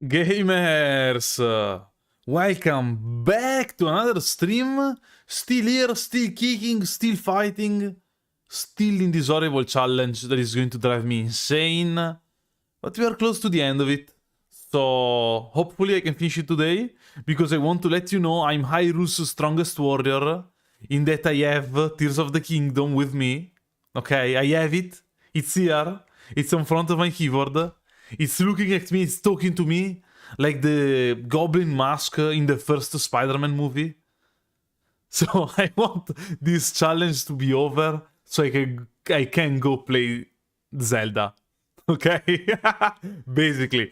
Gamers! Welcome back to another stream. Still here, still kicking, still fighting. Still in this horrible challenge that is going to drive me insane. But we are close to the end of it. So hopefully I can finish it today. Because I want to let you know I'm Hyrule's strongest warrior. In that I have Tears of the Kingdom with me. Okay, I have it. It's here. It's in front of my keyboard. It's looking at me, it's talking to me like the goblin mask in the first Spider-Man movie. So I want this challenge to be over so I can go play Zelda. Okay? Basically.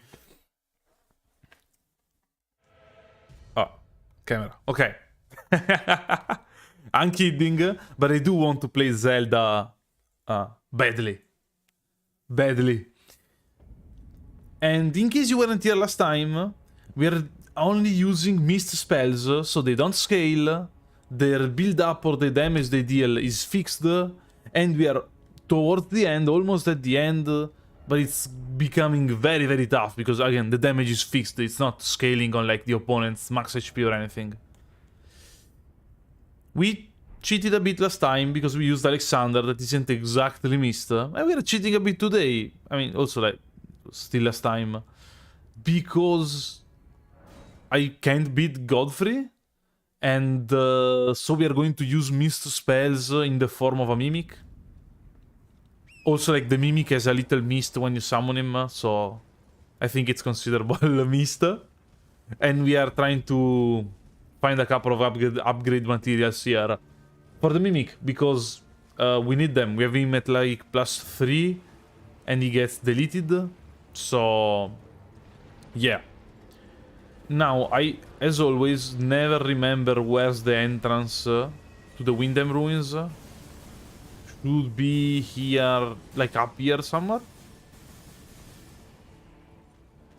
Oh, camera. Okay. I'm kidding, but I do want to play Zelda badly. Badly. And in case you weren't here last time, we're only using mist spells, so they don't scale, their build up or the damage they deal is fixed, and we are towards the end, almost at the end, but it's becoming very, very tough, because again, the damage is fixed, it's not scaling on like the opponent's max HP or anything. We cheated a bit last time, because we used Alexander, that isn't exactly mist, and we're cheating a bit today. I mean, also like, still last time, because I can't beat Godfrey, and so we are going to use mist spells in the form of a mimic. Also, like, the mimic has a little mist when you summon him, so I think it's considerable mist. And we are trying to find a couple of upgrade materials here for the mimic, because we need them. We have him at like +3 and he gets deleted. So, yeah. Now, I, as always, never remember where's the entrance to the Windham Ruins. Should be here, like up here somewhere.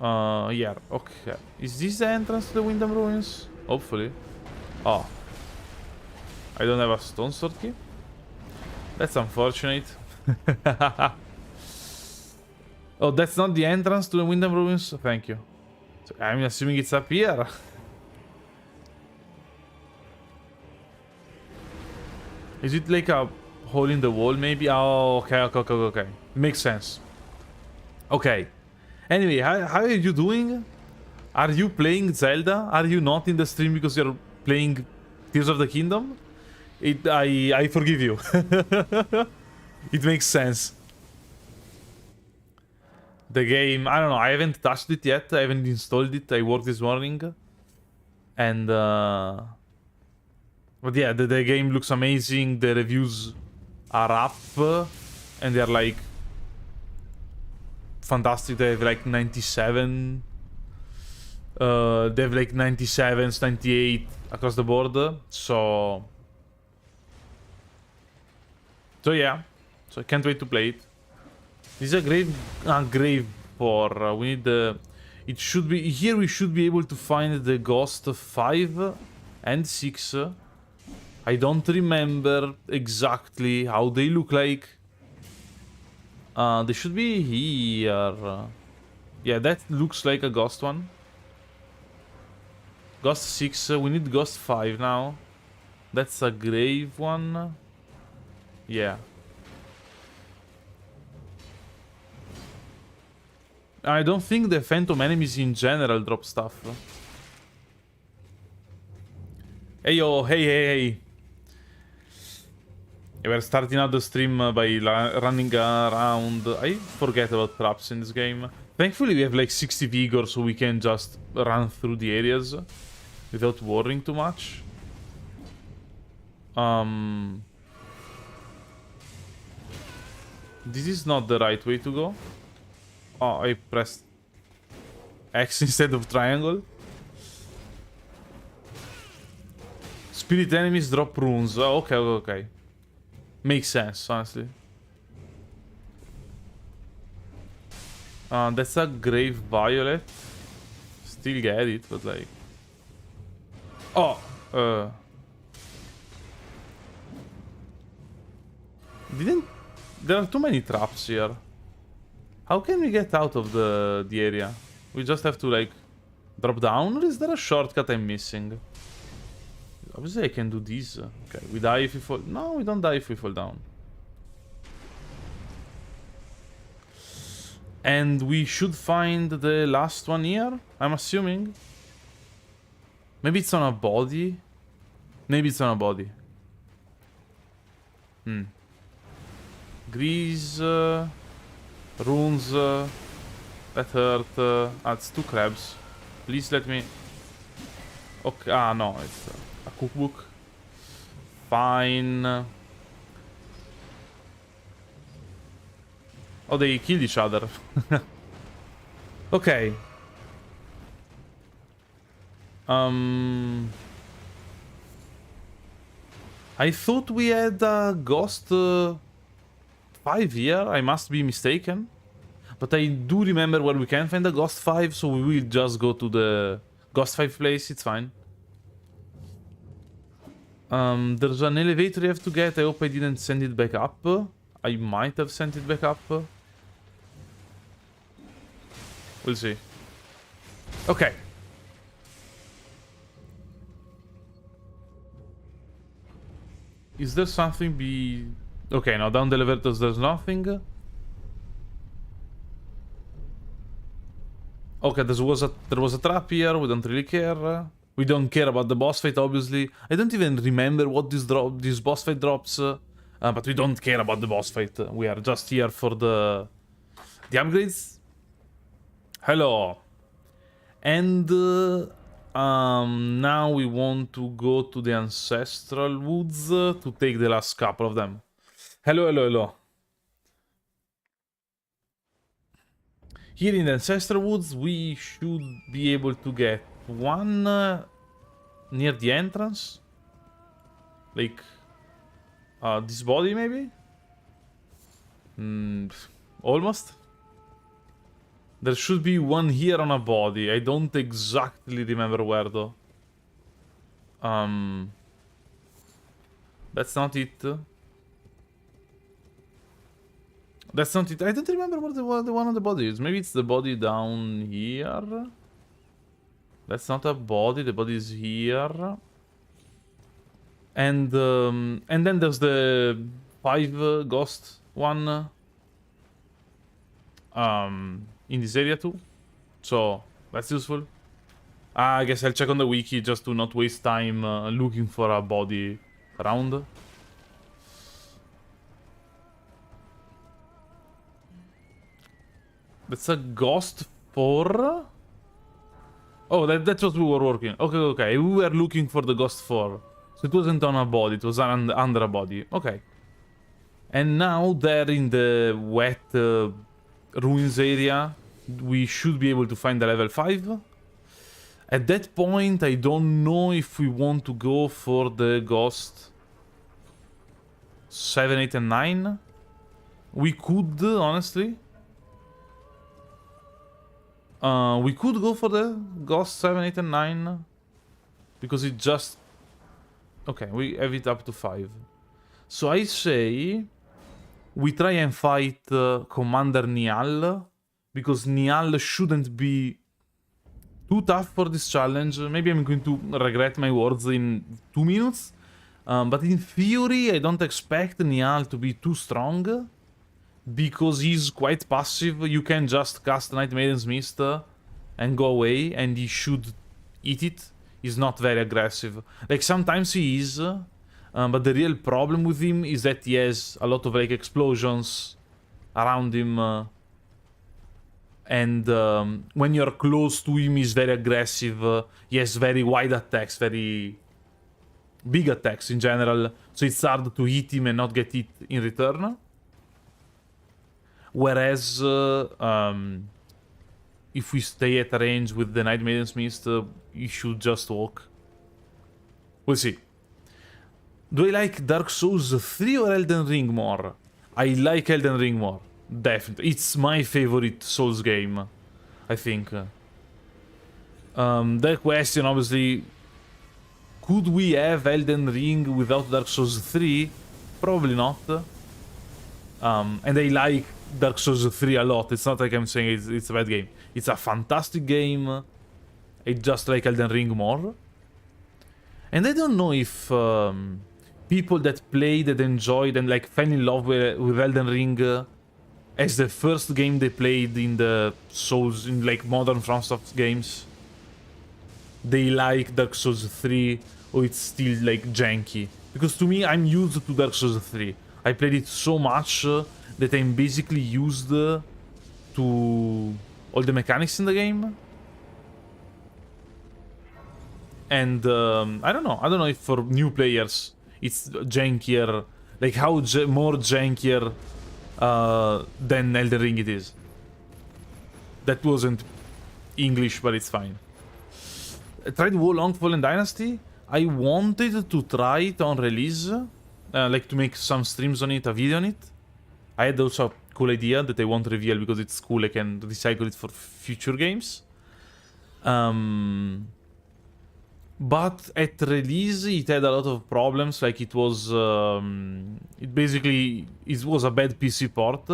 Yeah, okay. Is this the entrance to the Windham Ruins? Hopefully. Oh. I don't have a stone sword key. That's unfortunate. Oh, that's not the entrance to the Windham Ruins? Thank you. So I'm assuming it's up here. Is it like a hole in the wall, maybe? Oh, okay. Makes sense. Okay. Anyway, how are you doing? Are you playing Zelda? Are you not in the stream because you're playing Tears of the Kingdom? I forgive you. It makes sense. The game, I don't know, I haven't touched it yet, I haven't installed it, I worked this morning. And, but yeah, the game looks amazing, the reviews are up, and they're like fantastic, they have like 97. They have like 97s, 98 across the board, so yeah, so I can't wait to play it. This is a grave for we need the. It should be here. We should be able to find the ghost 5 and 6. I don't remember exactly how they look like. They should be here. Yeah, that looks like a ghost one. Ghost 6. We need ghost 5 now. That's a grave one. Yeah. I don't think the phantom enemies in general drop stuff. Hey yo, hey. We're starting out the stream by running around. I forget about traps in this game. Thankfully we have like 60 vigor, so we can just run through the areas without worrying too much. This is not the right way to go. Oh, I pressed X instead of triangle. Spirit enemies drop runes. Oh, okay. Makes sense, honestly. That's a grave violet. Still get it, but like... Oh! Didn't... There are too many traps here. How can we get out of the area? We just have to, like, drop down? Or is there a shortcut I'm missing? Obviously I can do this. Okay, we die if we fall... No, we don't die if we fall down. And we should find the last one here, I'm assuming. Maybe it's on a body. Maybe it's on a body. Grease, runes, that hurt. It's 2 crabs. Please let me... Okay, no, it's a cookbook. Fine. Oh, they killed each other. Okay. I thought we had a ghost 5 here. I must be mistaken. But I do remember where we can find the ghost 5, so we will just go to the ghost 5 place. It's fine. There's an elevator you have to get. I hope I didn't send it back up. I might have sent it back up. We'll see. Okay. Is there something Okay, now down the elevators there's nothing. Okay, there was a trap here, we don't really care. We don't care about the boss fight, obviously. I don't even remember what this boss fight drops. But we don't care about the boss fight. We are just here for the upgrades. Hello. And now we want to go to the Ancestral Woods to take the last couple of them. Hello, hello, hello. Here in the Ancestral Woods, we should be able to get one near the entrance. Like, this body, maybe? Almost. There should be one here on a body. I don't exactly remember where, though. That's not it. That's not it. I don't remember what the one on the body is. Maybe it's the body down here. That's not a body. The body is here. And then there's the 5 ghost one. In this area too. So that's useful. I guess I'll check on the wiki just to not waste time looking for a body around. That's a ghost 4. Oh, that's what we were working. Okay. We were looking for the ghost 4. So it wasn't on a body, it was under a body. Okay. And now they're in the wet ruins area. We should be able to find the level 5. At that point, I don't know if we want to go for the ghost 7, 8, and 9. We could, honestly. We could go for the ghost 7, 8, and 9. Because it just... Okay, we have it up to 5. So I say... We try and fight Commander Niall. Because Niall shouldn't be too tough for this challenge. Maybe I'm going to regret my words in 2 minutes. But in theory, I don't expect Niall to be too strong. Because he's quite passive. You can just cast Night Maiden's Mist and go away. And he should eat it. He's not very aggressive. Like, sometimes he is. But the real problem with him is that he has a lot of, like, explosions around him. And when you're close to him, he's very aggressive. He has very wide attacks, very big attacks in general. So it's hard to hit him and not get hit in return. Whereas, if we stay at range with the Night Maiden's Mist, he should just walk. We'll see. Do I like Dark Souls 3 or Elden Ring more? I like Elden Ring more. Definitely. It's my favorite Souls game, I think. The question, obviously, could we have Elden Ring without Dark Souls 3? Probably not. And I like Dark Souls 3 a lot. It's not like I'm saying it's a bad game. It's a fantastic game. It's just like Elden Ring more. And I don't know if people that played and enjoyed and like fell in love with Elden Ring as the first game they played in the Souls, in like modern FromSoft games, they like Dark Souls 3 or it's still like janky. Because to me, I'm used to Dark Souls 3. I played it so much that I'm basically used to all the mechanics in the game. And I don't know if for new players it's jankier, like how more jankier than Elden Ring it is. That wasn't English, but it's fine. I tried Wolong Fallen Dynasty. I wanted to try it on release, like to make some streams on it, a video on it. I had also a cool idea that I won't reveal because it's cool, I can recycle it for future games. But at release it had a lot of problems, like it was it was a bad PC port.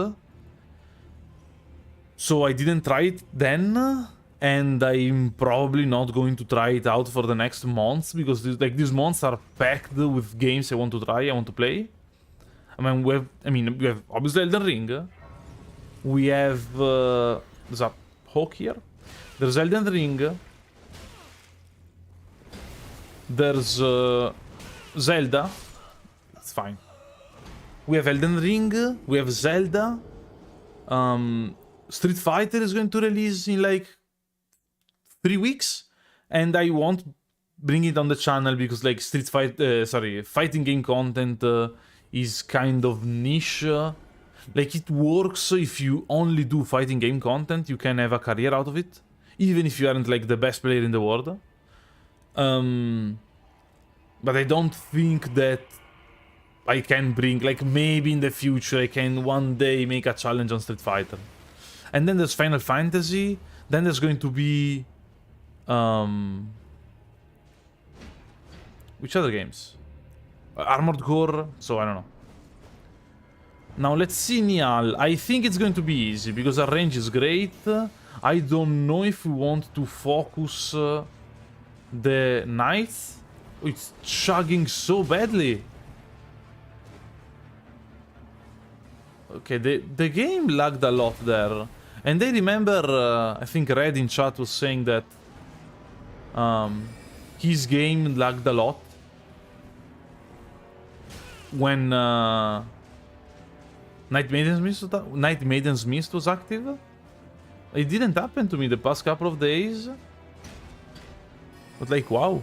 So I didn't try it then, and I'm probably not going to try it out for the next months because these months are packed with games I want to try, I want to play. We have obviously Elden Ring. We have there's a hawk here. There's Elden Ring. There's Zelda. It's fine. We have Elden Ring. We have Zelda. Street Fighter is going to release in like 3 weeks, and I won't bring it on the channel because like fighting game content is kind of niche. Like it works if you only do fighting game content, you can have a career out of it, even if you aren't like the best player in the world. But I don't think that I can bring, like maybe in the future I can one day make a challenge on Street Fighter. And then there's Final Fantasy, then there's going to be which other games? Armored Core, so I don't know. Now let's see Niall. I think it's going to be easy because our range is great. I don't know if we want to focus the knights. Oh, it's chugging so badly. Okay, the game lagged a lot there. And I remember, I think Red in chat was saying that his game lagged a lot when Night Maiden's Mist was active. It didn't happen to me the past couple of days. But like, wow.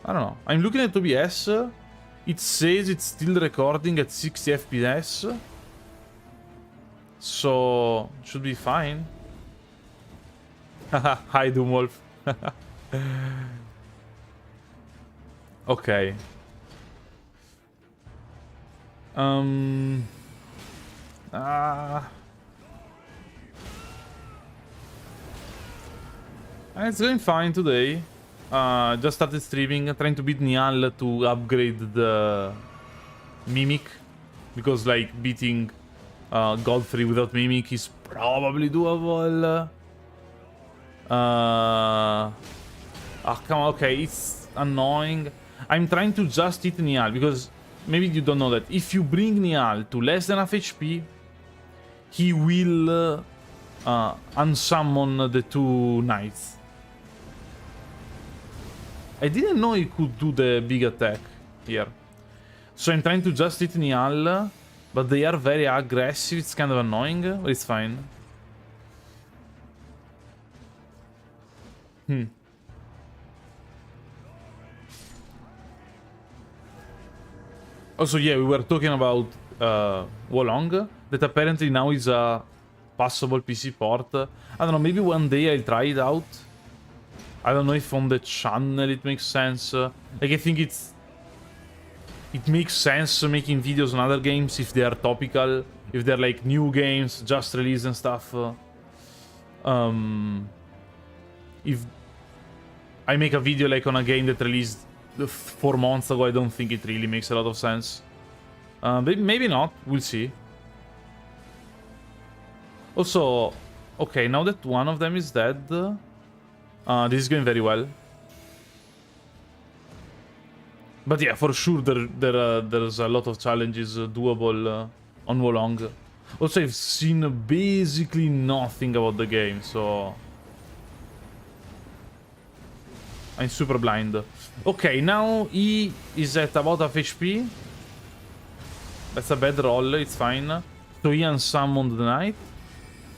I don't know. I'm looking at OBS. It says it's still recording at 60 FPS. So, should be fine. Haha, hi Doomwolf. Okay. It's going fine today. Just started streaming, trying to beat Niall to upgrade the Mimic. Because, like, beating Godfrey without Mimic is probably doable. Come on, okay, it's annoying. I'm trying to just hit Niall, because maybe you don't know that. If you bring Niall to less than half HP, he will unsummon the two knights. I didn't know he could do the big attack here. So I'm trying to just hit Niall, but they are very aggressive. It's kind of annoying, but it's fine. Also, yeah, we were talking about Wolong, that apparently now is a passable PC port. I don't know, maybe one day I'll try it out. I don't know if on the channel it makes sense. Like, I think it makes sense making videos on other games if they are topical, if they're like new games, just released and stuff. If I make a video like on a game that released 4 months ago, I don't think it really makes a lot of sense. Maybe not. We'll see. Also, okay, now that one of them is dead, this is going very well. But yeah, for sure, there's a lot of challenges doable on Wolong. Also, I've seen basically nothing about the game, so I'm super blind. Okay, now he is at about half HP. That's a bad roll, it's fine. So he unsummoned the knight.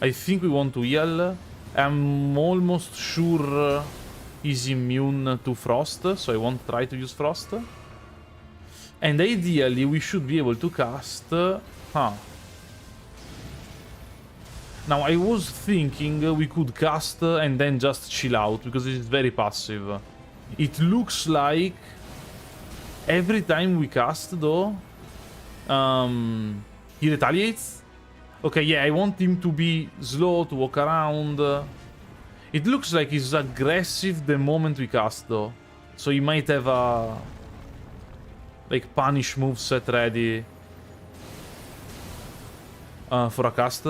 I think we want to heal. I'm almost sure he's immune to frost, so I won't try to use frost. And ideally, we should be able to cast... Huh. Now, I was thinking we could cast and then just chill out, because it is very passive. It looks like every time we cast, though, he retaliates. Okay, yeah, I want him to be slow, to walk around. It looks like he's aggressive the moment we cast, though. So he might have a... like, punish moveset ready for a cast.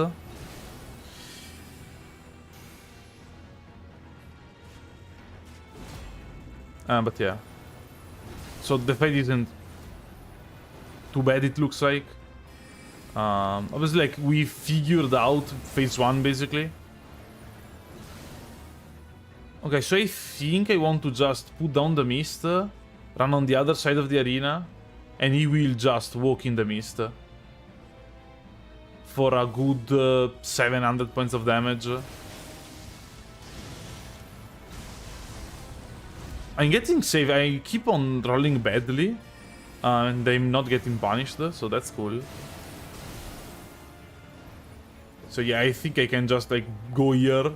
But yeah. So the fight isn't too bad, it looks like. Obviously, like, we figured out phase 1, basically. Okay, so I think I want to just put down the mist, run on the other side of the arena, and he will just walk in the mist. For a good 700 points of damage. I'm getting saved. I keep on rolling badly. And I'm not getting punished, so that's cool. So yeah, I think I can just like go here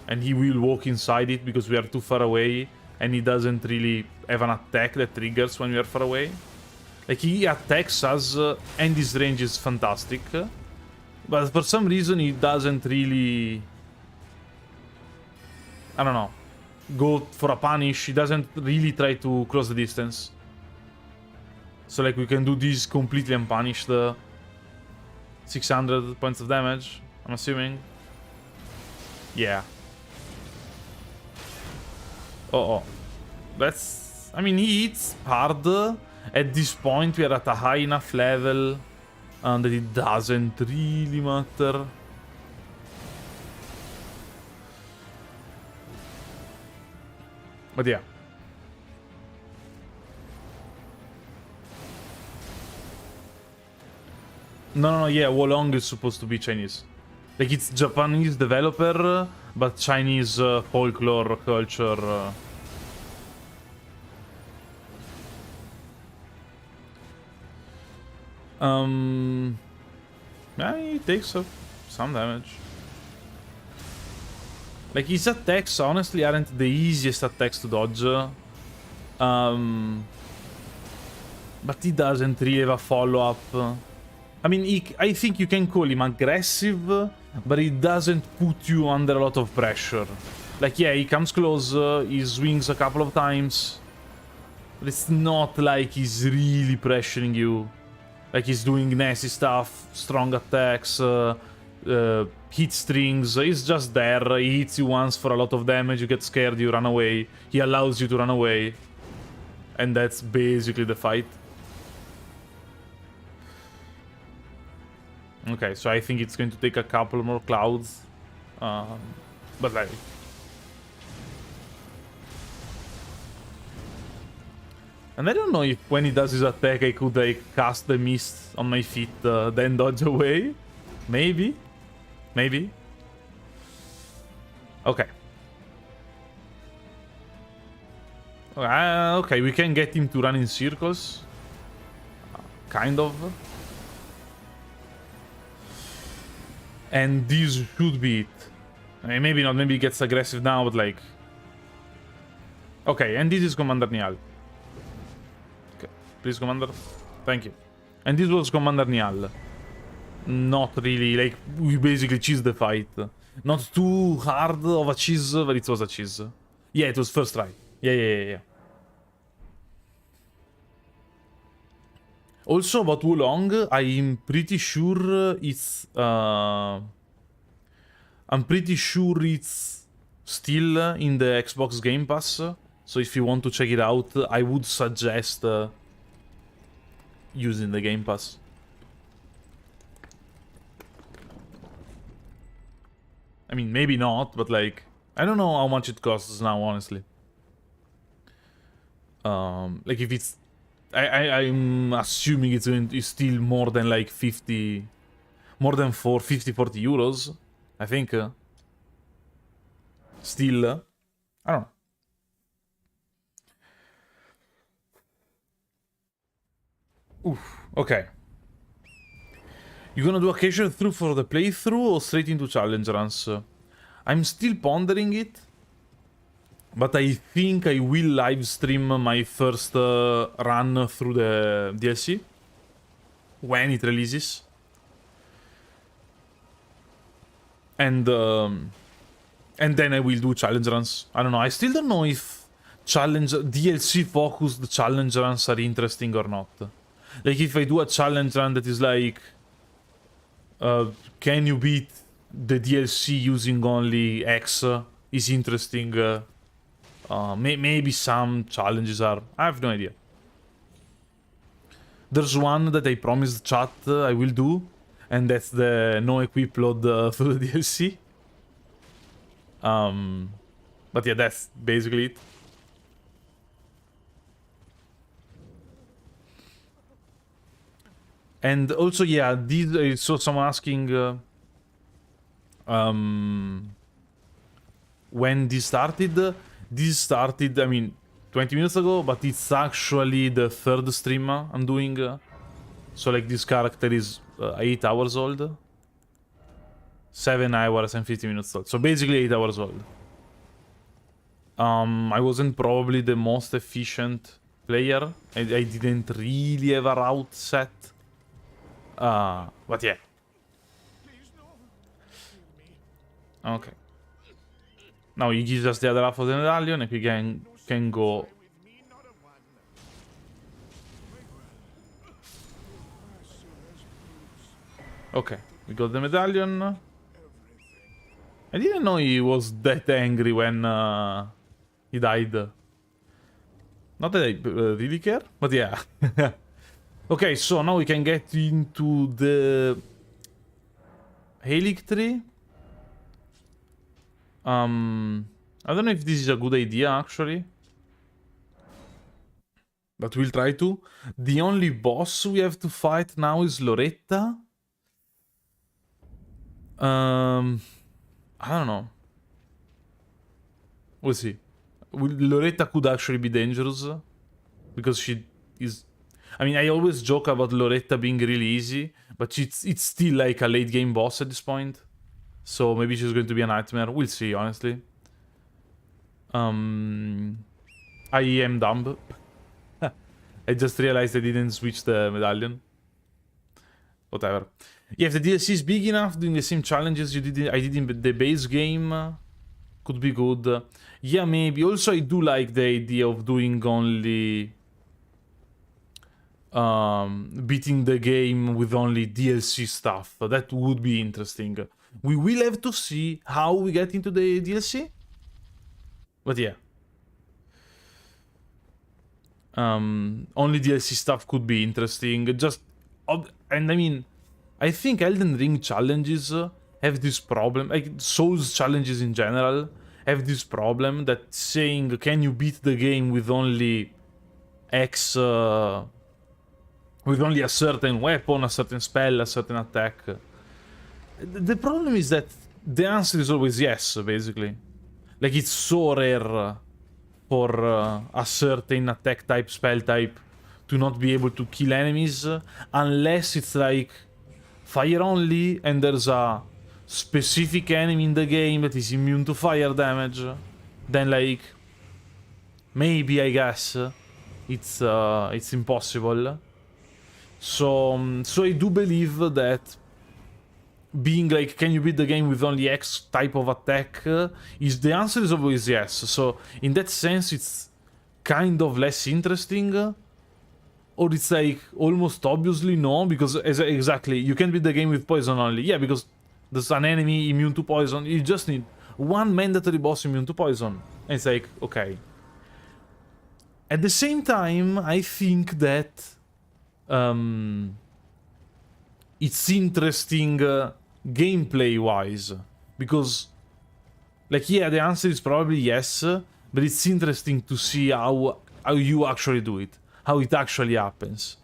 and he will walk inside it because we are too far away and he doesn't really have an attack that triggers when we are far away. Like, he attacks us and his range is fantastic. But for some reason he doesn't really... I don't know. Go for a punish. He doesn't really try to cross the distance. So like we can do this completely unpunished. 600 points of damage, I'm assuming. Yeah. Oh. That's... I mean, he hits hard. At this point we are at a high enough level that it doesn't really matter. But yeah. No, yeah, Wolong is supposed to be Chinese. Like, it's Japanese developer, but Chinese folklore, culture. Yeah, he takes some damage. Like, his attacks, honestly, aren't the easiest attacks to dodge. But he doesn't really have a follow-up. I mean, I think you can call him aggressive, but he doesn't put you under a lot of pressure. Like, yeah, he comes close, he swings a couple of times, but it's not like he's really pressuring you. Like, he's doing nasty stuff, strong attacks, hit strings. He's just there, he hits you once for a lot of damage, you get scared, you run away. He allows you to run away. And that's basically the fight. Okay, so I think it's going to take a couple more clouds. But like... And I don't know if when he does his attack I could like cast the mist on my feet, then dodge away. Maybe. Maybe. Okay. Okay, we can get him to run in circles. Kind of. And this should be it. I mean, maybe not, maybe he gets aggressive now, but like... Okay, and this is Commander Niall. Okay, please, Commander. Thank you. And this was Commander Niall. Not really, like, we basically cheesed the fight. Not too hard of a cheese, but it was a cheese. Yeah, it was first try. Yeah. Also about Wulong, I'm pretty sure it's still in the Xbox Game Pass. So if you want to check it out, I would suggest using the Game Pass. I mean, maybe not, but like, I don't know how much it costs now, honestly. Like if it's, I'm assuming it's still more than like 50, more than 50, 40 euros, I think. Still, I don't know. Oof, okay. You gonna do a casual through for the playthrough or straight into challenge runs? I'm still pondering it, but I think I will live stream my first run through the DLC when it releases, and then I will do challenge runs. I don't know. I still don't know if DLC focused challenge runs are interesting or not. Like if I do a challenge run that is like, can you beat the DLC using only X, is interesting. Maybe some challenges are. I have no idea. There's one that I promised chat I will do, and that's the no equip load through the DLC. But yeah, that's basically it. And also, yeah, I saw someone asking when this started. This started, I mean, 20 minutes ago, but it's actually the third stream I'm doing. So, like, this character is 8 hours old. 7 hours and 50 minutes old. So, basically 8 hours old. I wasn't probably the most efficient player. I didn't really have a route set. But yeah. Okay. Now he gives us the other half of the medallion, and we can go. Okay, we got the medallion. I didn't know he was that angry when he died. Not that I really care, but yeah. Okay, so now we can get into the Haligtree. I don't know if this is a good idea, actually. But we'll try to. The only boss we have to fight now is Loretta. I don't know. We'll see. Loretta could actually be dangerous. Because she is... I mean, I always joke about Loretta being really easy. But it's still like a late game boss at this point. So maybe she's going to be a nightmare. We'll see, honestly. I am dumb. I just realized I didn't switch the medallion. Whatever. Yeah, if the DLC is big enough, doing the same challenges I did in the base game could be good. Yeah, maybe. Also, I do like the idea of doing only... beating the game with only DLC stuff. That would be interesting. We will have to see how we get into the DLC. But yeah. Only DLC stuff could be interesting. And I mean, I think Elden Ring challenges have this problem. Like, Souls challenges in general have this problem that saying, can you beat the game with only X... with only a certain weapon, a certain spell, a certain attack. The problem is that the answer is always yes, basically. Like, it's so rare for a certain attack type, spell type, to not be able to kill enemies, unless it's like fire only, and there's a specific enemy in the game that is immune to fire damage. Then, like, maybe, I guess, it's impossible. So I do believe that being like, can you beat the game with only X type of attack? The answer is always yes. So in that sense, it's kind of less interesting. Or it's like almost obviously no, because exactly, you can beat the game with poison only. Yeah, because there's an enemy immune to poison. You just need one mandatory boss immune to poison. And it's like, okay. At the same time, I think that it's interesting gameplay-wise. Because, like, yeah, the answer is probably yes, but it's interesting to see how you actually do it. How it actually happens.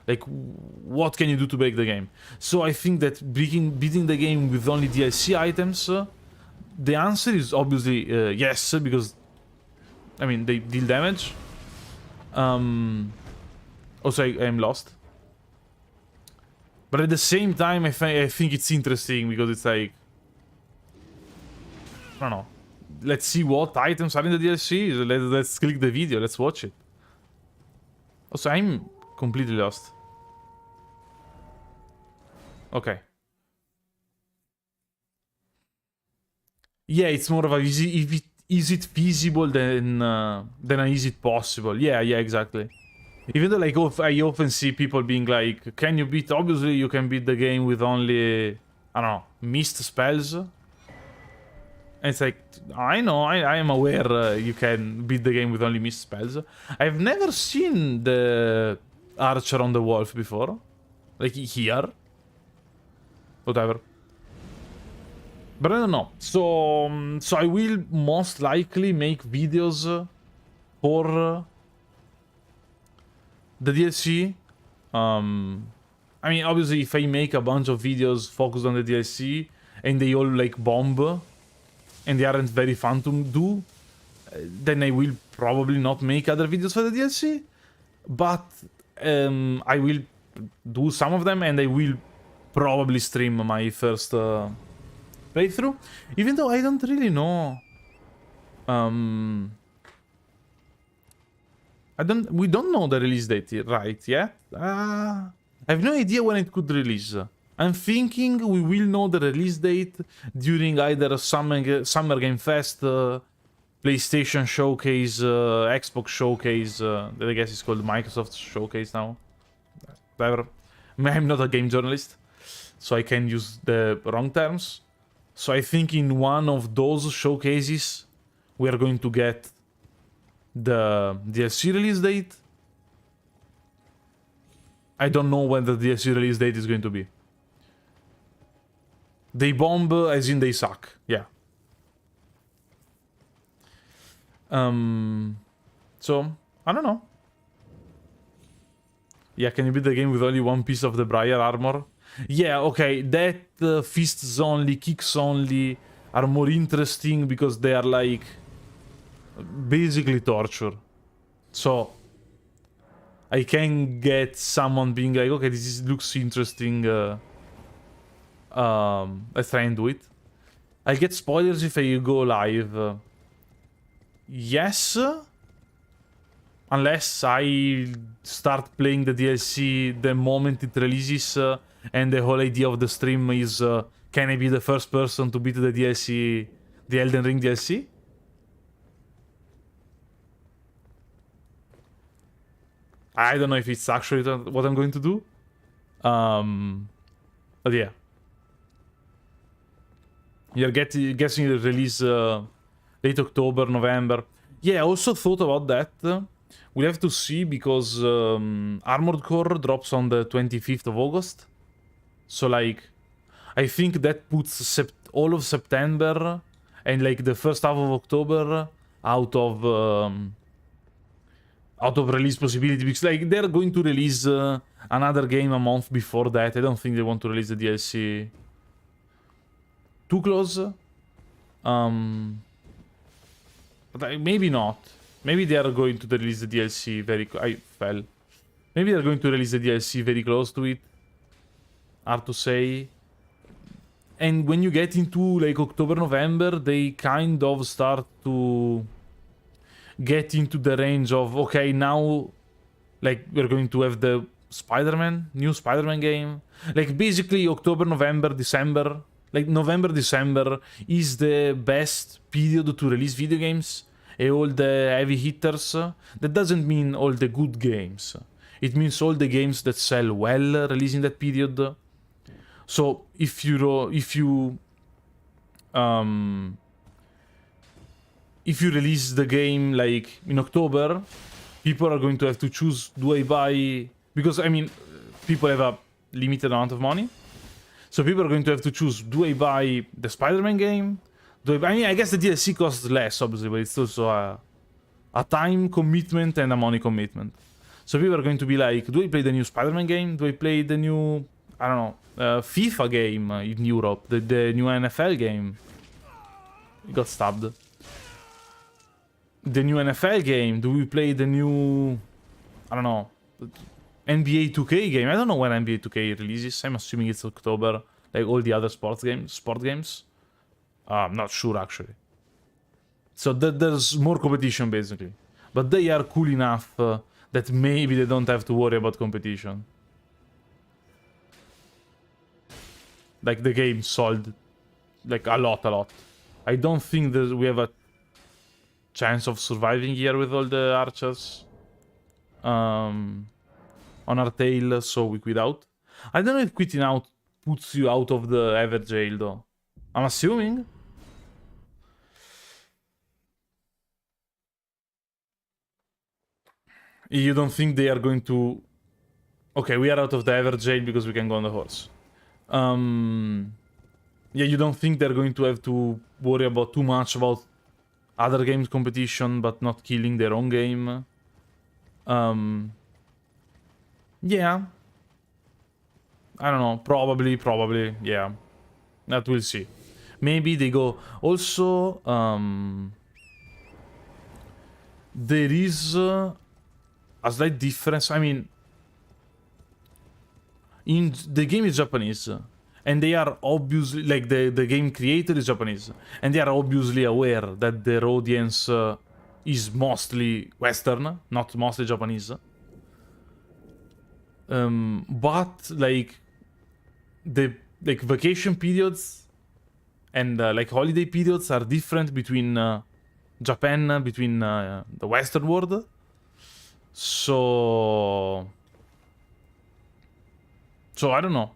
Like, what can you do to break the game? So I think that beating the game with only DLC items, the answer is obviously yes, because, I mean, they deal damage. Also, I am lost. But at the same time, I think it's interesting, because it's like, I don't know. Let's see what items are in the DLC. Let's click the video, let's watch it. Also, I'm completely lost. Okay. Yeah, it's more of a is it feasible than is it possible? Yeah, exactly. Even though, like, I often see people being like, can you beat... Obviously, you can beat the game with only, I don't know, mist spells. And it's like, I know, I am aware you can beat the game with only mist spells. I've never seen the archer on the wolf before. Like, here. Whatever. But I don't know. So I will most likely make videos for the DLC. I mean, obviously, if I make a bunch of videos focused on the DLC and they all like bomb and they aren't very fun to do, then I will probably not make other videos for the DLC. But I will do some of them, and I will probably stream my first playthrough, even though I don't really know. We don't know the release date, right? Yet. I have no idea when it could release. I'm thinking we will know the release date during either Summer Game Fest, PlayStation Showcase, Xbox Showcase, that I guess is called Microsoft Showcase now. Whatever. I'm not a game journalist, so I can use the wrong terms. So I think in one of those showcases, we are going to get the DLC release date. I don't know when the DLC release date is going to be. They bomb as in they suck. Yeah. So, I don't know. Yeah, can you beat the game with only one piece of the Briar armor? Yeah, okay, that fists only, kicks only are more interesting because they are like basically torture. So I can get someone being like, okay, looks interesting. Let's try and do it. I get spoilers if I go live. Yes. Unless I start playing the DLC the moment it releases, and the whole idea of the stream is, can I be the first person to beat the DLC, the Elden Ring DLC? I don't know if it's actually what I'm going to do. But yeah. You're guessing the release late October, November. Yeah, I also thought about that. We'll have to see, because Armored Core drops on the 25th of August. So, like, I think that puts all of September and, like, the first half of October out of release possibility. Because, like, they're going to release another game a month before that. I don't think they want to release the DLC too close. But maybe not. Maybe they are going to release the DLC very... I fell. Maybe they're going to release the DLC very close to it. Hard to say. And when you get into, like, October, November, they kind of start to get into the range of, okay, now, like, we're going to have the new Spider-Man game. Like, basically, October, November, December... Like, November, December is the best period to release video games. And all the heavy hitters. That doesn't mean all the good games. It means all the games that sell well release in that period. So if you release the game like in October, people are going to have to choose, do I buy, because I mean people have a limited amount of money, so people are going to have to choose, do I buy the Spider-Man game, I mean I guess the DLC costs less obviously, but it's also a time commitment and a money commitment. So people are going to be like, do I play the new Spider-Man game, do I play the new, I don't know, FIFA game in Europe, the new NFL game. It got stabbed. The new NFL game, do we play the new, I don't know, NBA 2K game? I don't know when NBA 2K releases. I'm assuming it's October, like all the other sport games. I'm not sure actually. So there's more competition basically, but they are cool enough that maybe they don't have to worry about competition. Like the game sold like a lot. I don't think that we have a chance of surviving here with all the archers on our tail, so we quit out. I don't know if quitting out puts you out of the ever jail though. I'm assuming. You don't think they are going to... Okay, we are out of the ever jail because we can go on the horse. Yeah, you don't think they're going to have to worry about too much about other games competition, but not killing their own game. Yeah. I don't know. Probably, yeah. That we'll see. Maybe they go... Also, there is a slight difference. I mean, in the game is Japanese, and they are obviously, like, the game creator is Japanese, and they are obviously aware that their audience is mostly Western, not mostly Japanese. But like the vacation periods and like holiday periods are different between Japan, between the Western world. So I don't know.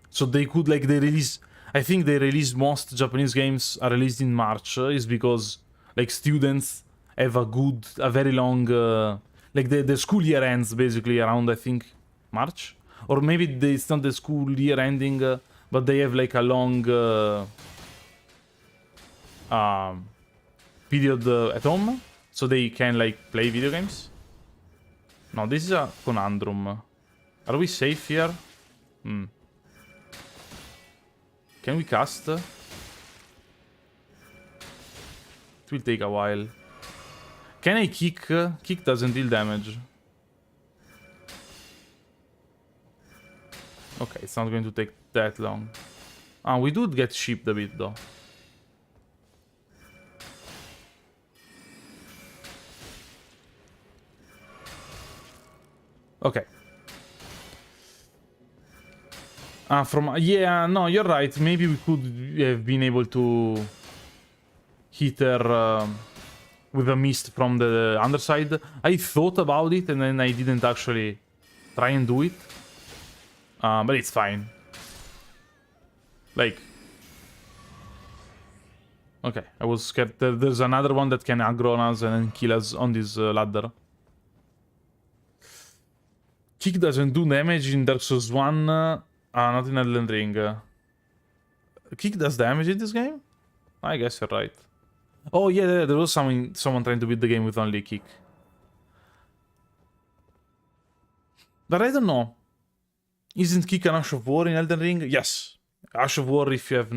So they could, like, they release... I think they release most Japanese games are released in March is because, like, students have a very long... like, the school year ends basically around, I think, March? Or maybe it's not the school year ending, but they have, like, a long period at home, so they can, like, play video games. No, this is a conundrum. Are we safe here? Can we cast? It will take a while. Can I kick? Kick doesn't deal damage. Okay, it's not going to take that long. We do get shipped a bit though. Okay. Yeah, no, you're right. Maybe we could have been able to hit her with a mist from the underside. I thought about it and then I didn't actually try and do it. But it's fine. Like... Okay, I was scared. There's another one that can aggro on us and then kill us on this ladder. Kick doesn't do damage in Dark Souls 1. Not in Elden Ring. Kick does damage in this game? I guess you're right. Oh yeah, there was someone trying to beat the game with only kick. But I don't know. Isn't kick an Ash of War in Elden Ring? Yes. Ash of War if you have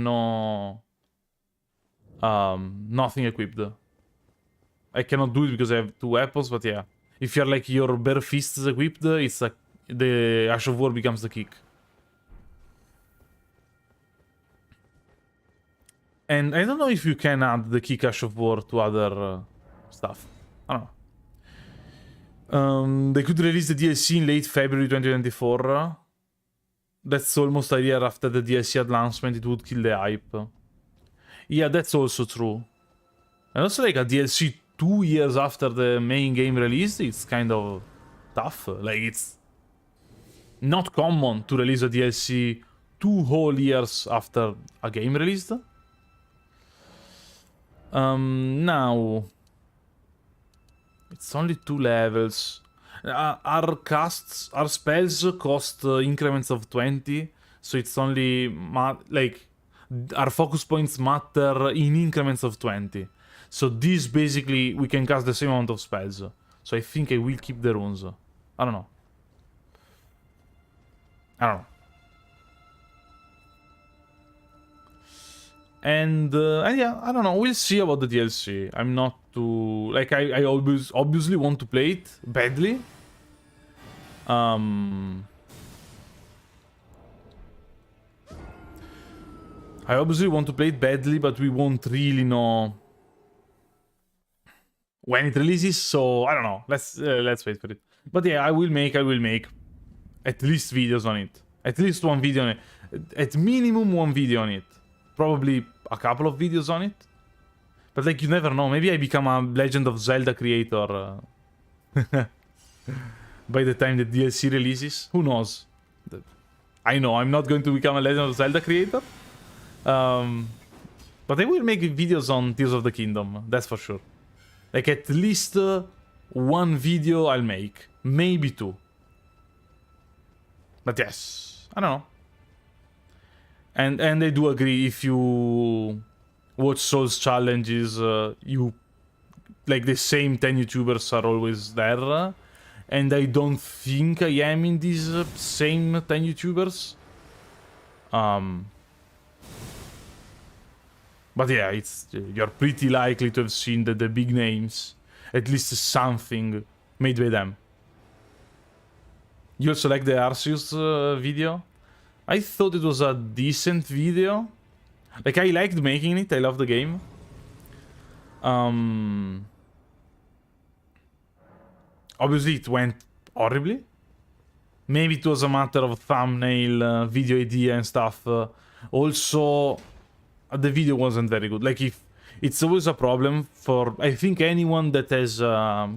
nothing equipped. I cannot do it because I have 2 weapons, but yeah. If you're like your bare fist is equipped, it's like the Ash of War becomes the kick. And I don't know if you can add the kick Ash of War to other stuff. I don't know. They could release the DLC in late February 2024. That's almost a year after the DLC announcement. It would kill the hype. Yeah, that's also true. And also, like, a DLC 2 years after the main game release, it's kind of tough. Like, it's not common to release a DLC 2 whole years after a game released. Now it's only 2 levels. Our spells cost increments of 20, so it's only like our focus points matter in increments of 20. So this basically we can cast the same amount of spells. So I think I will keep the runes. I don't know. And yeah, I don't know. We'll see about the DLC. I'm not too like I always obviously want to play it badly. I obviously want to play it badly, but we won't really know when it releases. So I don't know. Let's wait for it. But yeah, I will make at least videos on it. At least one video on it. At minimum one video on it. Probably a couple of videos on it. But like, you never know. Maybe I become a Legend of Zelda creator by the time the DLC releases. Who knows? I know I'm not going to become a Legend of Zelda creator. But I will make videos on Tears of the Kingdom. That's for sure. Like, at least one video I'll make. Maybe 2. But yes, I don't know. And I do agree, if you watch Souls challenges, you like the same 10 YouTubers are always there. And I don't think I am in these same 10 YouTubers. But yeah, you're pretty likely to have seen the big names. At least something made by them. You also like the Arceus video? I thought it was a decent video. Like, I liked making it, I love the game. Obviously it went horribly. Maybe it was a matter of thumbnail, video idea and stuff. Also, the video wasn't very good. Like, if it's always a problem for, I think, anyone that has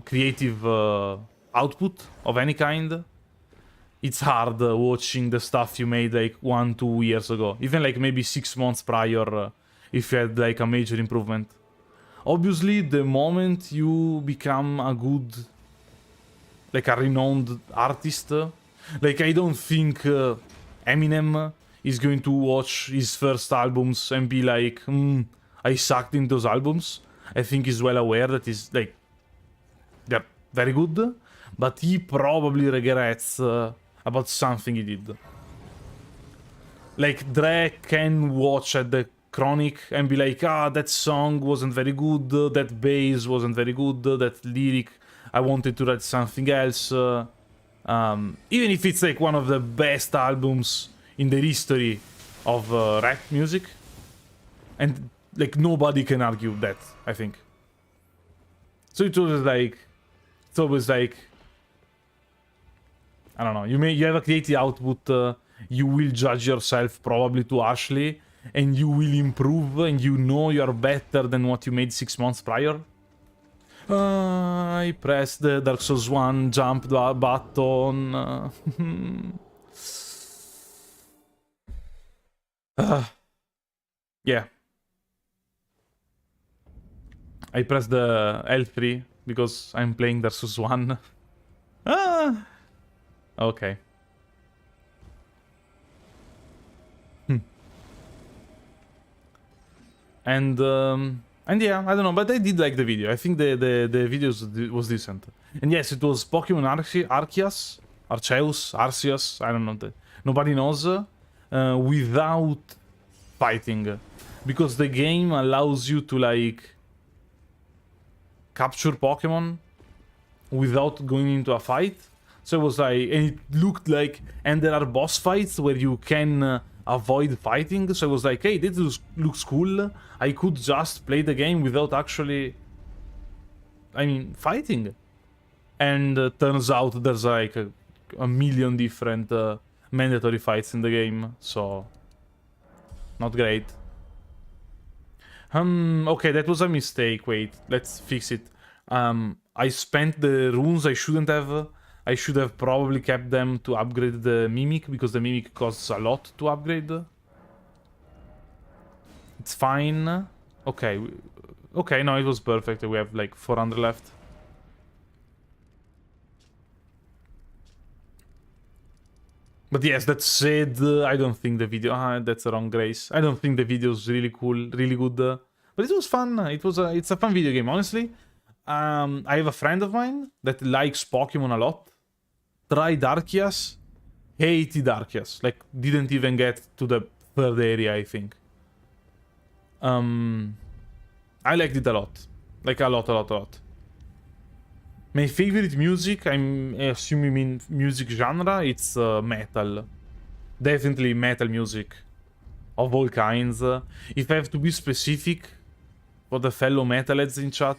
creative output of any kind. It's hard watching the stuff you made like 1-2 years ago. Even like maybe 6 months prior, if you had like a major improvement. Obviously, the moment you become a good, like a renowned artist, like I don't think Eminem is going to watch his first albums and be like, I sucked in those albums. I think he's well aware that he's like, they're very good, but he probably regrets about something he did. Like, Dre can watch at the Chronic and be like, that song wasn't very good, that bass wasn't very good, that lyric, I wanted to write something else. Even if it's like one of the best albums in the history of rap music. And like, nobody can argue that, I think. So it's always like, I don't know, you have a creative output, you will judge yourself probably too harshly, and you will improve, and you know you're better than what you made 6 months prior. I pressed the Dark Souls 1 jump button. Yeah. I pressed the L3 because I'm playing Dark Souls 1. Okay. And yeah, I don't know, but I did like the video. I think the videos was decent. And yes, it was Pokemon Arceus, I don't know. Nobody knows. Without fighting. Because the game allows you to, like, capture Pokemon without going into a fight. So it was like, and it looked like, and there are boss fights where you can avoid fighting. So I was like, hey, this looks cool. I could just play the game without actually, I mean, fighting. And turns out there's like a million different mandatory fights in the game. So, not great. Okay, that was a mistake. Wait, let's fix it. I spent the runes I shouldn't have I should have probably kept them to upgrade the Mimic, because the Mimic costs a lot to upgrade. It's fine. Okay. Okay, no, it was perfect. We have like 400 left. But yes, that said, I don't think the video... that's the wrong Grace. I don't think the video is really cool, really good. But it was fun. It's a fun video game, honestly. I have a friend of mine that likes Pokemon a lot. Tried Arceus, hated Arceus. Like, didn't even get to the third area, I think. I liked it a lot. Like, a lot. My favorite music, I assume you mean music genre, it's metal. Definitely metal music. Of all kinds. If I have to be specific for the fellow metalheads in chat,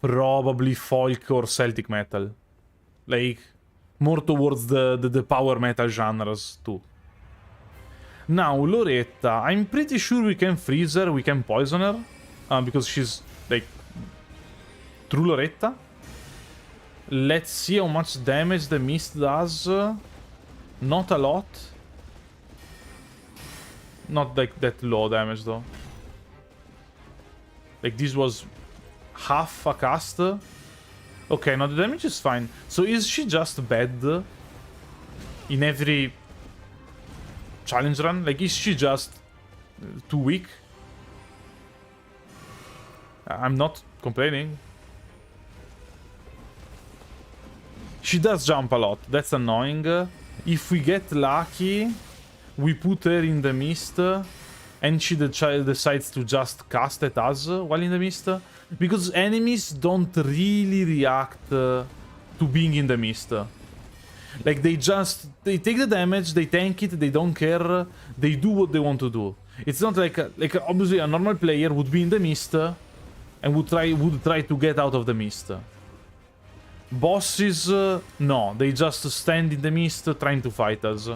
probably folk or Celtic metal. Like, more towards the power metal genres too. Now, Loretta, I'm pretty sure we can freeze her, we can poison her. Because she's, like, true Loretta. Let's see how much damage the mist does. Not a lot. Not like that low damage though. Like this was half a cast. Okay, now the damage is fine. So is she just bad in every challenge run? Like, is she just too weak? I'm not complaining. She does jump a lot. That's annoying. If we get lucky, we put her in the mist and she decides to just cast at us while in the mist. Because enemies don't really react to being in the mist. Like, they take the damage, they tank it, they don't care, they do what they want to do. It's not like obviously a normal player would be in the mist and would try to get out of the mist. Bosses, no, they just stand in the mist trying to fight us.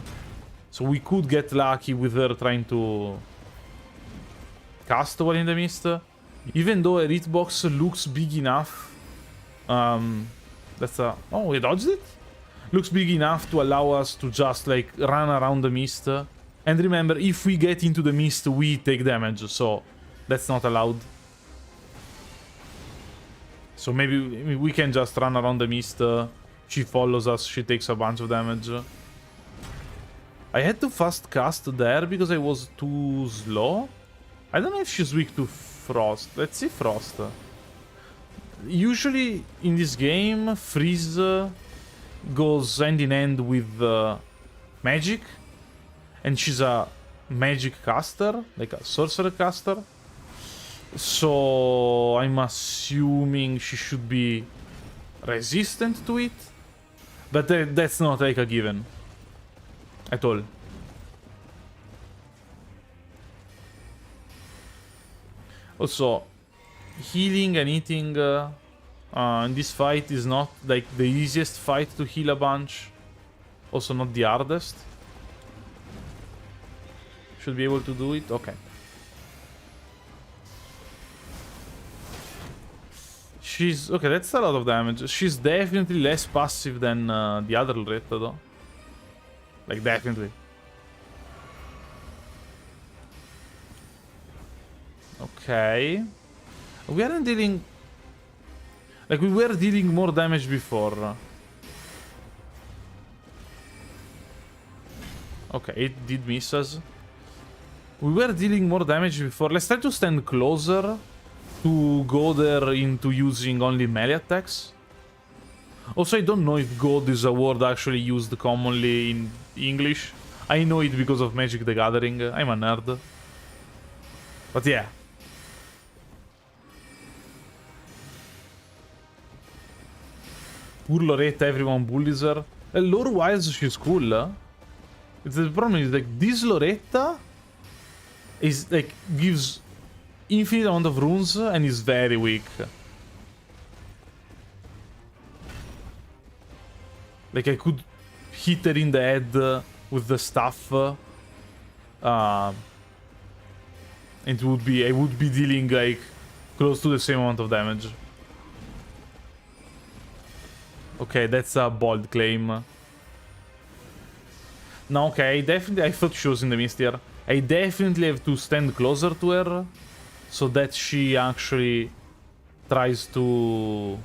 So we could get lucky with her trying to cast while in the mist. Even though a hitbox looks big enough, that's a... Oh, we dodged it? Looks big enough to allow us to just, like, run around the mist. And remember, if we get into the mist, we take damage, so that's not allowed. So maybe we can just run around the mist. She follows us, she takes a bunch of damage. I had to fast cast there because I was too slow. I don't know if she's weak to Frost. Let's see Frost. Usually in this game, Freeze goes hand in hand with magic. And she's a magic caster, like a sorcerer caster. So I'm assuming she should be resistant to it. But that's not like a given. At all. Also, healing and eating in this fight is not like the easiest fight to heal a bunch. Also not the hardest. Should be able to do it? Okay. She's... Okay, that's a lot of damage. She's definitely less passive than the other Loretta, though. Like, definitely. Okay. We aren't dealing... Like, we were dealing more damage before. Okay, it did miss us. We were dealing more damage before. Let's try to stand closer to go there into using only melee attacks. Also, I don't know if God is a word actually used commonly in English. I know it because of Magic the Gathering. I'm a nerd. But yeah. Poor Loretta, everyone bullies her. Lore-wise, she's cool, huh? The problem is, like, this Loretta is, like, gives infinite amount of runes and is very weak. Like, I could hit her in the head with the staff. And it would be... I would be dealing, like, close to the same amount of damage. Okay, that's a bold claim. No, okay, I thought she was in the mist here. I definitely have to stand closer to her so that she actually tries to...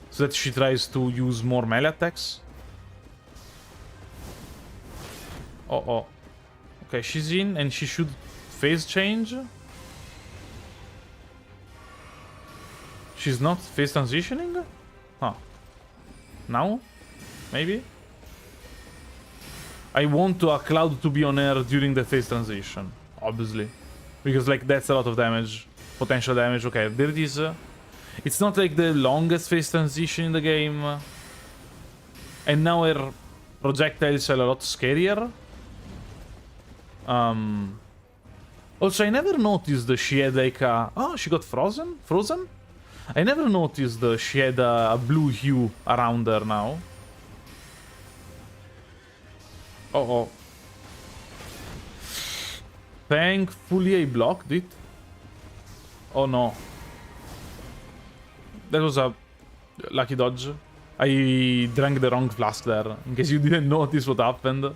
So that she tries to use more melee attacks. Oh. Okay, she's in and she should phase change. She's not phase transitioning? Huh. Now? Maybe? I want a cloud to be on her during the phase transition, obviously. Because, like, that's a lot of damage. Potential damage. Okay, there it is. It's not, like, the longest phase transition in the game. And now her projectiles are a lot scarier. Also, I never noticed that she had, like, a... Oh, she got frozen? Frozen? I never noticed that she had a blue hue around her now. Oh. Thankfully I blocked it. Oh no. That was a lucky dodge. I drank the wrong flask there, in case you didn't notice what happened.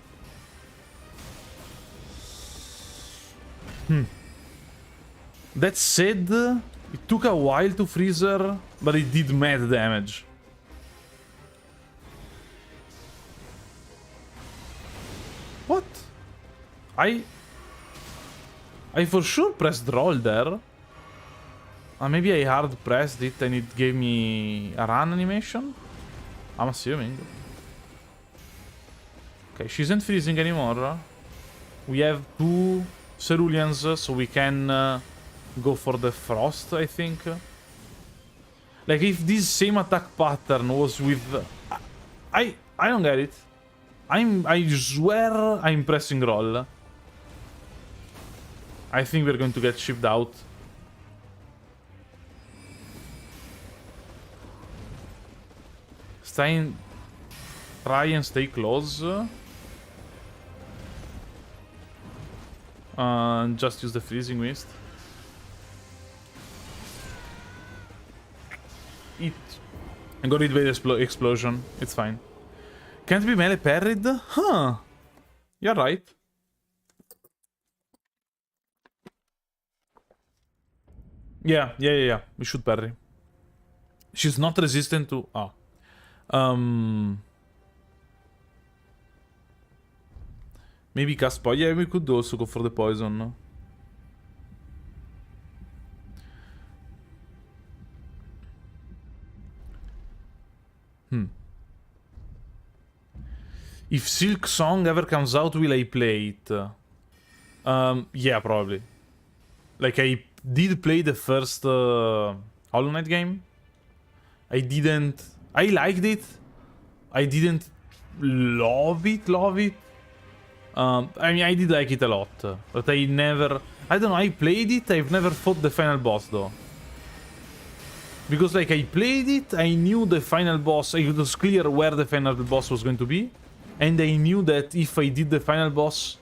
That said, it took a while to freeze her, but it did mad damage. What? I for sure pressed roll there. Maybe I hard pressed it and it gave me a run animation? I'm assuming. Okay, she isn't freezing anymore. We have 2 ceruleans, so we can go for the frost, I think. Like, if this same attack pattern was with... I don't get it. I swear I'm pressing roll. I think we're going to get shipped out. Try and stay close. Just use the freezing mist. I got rid of the explosion. It's fine. Can't be melee parried? Huh. You're right. Yeah. We should parry. She's not resistant to... Oh. Maybe cast poison. Yeah, we could also go for the poison. If Silk Song ever comes out, will I play it? Yeah, probably. Like, I did play the first Hollow Knight game. I liked it. I didn't love it. I mean, I did like it a lot. But I don't know, I played it, I've never fought the final boss, though. Because, like, I played it, I knew the final boss, it was clear where the final boss was going to be. And I knew that if I did the final boss,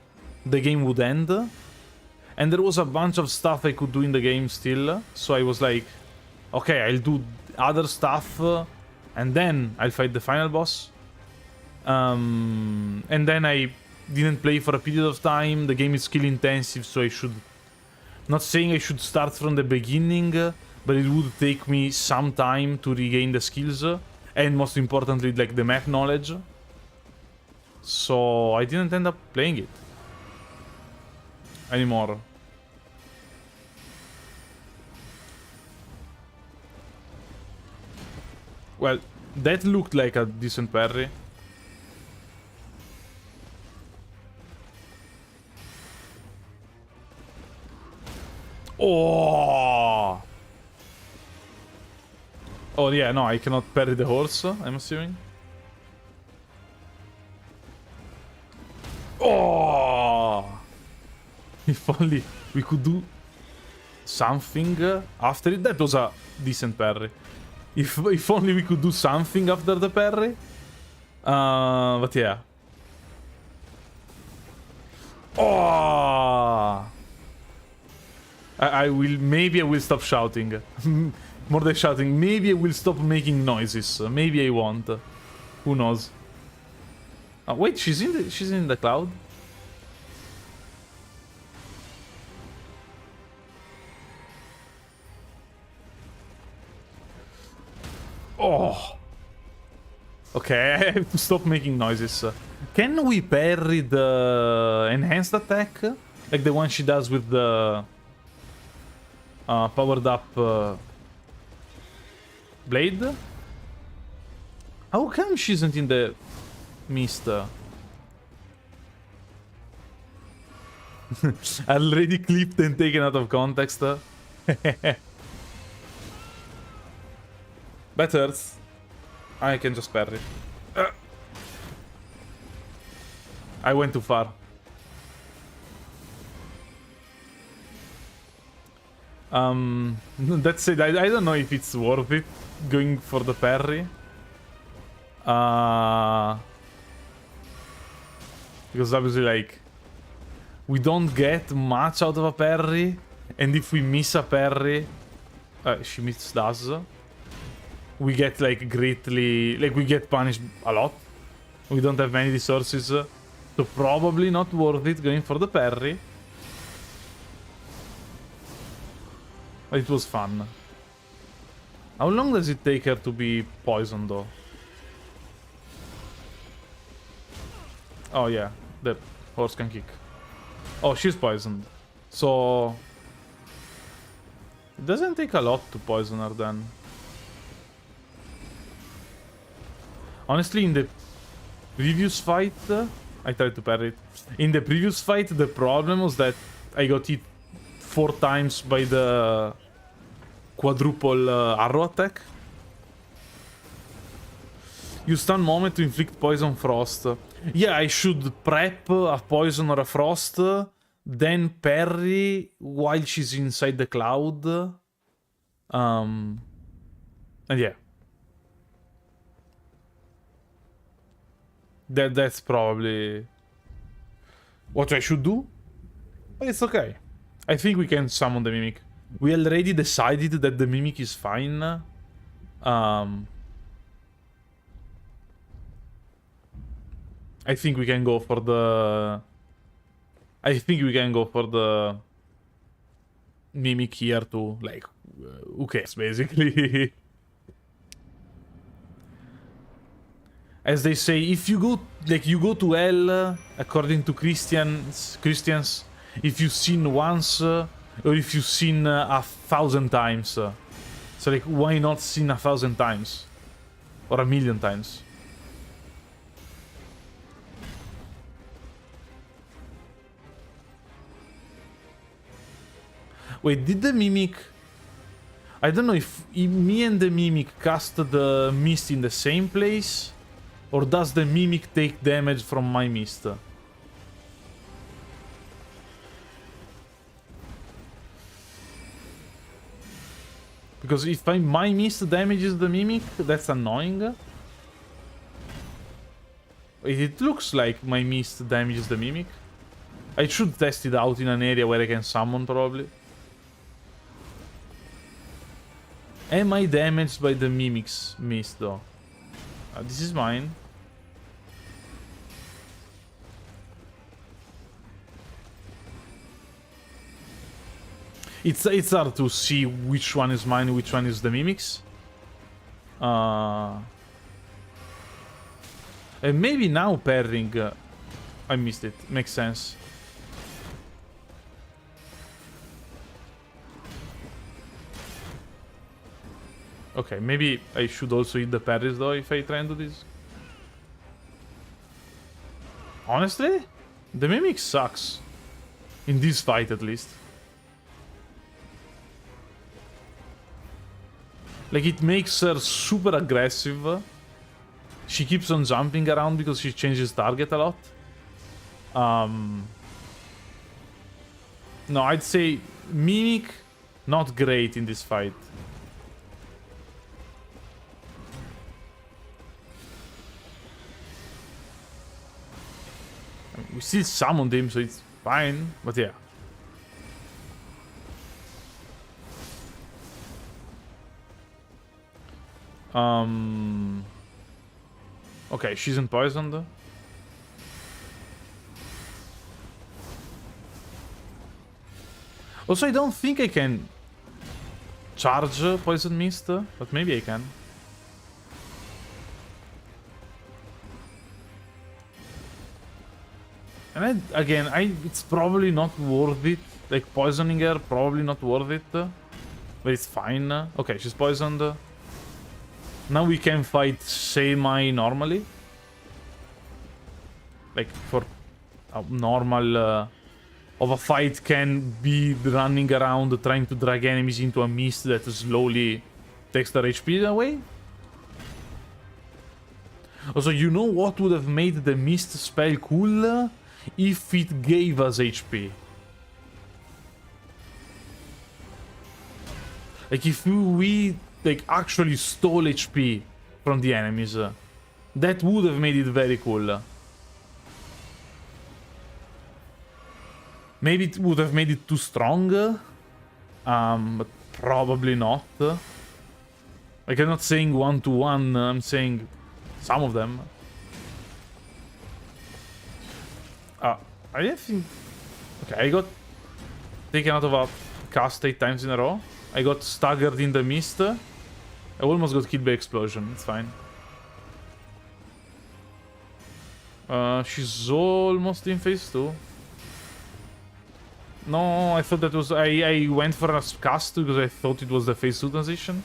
the game would end. And there was a bunch of stuff I could do in the game still. So I was like, okay, I'll do other stuff, and then I'll fight the final boss. And then I didn't play for a period of time. The game is skill intensive, so I should... Not saying I should start from the beginning, but it would take me some time to regain the skills. And most importantly, like, the map knowledge. So I didn't end up playing it anymore. Well, that looked like a decent parry. Oh! Oh yeah, no, I cannot parry the horse, I'm assuming. Oh! If only we could do something after it. That was a decent parry. If only we could do something after the parry. But yeah. Oh! Maybe I will stop shouting. More than shouting. Maybe I will stop making noises. Maybe I won't. Who knows? Oh, wait, she's in the cloud. Oh. Okay, I have to stop making noises. Can we parry the enhanced attack? Like the one she does with the powered up blade? How come she isn't in the mist? Already clipped and taken out of context. That hurts. I can just parry. I went too far. That's it. I don't know if it's worth it going for the parry. Because obviously, like, we don't get much out of a parry, and if we miss a parry, she missed us. We get like greatly, like we get punished a lot. We don't have many resources, so probably not worth it going for the parry. But it was fun. How long does it take her to be poisoned though? Oh yeah, the horse can kick. Oh, she's poisoned. So it doesn't take a lot to poison her then. Honestly, in the previous fight, I tried to parry it. In the previous fight, the problem was that I got hit 4 times by the quadruple arrow attack. You stun moment to inflict poison frost. Yeah, I should prep a poison or a frost, then parry while she's inside the cloud. And yeah. That's probably what I should do. But it's okay. I think we can summon the Mimic. We already decided that the Mimic is fine. I think we can go for the... Mimic here to, like, who cares, basically. As they say, if you go, like, you go to hell, according to Christians, if you sin once, or if you sin 1,000 times. So, like, why not sin 1,000 times? Or 1,000,000 times? Wait, did the Mimic... I don't know if me and the Mimic cast the mist in the same place, or does the Mimic take damage from my mist? Because if my mist damages the Mimic, that's annoying. It looks like my mist damages the Mimic. I should test it out in an area where I can summon, probably. Am I damaged by the Mimic's mist, though? This is mine. It's hard to see which one is mine, which one is the Mimic's. And maybe now parrying... I missed it. Makes sense. Okay, maybe I should also eat the parries though if I try and do this. Honestly, the Mimic sucks. In this fight at least. Like, it makes her super aggressive. She keeps on jumping around because she changes target a lot. No, I'd say Mimic, not great in this fight. We still summoned him, so it's fine, but yeah. Okay, she isn't poisoned. Also, I don't think I can charge Poison Mist, but maybe I can. And again, it's probably not worth it. Like, poisoning her, probably not worth it. But it's fine. Okay, she's poisoned. Now we can fight semi-normally. Like, for a normal... of a fight can be running around trying to drag enemies into a mist that slowly takes their HP away. Also, you know what would have made the mist spell cool? If it gave us HP. Like, if we like actually stole HP from the enemies, that would have made it very cool. Maybe it would have made it too strong, but probably not. Like, I'm not saying 1-to-1, I'm saying some of them. I think... Okay, I got taken out of a cast 8 times in a row. I got staggered in the mist. I almost got killed by explosion, it's fine. She's almost in phase 2. No, I thought that was... I went for a cast because I thought it was the phase 2 transition.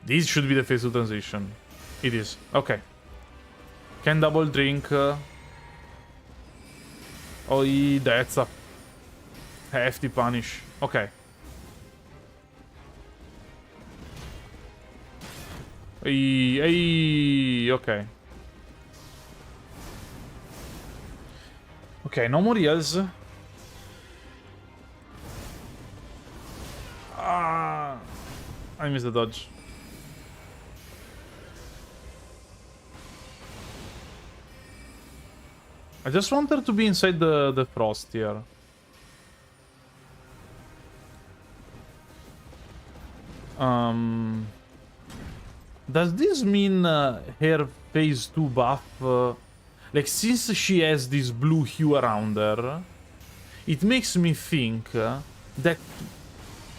This should be the phase 2 transition. It is. Okay. Can double drink. Oh, that's a hefty punish. Okay. Okay. Okay, no more heals. Ah, I missed the dodge. I just want her to be inside the frost here. Does this mean her phase 2 buff... like, since she has this blue hue around her, it makes me think that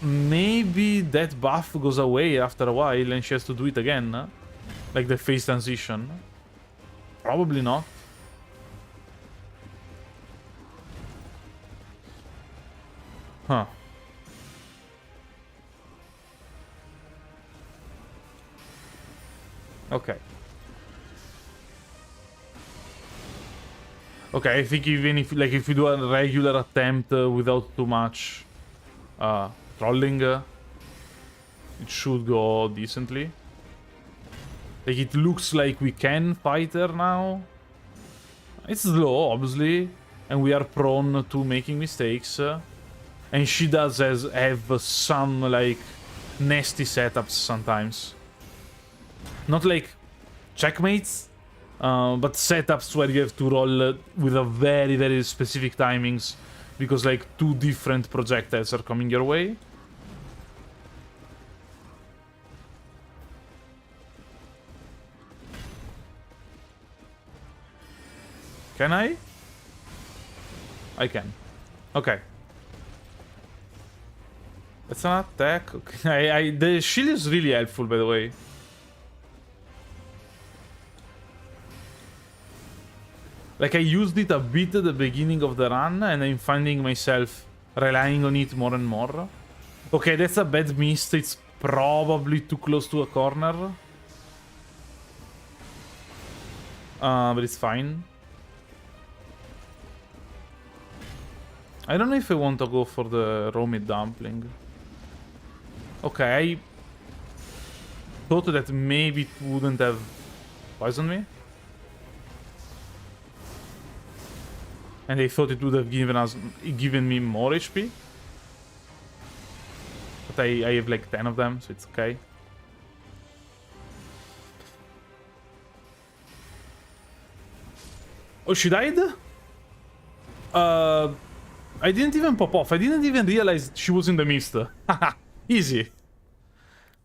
maybe that buff goes away after a while and she has to do it again. Like the phase transition. Probably not. Huh. Okay. Okay, I think even if, like, if we do a regular attempt without too much trolling, it should go decently. Like, it looks like we can fight her now. It's slow, obviously, and we are prone to making mistakes. And she does have some, like, nasty setups sometimes. Not like checkmates, but setups where you have to roll with a very, very specific timings because, like, 2 different projectiles are coming your way. Can I? I can. Okay. That's an attack. Okay. The shield is really helpful, by the way. Like, I used it a bit at the beginning of the run, and I'm finding myself relying on it more and more. Okay, that's a bad mist. It's probably too close to a corner. But it's fine. I don't know if I want to go for the raw meat dumpling. Okay, I thought that maybe it wouldn't have poisoned me. And I thought it would have given me more HP. But I have like 10 of them, so it's okay. Oh, she died? I didn't even pop off. I didn't even realize she was in the mist. Haha, easy.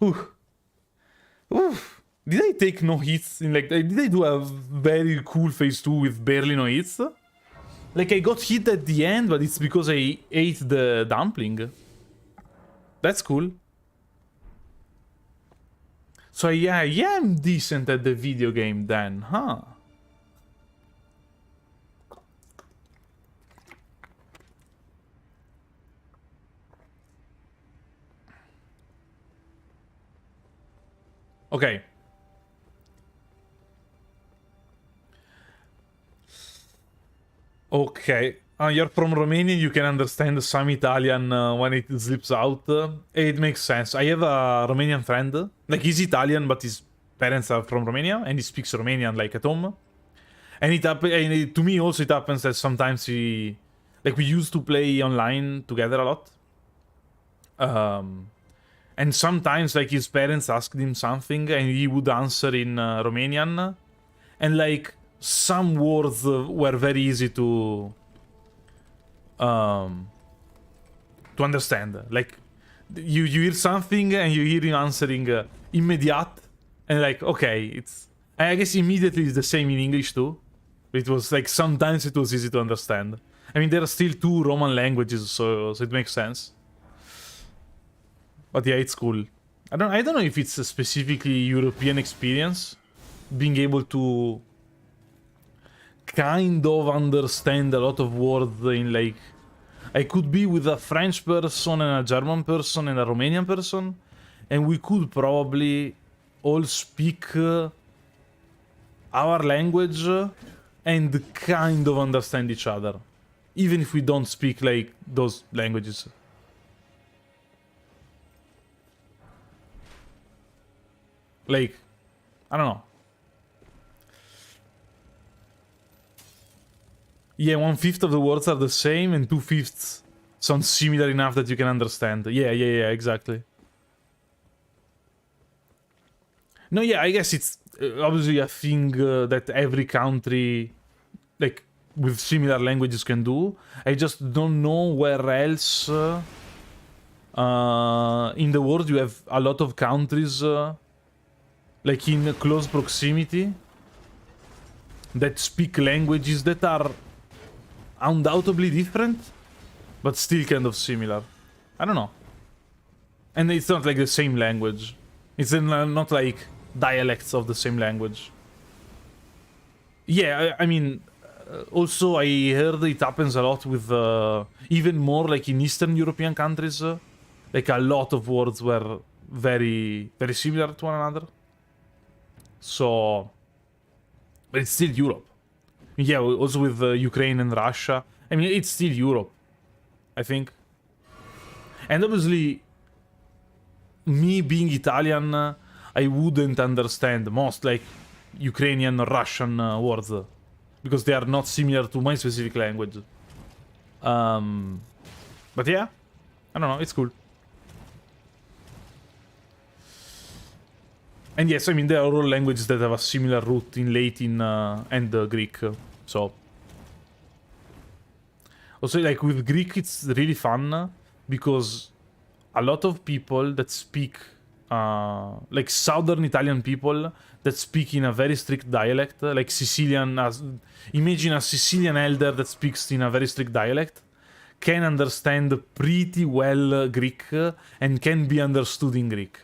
Ooh. Oof. Did I take no hits in like... Did I do a very cool phase 2 with barely no hits? Like I got hit at the end, but it's because I ate the dumpling. That's cool. So yeah, I am decent at the video game then, huh? Okay. Okay. You're from Romania, you can understand some Italian when it slips out. It makes sense. I have a Romanian friend. Like, he's Italian, but his parents are from Romania, and he speaks Romanian, like, at home. And to me also it happens that sometimes like, we used to play online together a lot. And sometimes, like, his parents asked him something, and he would answer in Romanian. And, like, some words were very easy to understand. Like, you hear something and you hear him answering immediate, and like, okay, it's... I guess immediately is the same in English too. It was like, sometimes it was easy to understand. I mean, there are still 2 Roman languages, so it makes sense. But yeah, it's cool. I don't know if it's a specifically European experience, being able to kind of understand a lot of words in, like... I could be with a French person and a German person and a Romanian person, and we could probably all speak our language and kind of understand each other, even if we don't speak, like, those languages. Like, I don't know. Yeah, 1/5 of the words are the same, and 2/5 sound similar enough that you can understand. Yeah, exactly. No, yeah, I guess it's obviously a thing that every country, like, with similar languages can do. I just don't know where else in the world you have a lot of countries, like, in close proximity, that speak languages that are undoubtedly different, but still kind of similar. I don't know. And it's not like the same language. It's not like dialects of the same language. Yeah, I mean, also I heard it happens a lot with even more like in Eastern European countries. Like, a lot of words were very, very similar to one another. So, but it's still Europe. Yeah, also with Ukraine and Russia. I mean, it's still Europe, I think. And obviously, me being Italian, I wouldn't understand most, like, Ukrainian or Russian words, because they are not similar to my specific language. But yeah, I don't know, it's cool. And yes, I mean, there are all languages that have a similar root in Latin and Greek, so... Also, like, with Greek, it's really fun, because a lot of people that speak, like, Southern Italian people that speak in a very strict dialect, like Sicilian... imagine a Sicilian elder that speaks in a very strict dialect, can understand pretty well Greek, and can be understood in Greek.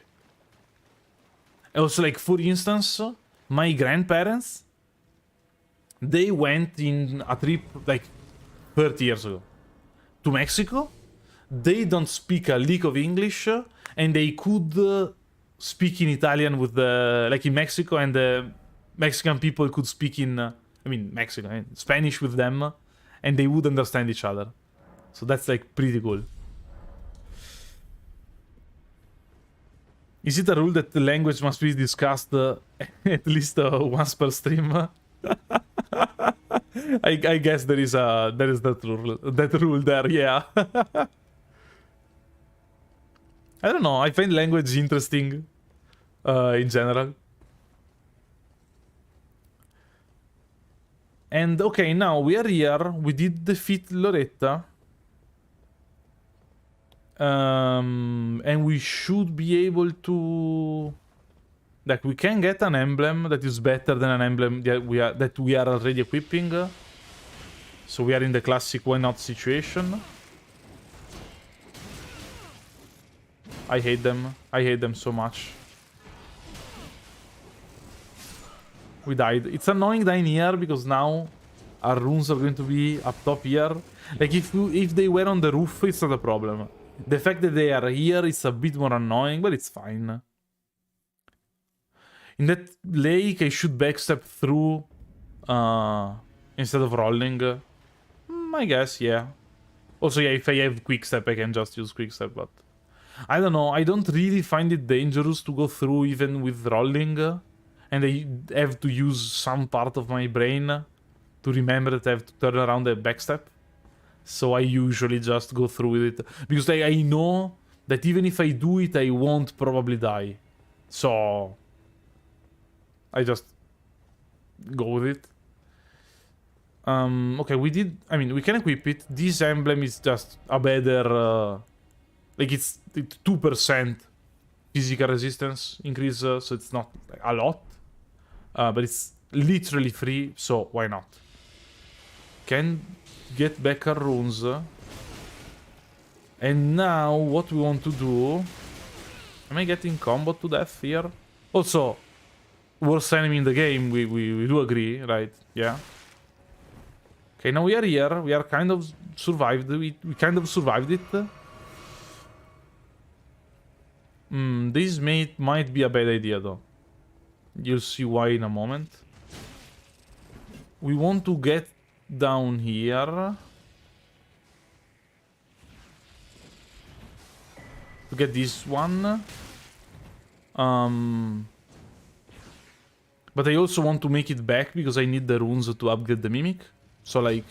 Also, like, for instance, my grandparents, they went in a trip, like, 30 years ago, to Mexico. They don't speak a lick of English, and they could speak in Italian with the... like, in Mexico, and the Mexican people could speak in... I mean, Mexican, Spanish with them, and they would understand each other. So that's, like, pretty cool. Is it a rule that the language must be discussed at least once per stream? I guess there is that rule there, yeah. I don't know, I find language interesting in general. And okay, now we are here, we did defeat Loretta. And we should be able to... Like, we can get an emblem that is better than an emblem that we are already equipping. So we are in the classic why not situation. I hate them. I hate them so much. We died. It's annoying dying here because now our runes are going to be up top here. Like, if they were on the roof, it's not a problem. The fact that they are here is a bit more annoying, but it's fine. In that lake, I should backstep through instead of rolling. I guess, yeah. Also, yeah, if I have quickstep, I can just use quickstep, but... I don't know, I don't really find it dangerous to go through even with rolling. And I have to use some part of my brain to remember that I have to turn around the backstep. So I usually just go through with it. Because I know that even if I do it, I won't probably die. So... I just go with it. Okay, we did... I mean, we can equip it. This emblem is just a better... like, it's 2% physical resistance increase, so it's not like, a lot. But it's literally free, so why not? Can get back our runes. And now, what we want to do... Am I getting combo to death here? Also... worst enemy in the game, we do agree, right? Yeah. Okay, now we are here. We are kind of survived. We kind of survived it. This might be a bad idea, though. You'll see why in a moment. We want to get down here. To get this one. But I also want to make it back because I need the runes to upgrade the Mimic. So, like...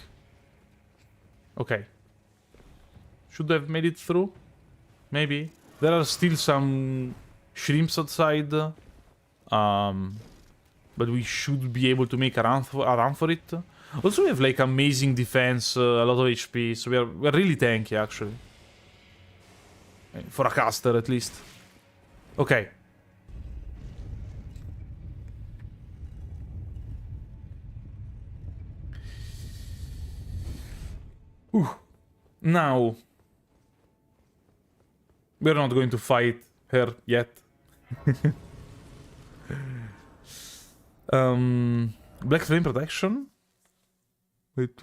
Okay. Should have made it through? Maybe. There are still some shrimps outside. But we should be able to make a run for it. Also, we have, like, amazing defense, a lot of HP. So we're really tanky, actually. For a caster, at least. Okay. Now, we're not going to fight her yet. Black Flame Protection? Wait,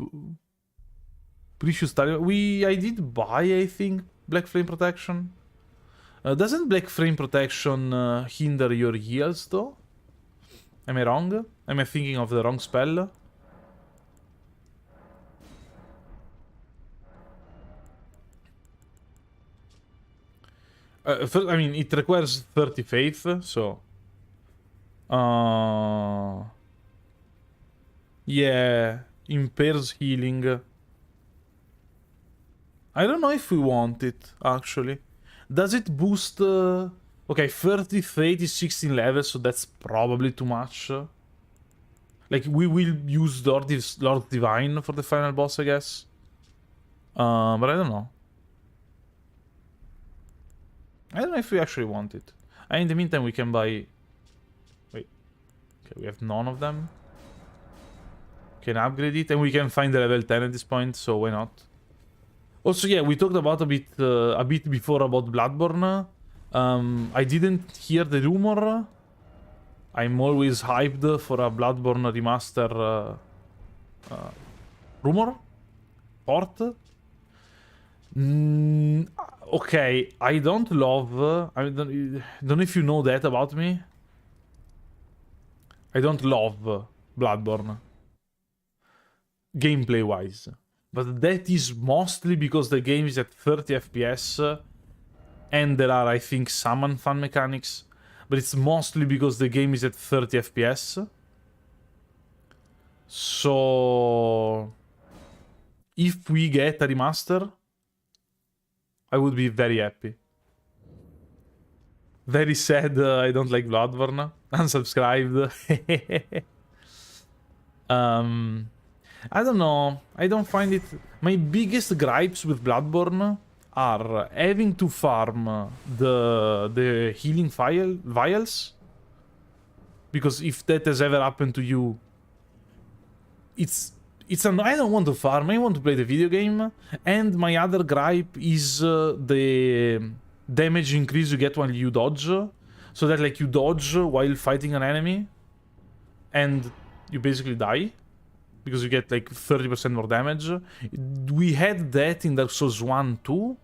precious target. I did buy, I think, Black Flame Protection. Doesn't Black Flame Protection hinder your heals, though? Am I wrong? Am I thinking of the wrong spell? First, I mean, it requires 30 faith, so... yeah, impairs healing. I don't know if we want it, actually. Does it boost... Okay, 30 faith is 16 levels, so that's probably too much. Like, we will use Lord Divine for the final boss, I guess. But I don't know. I don't know if we actually want it. In the meantime, we can buy... Wait. Okay, we have none of them. Can upgrade it, and we can find the level 10 at this point, so why not? Also, yeah, we talked about a bit before about Bloodborne. I didn't hear the rumor. I'm always hyped for a Bloodborne remaster rumor? Port? Okay, I don't love... I don't know if you know that about me. I don't love Bloodborne. Gameplay-wise. But that is mostly because the game is at 30 FPS. And there are, I think, some fun mechanics. But it's mostly because the game is at 30 FPS. So... if we get a remaster... I would be very happy. Very sad I don't like Bloodborne. Unsubscribed. I don't know. I don't find it... My biggest gripes with Bloodborne are having to farm the healing vials. Because if that has ever happened to you, I don't want to farm, I want to play the video game. And my other gripe is the damage increase you get while you dodge. So that like you dodge while fighting an enemy and you basically die because you get like 30% more damage. We had that in Dark Souls 1 too,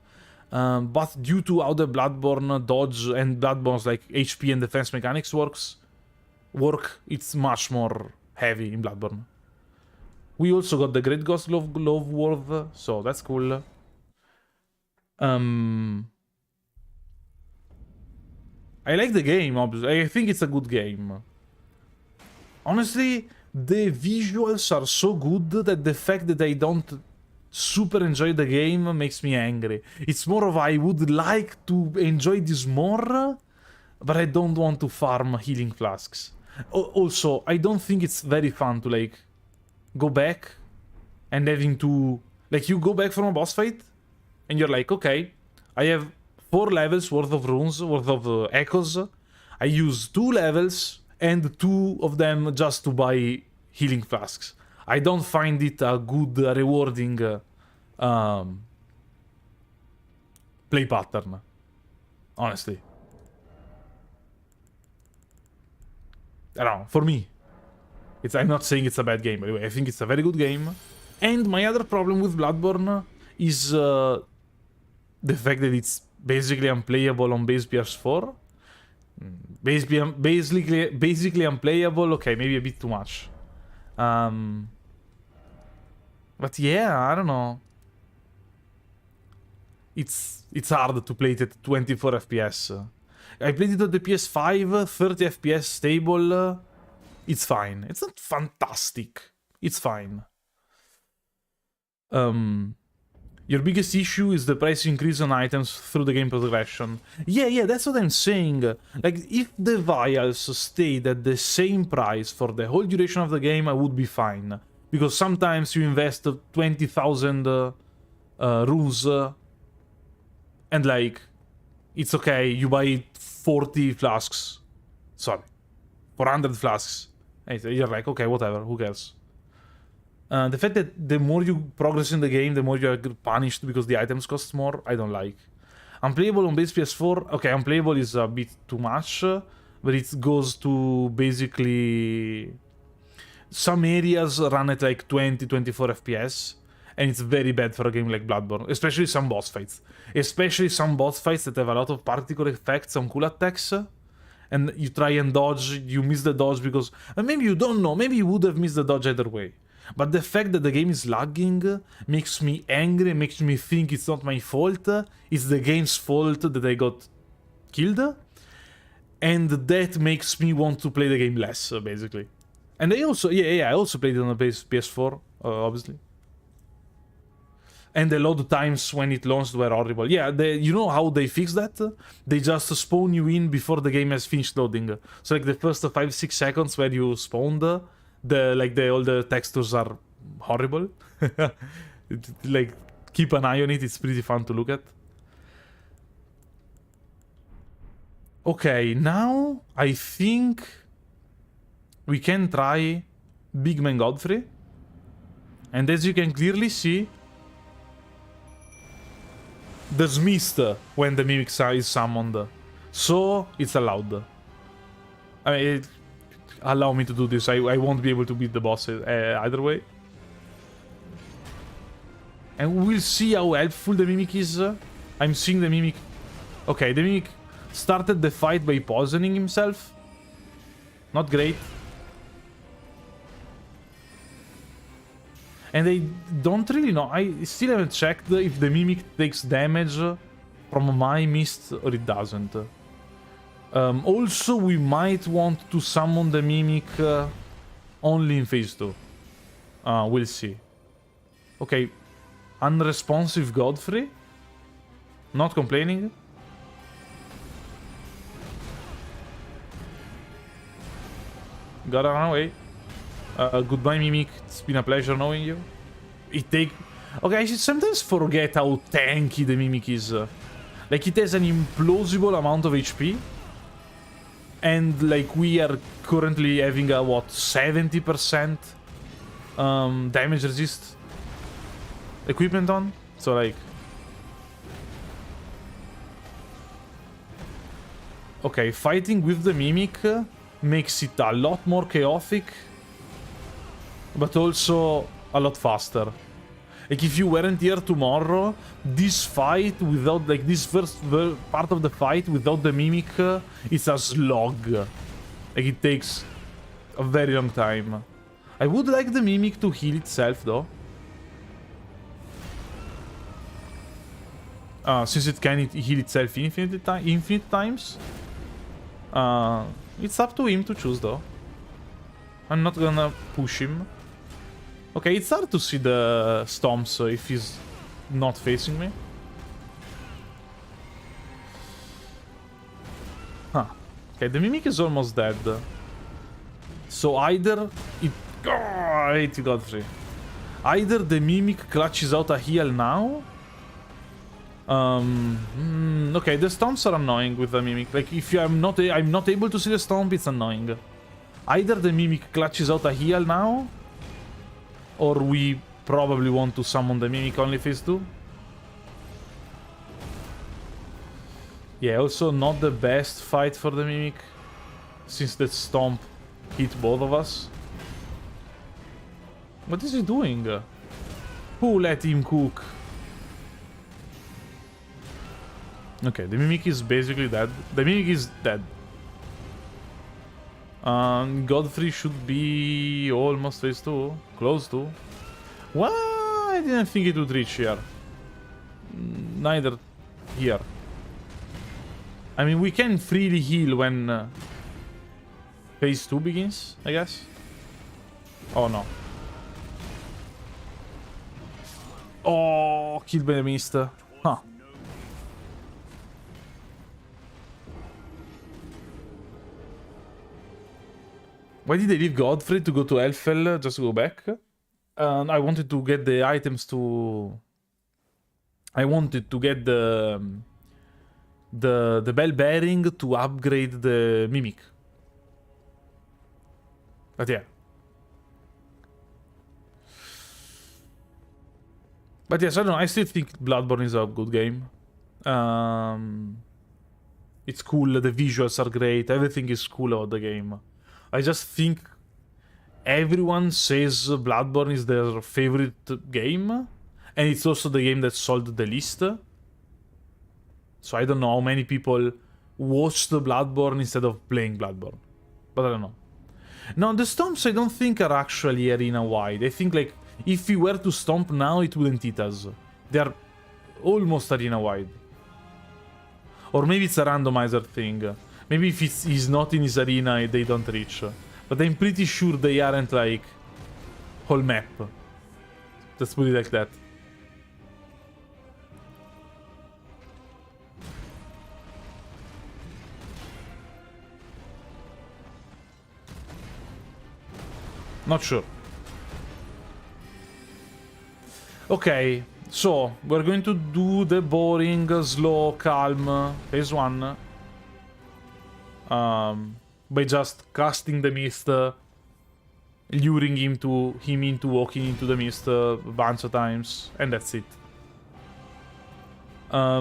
but due to how the Bloodborne dodge and Bloodborne's like HP and defense mechanics work, it's much more heavy in Bloodborne. We also got the Great Ghost Glove Worth, so that's cool. I like the game, obviously. I think it's a good game. Honestly, the visuals are so good that the fact that I don't super enjoy the game makes me angry. It's more of I would like to enjoy this more, but I don't want to farm healing flasks. Also, I don't think it's very fun to like go back and having to like you go back from a boss fight and you're like, okay, I have 4 levels worth of runes, worth of echoes. I use 2 levels and 2 of them just to buy healing flasks. I don't find it a good, rewarding play pattern, honestly. I don't know, for me. I'm not saying it's a bad game, by the way. I think it's a very good game. And my other problem with Bloodborne is the fact that it's basically unplayable on base PS4. Basically unplayable, okay, maybe a bit too much. But yeah, I don't know. It's hard to play it at 24 FPS. I played it on the PS5, 30 FPS stable. It's fine. It's not fantastic. It's fine. Your biggest issue is the price increase on items through the game progression. Yeah, that's what I'm saying. Like, if the vials stayed at the same price for the whole duration of the game, I would be fine. Because sometimes you invest 20,000 runes, and like, it's okay, you buy 40 flasks. Sorry, 400 flasks. And you're like, okay, whatever, who cares? The fact that the more you progress in the game, the more you're punished because the items cost more, I don't like. Unplayable on base PS4, okay, unplayable is a bit too much, but it goes to basically... Some areas run at like 20-24 FPS, and it's very bad for a game like Bloodborne, especially some boss fights. Especially some boss fights that have a lot of particle effects on cool attacks, and you try and dodge, you miss the dodge because... And maybe you don't know, maybe you would have missed the dodge either way. But the fact that the game is lagging makes me angry, makes me think it's not my fault, it's the game's fault that I got killed, and that makes me want to play the game less, basically. And I also, I also played it on the PS4, obviously. And the load times when it launched were horrible. Yeah, you know how they fix that? They just spawn you in before the game has finished loading. So like the first 5-6 seconds where you spawned, all the textures are horrible. Like, keep an eye on it, it's pretty fun to look at. Okay, now I think we can try Big Man Godfrey. And as you can clearly see, there's mist when the Mimic is summoned. So, it's allowed. I mean, allow me to do this. I won't be able to beat the boss either way. And we'll see how helpful the Mimic is. I'm seeing the Mimic... Okay, the Mimic started the fight by poisoning himself. Not great. And I don't really know. I still haven't checked if the Mimic takes damage from my mist or it doesn't. Also, we might want to summon the Mimic only in phase 2. We'll see. Okay. Unresponsive Godfrey. Not complaining. Gotta run away. Goodbye, Mimic. It's been a pleasure knowing you. Okay, I sometimes forget how tanky the Mimic is. Like, it has an implausible amount of HP. And, like, we are currently having a, what, 70% damage resist equipment on? So, like... Okay, fighting with the Mimic makes it a lot more chaotic, but also a lot faster. Like, if you weren't here tomorrow, this fight without, like, this first part of the fight without the Mimic, it's a slog. Like, it takes a very long time. I would like the Mimic to heal itself, though. Since it can heal itself infinite times. It's up to him to choose, though. I'm not gonna push him. Okay, it's hard to see the stomps if he's not facing me. Huh. Okay, the Mimic is almost dead. So either it... Oh, I hate you, Godfrey. Either the Mimic clutches out a heal now. Okay, the stomps are annoying with the Mimic. Like, if I'm not able to see the stomp, it's annoying. Either the Mimic clutches out a heal now, or we probably want to summon the Mimic only phase 2. Yeah, also not the best fight for the Mimic, since that stomp hit both of us. What is he doing? Who let him cook? Okay, the Mimic is basically dead. The Mimic is dead. Godfrey should be almost phase 2. Close to. What? I didn't think it would reach here. Neither here. I mean, we can freely heal when phase 2 begins, I guess. Oh, no. Oh, killed by the mist. Huh. Why did they leave Godfrey to go to Elfell just to go back? I wanted to get the items to... I wanted to get the bell bearing to upgrade the Mimic. But yeah. But yes, I don't know. I still think Bloodborne is a good game. It's cool. The visuals are great. Everything is cool about the game. I just think everyone says Bloodborne is their favorite game, and it's also the game that sold the least. So I don't know how many people watched Bloodborne instead of playing Bloodborne. But I don't know. No, the stomps I don't think are actually arena-wide. I think, like, if we were to stomp now, it wouldn't hit us. They are almost arena-wide. Or maybe it's a randomizer thing. Maybe if he's not in his arena, they don't reach. But I'm pretty sure they aren't, like, whole map. Let's put it like that. Not sure. Okay, so we're going to do the boring, slow, calm phase 1. By just casting the mist, luring him into walking into the mist a bunch of times, and that's it. I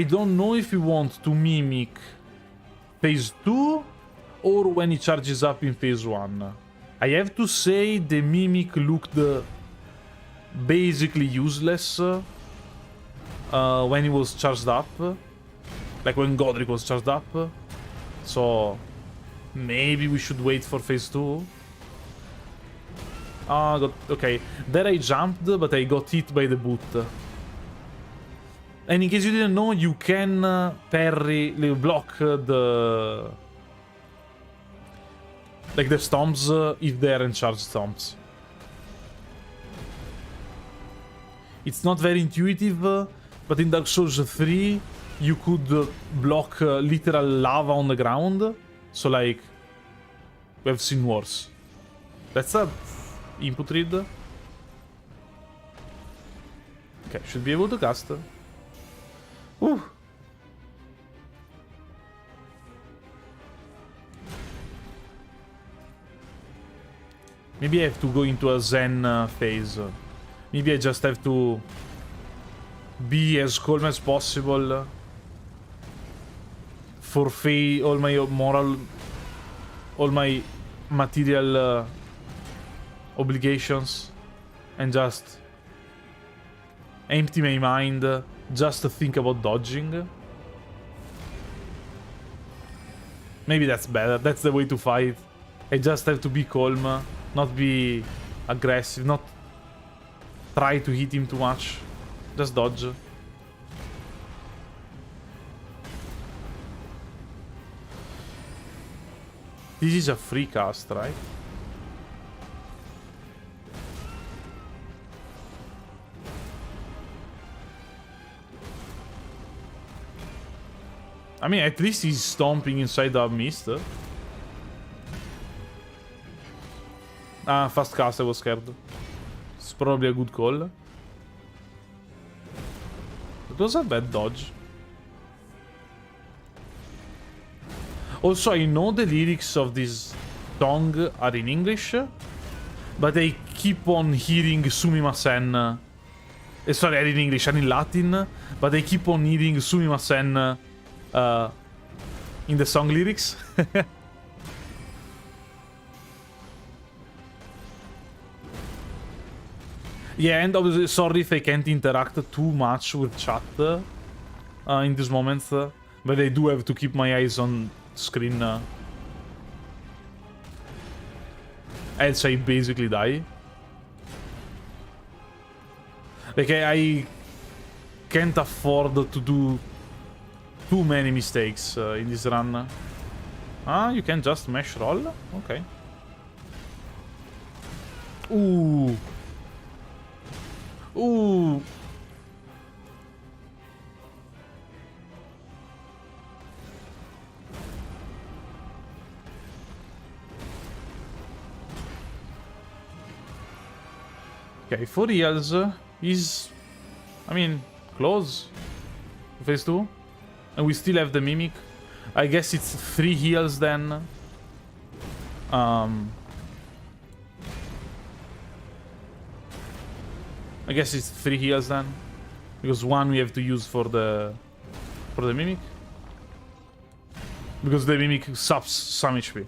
don't know if we want to mimic phase 2 or when he charges up in phase 1. I have to say the mimic looked basically useless when he was charged up. Like when Godric was charged up. So maybe we should wait for phase 2. Okay. There I jumped, but I got hit by the boot. And in case you didn't know, you can parry, block the... like the stomps if they aren't charged stomps. It's not very intuitive, but in Dark Souls 3, you could block literal lava on the ground. So, like, we've seen worse. That's a input read. Okay, should be able to cast. Ooh. Maybe I have to go into a Zen phase. Maybe I just have to be as calm as possible. Forfeit all my moral... all my material obligations. And just empty my mind. Just to think about dodging. Maybe that's better. That's the way to fight. I just have to be calm. Not be aggressive. Not try to hit him too much. Just dodge. This is a free cast, right? I mean, at least he's stomping inside the mist. Ah, fast cast, I was scared. It's probably a good call. It was a bad dodge. Also, I know the lyrics of this song are in English, but I keep on hearing Sumimasen. Sorry, are in English, are in Latin, but I keep on hearing Sumimasen in the song lyrics. Yeah, and obviously, sorry if I can't interact too much with chat in this moment, but I do have to keep my eyes on screen. Else I basically die. Like, I can't afford to do too many mistakes in this run. Ah, you can just mash roll? Okay. Ooh. Ooh. Okay, 4 heals is... I mean, close. Phase 2. And we still have the Mimic. I guess it's 3 heals then. I guess it's 3 heals then. Because 1 we have to use for the Mimic. Because the Mimic subs some HP.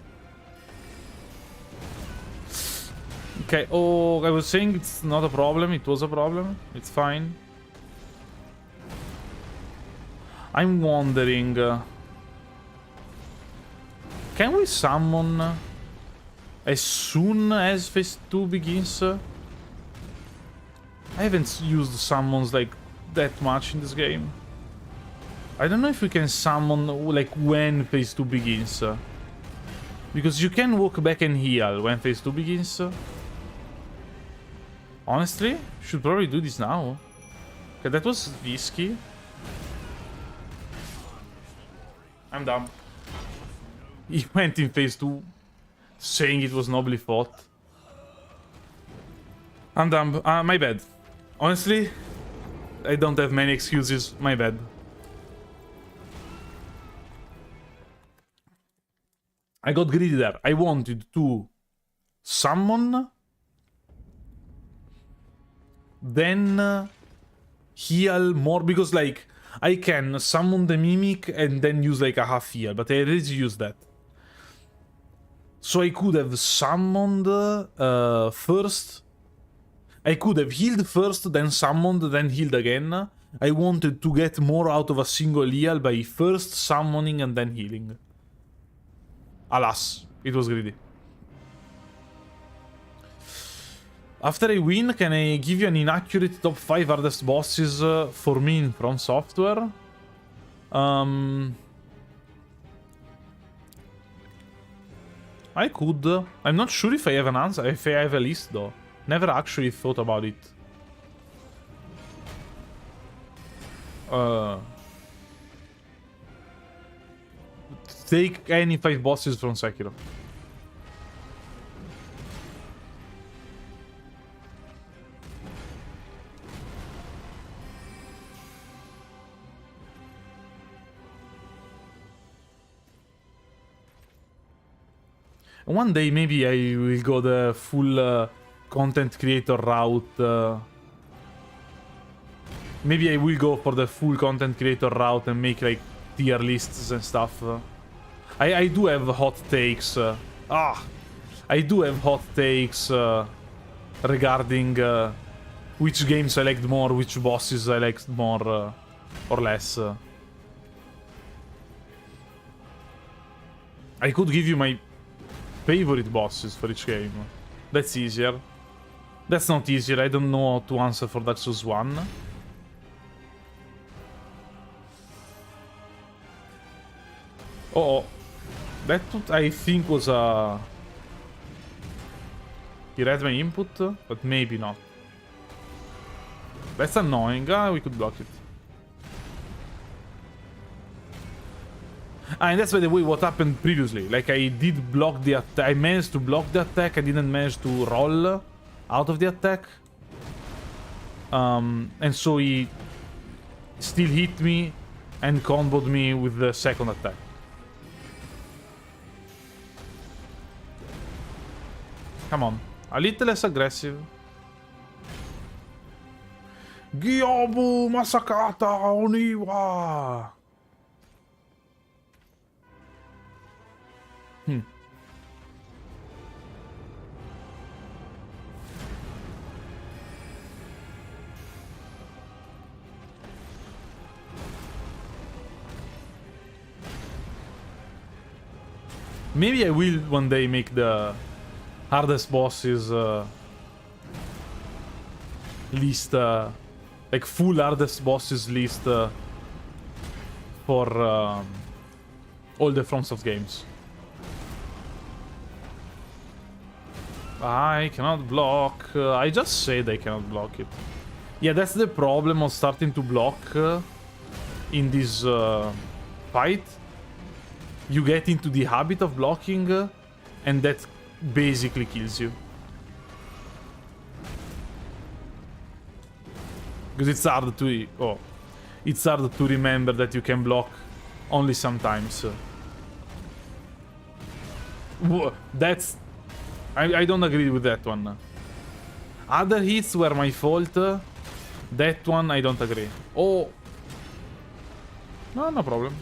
Okay, oh, I was saying it's not a problem. It was a problem. It's fine. I'm wondering... can we summon as soon as phase 2 begins? I haven't used summons like that much in this game. I don't know if we can summon like when phase 2 begins. Because you can walk back and heal when phase 2 begins. Honestly, should probably do this now. Okay, that was risky. I'm dumb. He went in phase 2 saying it was nobly fought. I'm dumb. My bad. Honestly, I don't have many excuses. My bad. I got greedy there. I wanted to summon, then heal more, because like I can summon the Mimic and then use like a half heal, but I already used that. So I could have summoned first. I could have healed first, then summoned, then healed again. I wanted to get more out of a single heal by first summoning and then healing. Alas, it was greedy. After I win, can I give you an inaccurate top 5 hardest bosses for me in From Software? I could. I'm not sure if I have an answer, if I have a list though. Never actually thought about it. Take any 5 bosses from Sekiro. One day maybe I will go the full content creator route. Maybe I will go for the full content creator route and make like tier lists and stuff. I do have hot takes. I do have hot takes regarding which games I liked more, which bosses I liked more or less. I could give you my favorite bosses for each game. That's easier. That's not easier. I don't know how to answer for Dark Souls 1. Oh, that I think was a... He read my input, but maybe not. That's annoying. We could block it. And that's, by the way, what happened previously. Like, I did block the attack. I managed to block the attack. I didn't manage to roll out of the attack. And so he still hit me and comboed me with the second attack. Come on. A little less aggressive. Gyobu Masakata Oniwa! Maybe I will one day make the hardest bosses list, like full hardest bosses list for all the FromSoft games. I cannot block. I just said I cannot block it. Yeah, that's the problem of starting to block in this fight. You get into the habit of blocking, and that basically kills you. Because it's hard to... Oh. It's hard to remember that you can block only sometimes. That's... I don't agree with that one. Other hits were my fault. That one I don't agree. Oh. No problem.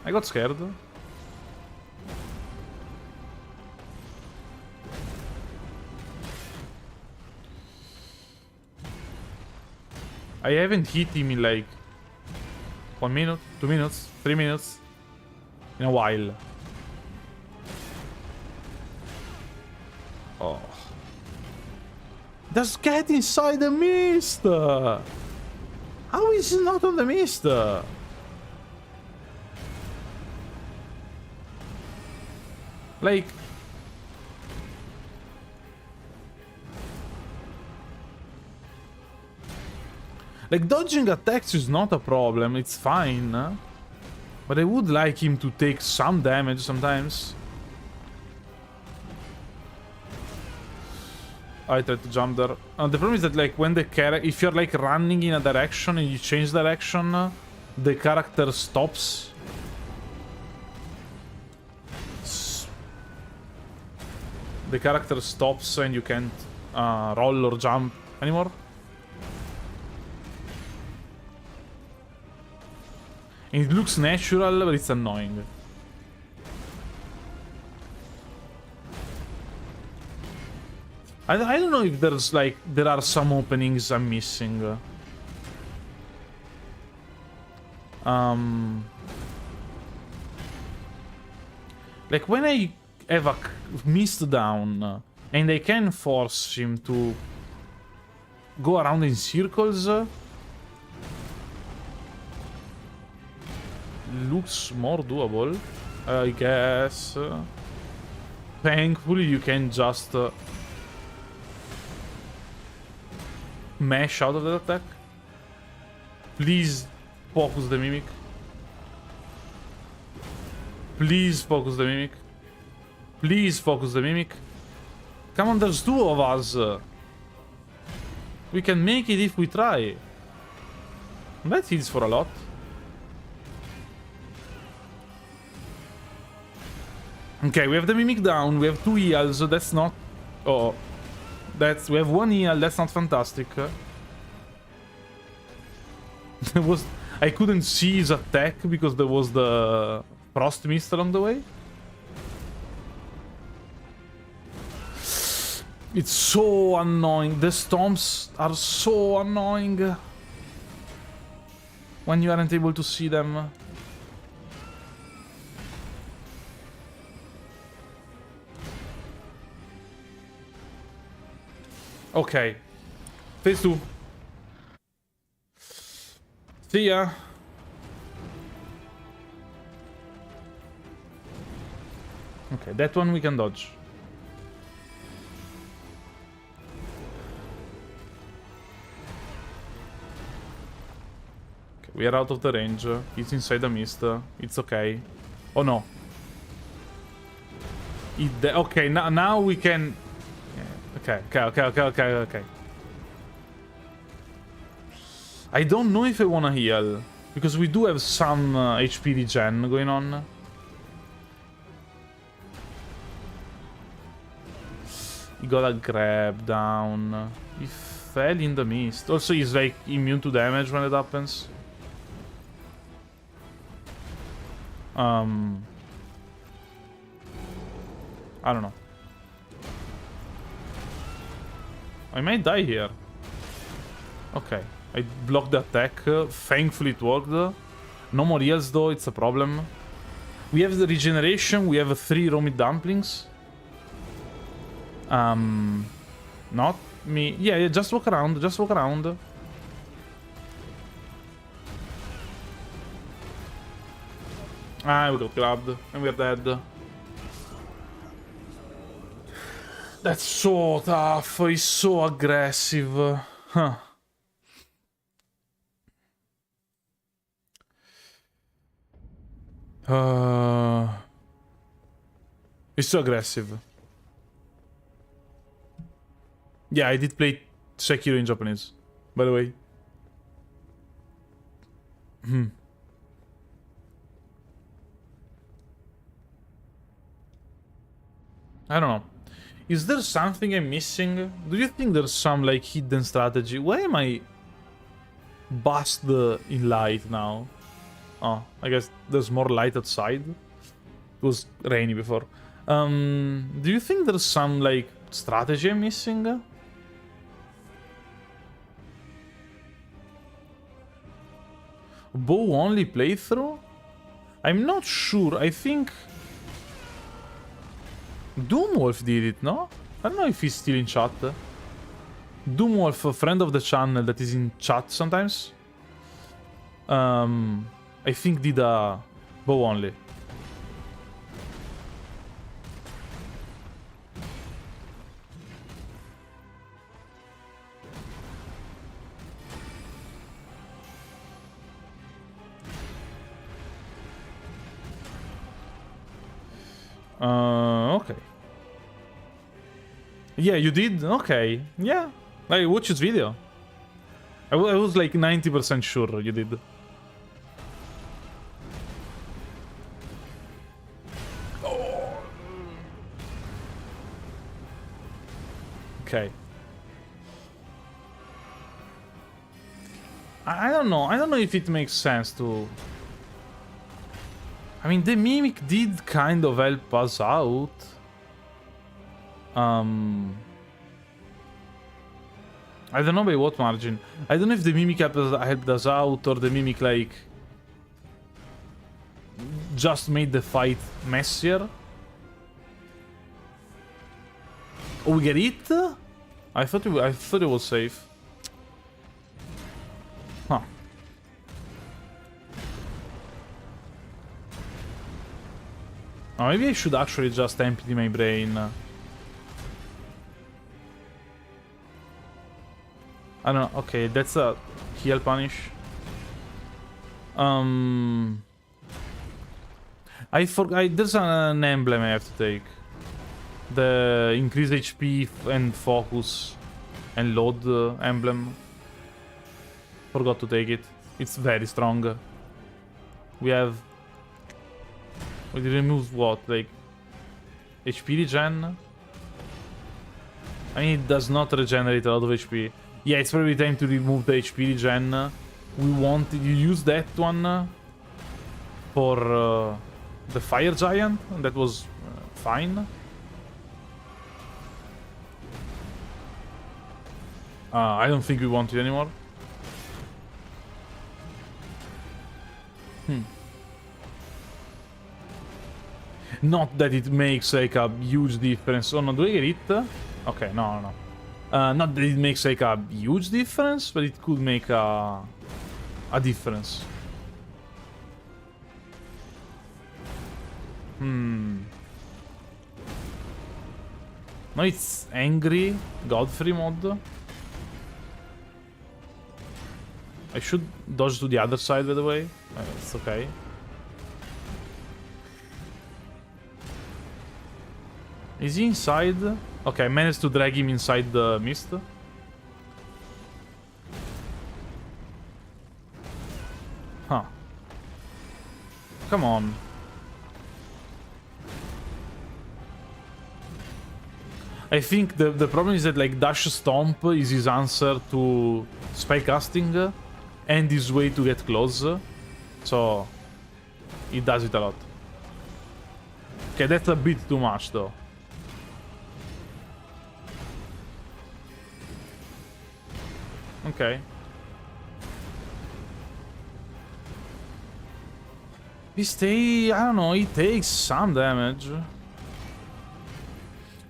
I got scared. I haven't hit him in like 1 minute, 2 minutes, 3 minutes in a while. Oh. There's cat inside the mist! How is it not on the mist? Like... Like, dodging attacks is not a problem, it's fine. But I would like him to take some damage sometimes. I tried to jump there. The problem is that, like, when the character... If you're, like, running in a direction and you change direction, the character stops. The character stops and you can't roll or jump anymore. And it looks natural, but it's annoying. I don't know if there's like... There are some openings I'm missing. Like when I have a mist down and I can force him to go around in circles, looks more doable, I guess. Thankfully, you can just mash out of that attack. Please focus the mimic. Please focus the mimic. Please focus the mimic. Come on, there's 2 of us. We can make it if we try. That hits for a lot. Okay, we have the Mimic down. We have 2 heals, so that's not... Oh. We have 1 heal. That's not fantastic. There was... I couldn't see his attack because there was the frost mist along the way. It's so annoying. The storms are so annoying when you aren't able to see them. Okay. Phase 2. See ya. Okay, that one we can dodge. Okay, we are out of the range. He's inside the mist. It's okay. Oh no. Okay, now we can... Okay. I don't know if I wanna heal, because we do have some HP regen going on. He got a grab down. He fell in the mist. Also, he's like immune to damage when it happens. I don't know. I might die here. Okay. I blocked the attack. Thankfully it worked. No more heals though, it's a problem. We have the regeneration. We have 3 Romy dumplings. Not me. Yeah, just walk around. Just walk around. Ah, we got grabbed. And we're dead. That's so tough. He's so aggressive. Huh. He's so aggressive. Yeah, I did play Sekiro in Japanese, by the way. I don't know. Is there something I'm missing? Do you think there's some, like, hidden strategy? Why am I bust in light now? Oh, I guess there's more light outside. It was rainy before. Do you think there's some, like, strategy I'm missing? Bow only playthrough? I'm not sure. I think Doomwolf did it, no? I don't know if he's still in chat. Doomwolf, a friend of the channel that is in chat sometimes. I think did a bow only. Okay. Yeah, you did? Okay. Yeah. I watched his video. I was like 90% sure you did. Okay. I don't know. I don't know if it makes sense to... I mean, the Mimic did kind of help us out. I don't know by what margin. I don't know if the Mimic helped us out or the Mimic, like, just made the fight messier. Oh, we get it? I thought it was safe. Huh. Oh, maybe I should actually just empty my brain. I don't know. Okay, that's a heal punish. I forgot. There's an emblem I have to take. The increase HP and focus and load emblem. Forgot to take it. It's very strong. We remove what? Like HP regen. I mean, it does not regenerate a lot of HP. Yeah, it's probably time to remove the HP regen. We wanted you use that one for the fire giant. That was fine. I don't think we want it anymore. Not that it makes like a huge difference. Oh no, do I get it? Okay, no. Not that it makes like a huge difference, but it could make a difference. No, it's angry Godfrey mod. I should dodge to the other side, by the way. It's okay. Is he inside? Okay, I managed to drag him inside the mist. Huh. Come on. I think the problem is that like Dash Stomp is his answer to spellcasting and his way to get close. So he does it a lot. Okay, that's a bit too much though. Okay. I don't know, he takes some damage.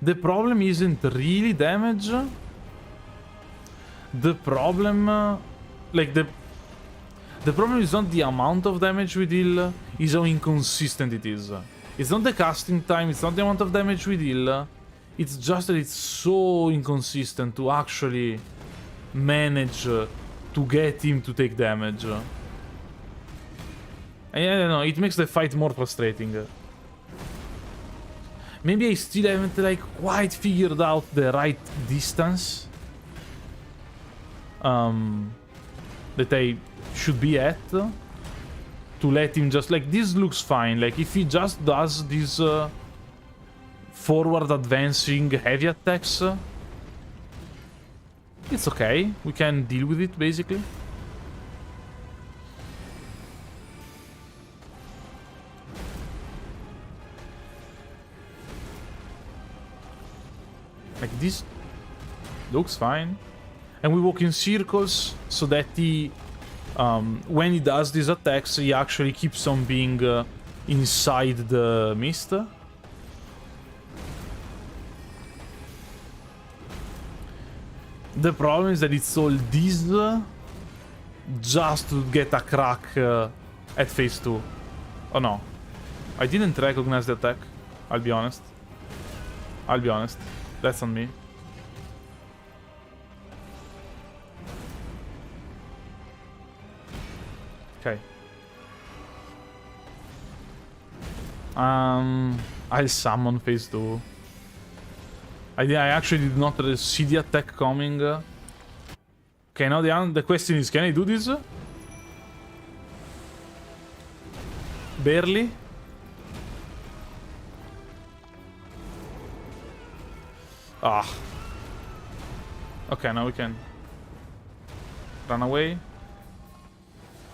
The problem isn't really damage. The problem... the problem is not the amount of damage we deal, it's how inconsistent it is. It's not the casting time, it's not the amount of damage we deal. It's just that it's so inconsistent to actually manage to get him to take damage. And I don't know, it makes the fight more frustrating. Maybe I still haven't like quite figured out the right distance that I should be at to let him just like, this looks fine. Like if he just does these forward advancing heavy attacks, it's okay. We can deal with it basically. Like this looks fine. And we walk in circles so that he, when he does these attacks, he actually keeps on being inside the mist. The problem is that it's all this just to get a crack at phase 2. Oh no. I didn't recognize the attack. I'll be honest. That's on me. Okay. I'll summon phase 2. I actually did not see the attack coming. Okay, now the question is, can I do this? Barely. Ah. Okay, now we can run away.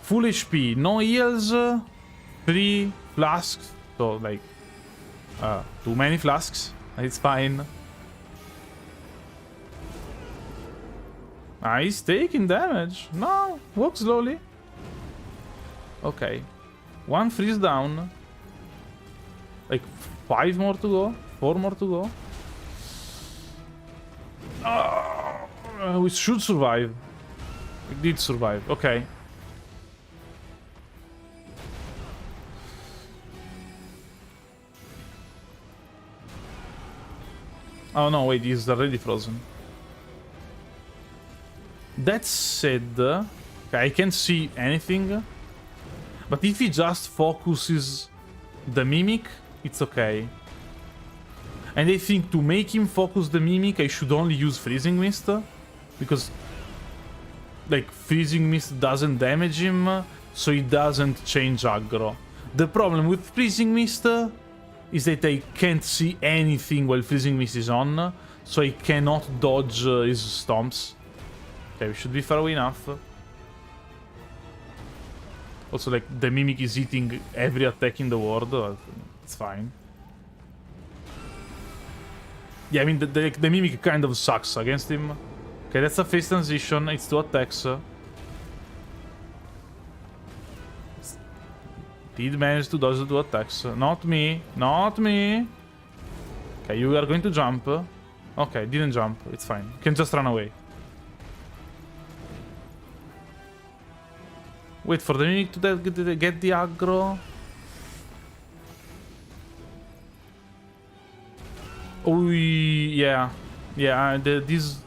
Full HP, no heals, 3 flasks. So like too many flasks. It's fine. He's taking damage. No, walk slowly. Okay. 1 freeze down. Like 5 more to go. 4 more to go. We should survive. We did survive. Okay. Oh no, wait, he's already frozen. That said, okay, I can't see anything. But if he just focuses the Mimic, it's okay. And I think to make him focus the Mimic, I should only use Freezing Mist. Because, like, Freezing Mist doesn't damage him, so it doesn't change aggro. The problem with Freezing Mist is that I can't see anything while Freezing Mist is on, so I cannot dodge his stomps. Okay, we should be far away enough. Also, like, the Mimic is eating every attack in the world. It's fine. Yeah, I mean, the Mimic kind of sucks against him. Okay, that's a phase transition. It's 2 attacks. Did manage to dodge the 2 attacks. Not me. Not me. Okay, you are going to jump. Okay, didn't jump. It's fine. You can just run away. Wait for the Mimic to get the aggro. Oh, yeah. Yeah, this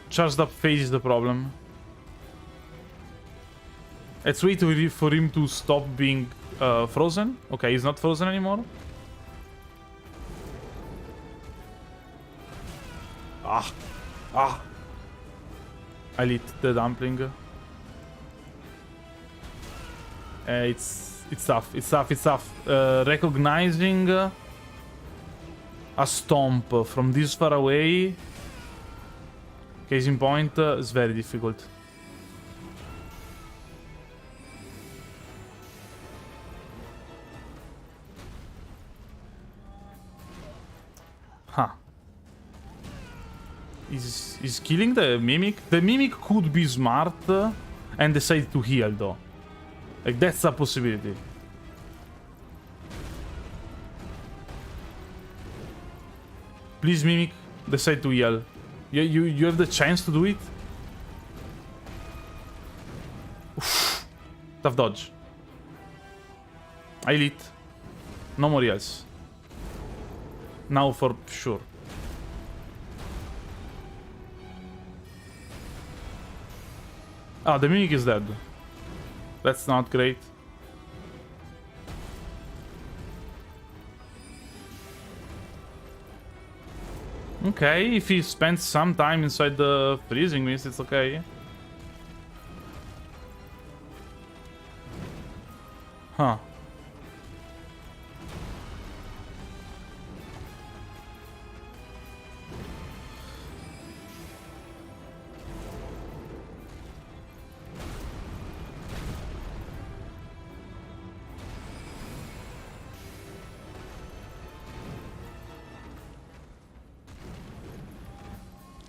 charged up phase is the problem. Let's wait for him to stop being frozen. Okay, he's not frozen anymore. Ah. I lit the dumpling. It's tough. It's tough. Recognizing a stomp from this far away, case in point, is very difficult. Huh. Is killing the Mimic? The Mimic could be smart and decide to heal, though. Like, that's a possibility. Please, Mimic, decide to heal. You have the chance to do it. Oof. Tough dodge. I lit. No more heals. Now for sure. Ah, the Mimic is dead. That's not great. Okay, if he spends some time inside the Freezing Mist, it's okay. Huh.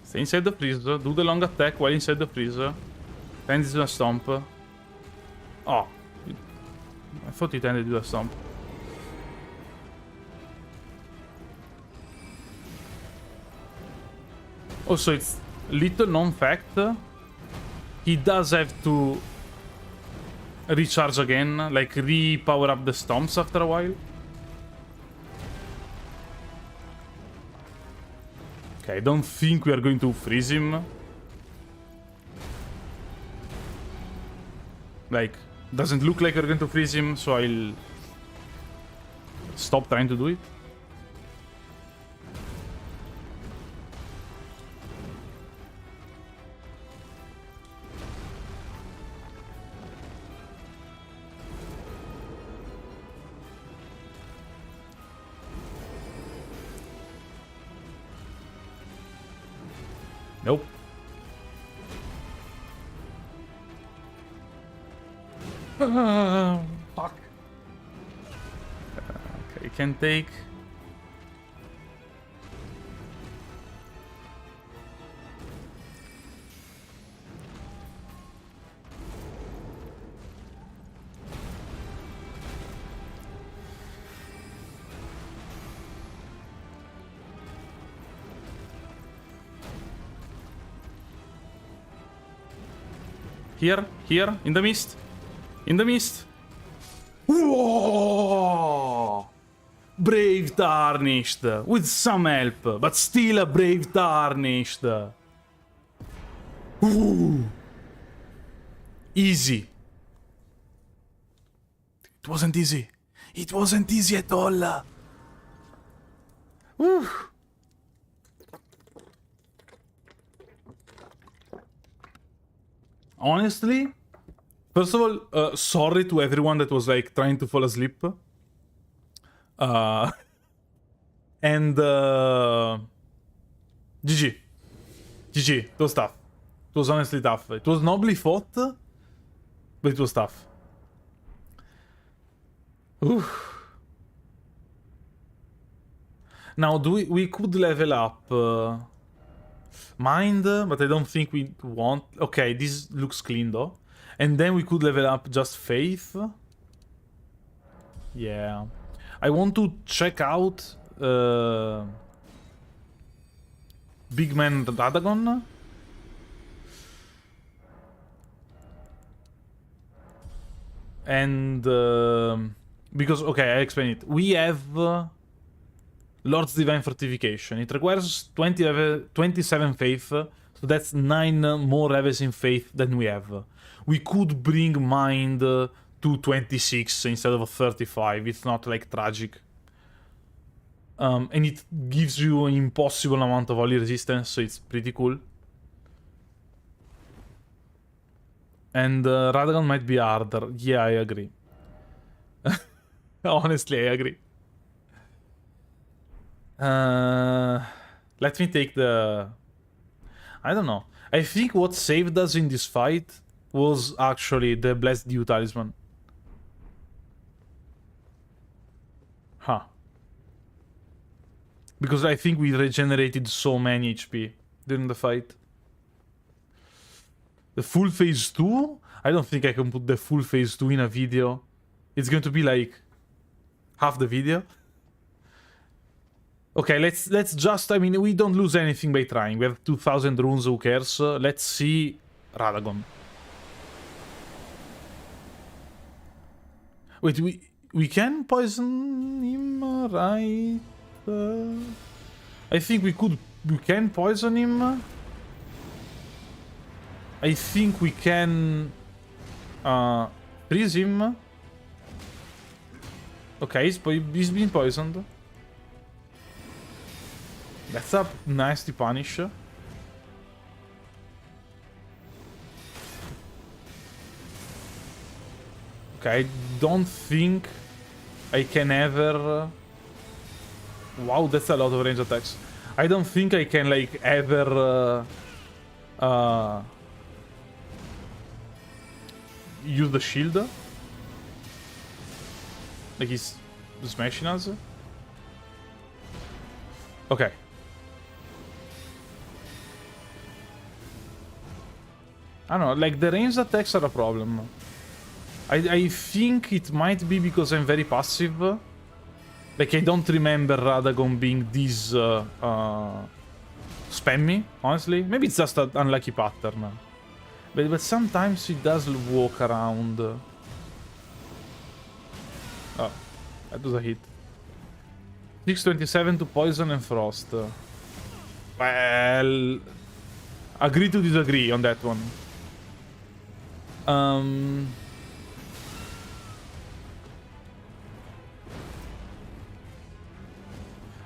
Stay inside the freezer, do the long attack while inside the freezer. Then do a stomp. Oh. I thought it ended with a stomp. Also, it's little known fact. He does have to recharge again, like re-power up the stomps after a while. Okay, I don't think we are going to freeze him. Like, doesn't look like we're going to freeze him, so I'll stop trying to do it. Nope. Fuck. Okay, can take. Here, in the mist. In the mist. Whoa! Brave Tarnished. With some help, but still a Brave Tarnished. Ooh. Easy. It wasn't easy. It wasn't easy at all. Ooh. Honestly, first of all, sorry to everyone that was like trying to fall asleep. And GG. GG. It was tough. It was honestly tough. It was nobly fought, but it was tough. Oof. Now, we could level up Mind, but I don't think we want... Okay, this looks clean though. And then we could level up just Faith. Yeah. I want to check out Big Man Radagon. And because, okay, I explain it. We have Lord's Divine Fortification. It requires 27 faith, so that's 9 more levels in faith than we have. We could bring Mind to 26 instead of 35. It's not like tragic. And it gives you an impossible amount of holy resistance, so it's pretty cool. And Radagon might be harder. Yeah, I agree. Honestly, I agree. Let me take the... I don't know. I think what saved us in this fight was actually the Blessed Dew Talisman. Huh. Because I think we regenerated so many HP during the fight. The full phase 2? I don't think I can put the full phase 2 in a video. It's going to be like half the video. Okay, let's just... I mean, we don't lose anything by trying. We have 2000 runes, who cares? Let's see Radagon. Wait, we can poison him, right? I think we can poison him. I think we can freeze him. Okay, he's been poisoned. That's a nasty punish. Okay, I don't think I can ever... Wow, that's a lot of range attacks. I don't think I can, like, ever... use the shield. Like, he's smashing us. Okay. I don't know, like, the ranged attacks are a problem. I think it might be because I'm very passive. Like, I don't remember Radagon being this spammy, honestly. Maybe it's just an unlucky pattern. But sometimes he does walk around. Oh, that was a hit. 627 to poison and frost. Well, agree to disagree on that one.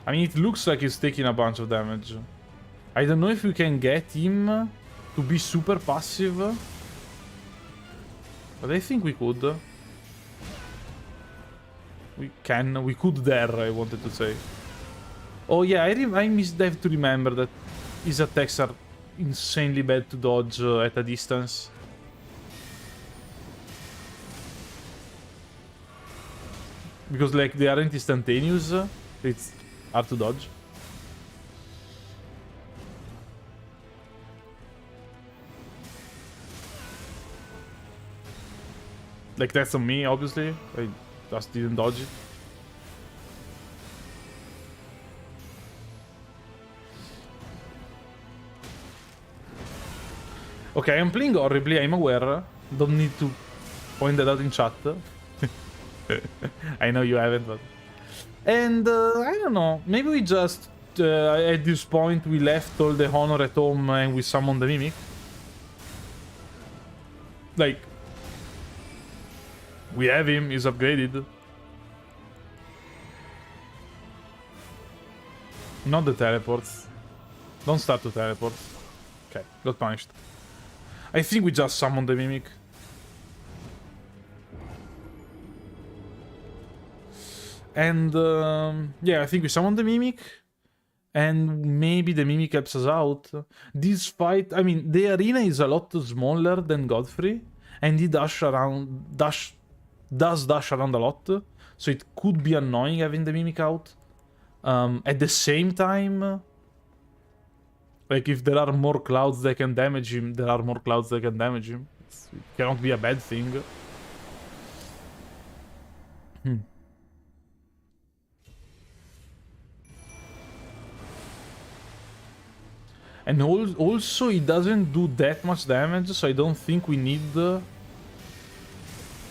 I mean, it looks like he's taking a bunch of damage. I don't know if we can get him to be super passive, but I think we could. We could dare, I wanted to say. Oh yeah, I have to remember that his attacks are insanely bad to dodge at a distance. Because, like, they aren't instantaneous, it's hard to dodge. Like, that's on me, obviously. I just didn't dodge it. Okay, I'm playing horribly, I'm aware. Don't need to point that out in chat. I know you haven't, but... And, I don't know, maybe we just... at this point, we left all the honor at home and we summoned the Mimic. Like... We have him, he's upgraded. Not the teleports. Don't start to teleport. Okay, got punished. I think we just summoned the Mimic. And yeah, I think we summon the Mimic. And maybe the Mimic helps us out. This fight, I mean, the arena is a lot smaller than Godfrey. And he does dash around a lot. So it could be annoying having the Mimic out. At the same time, like if there are more clouds that can damage him, there are more clouds that can damage him. It cannot be a bad thing. And also, it doesn't do that much damage, so I don't think we need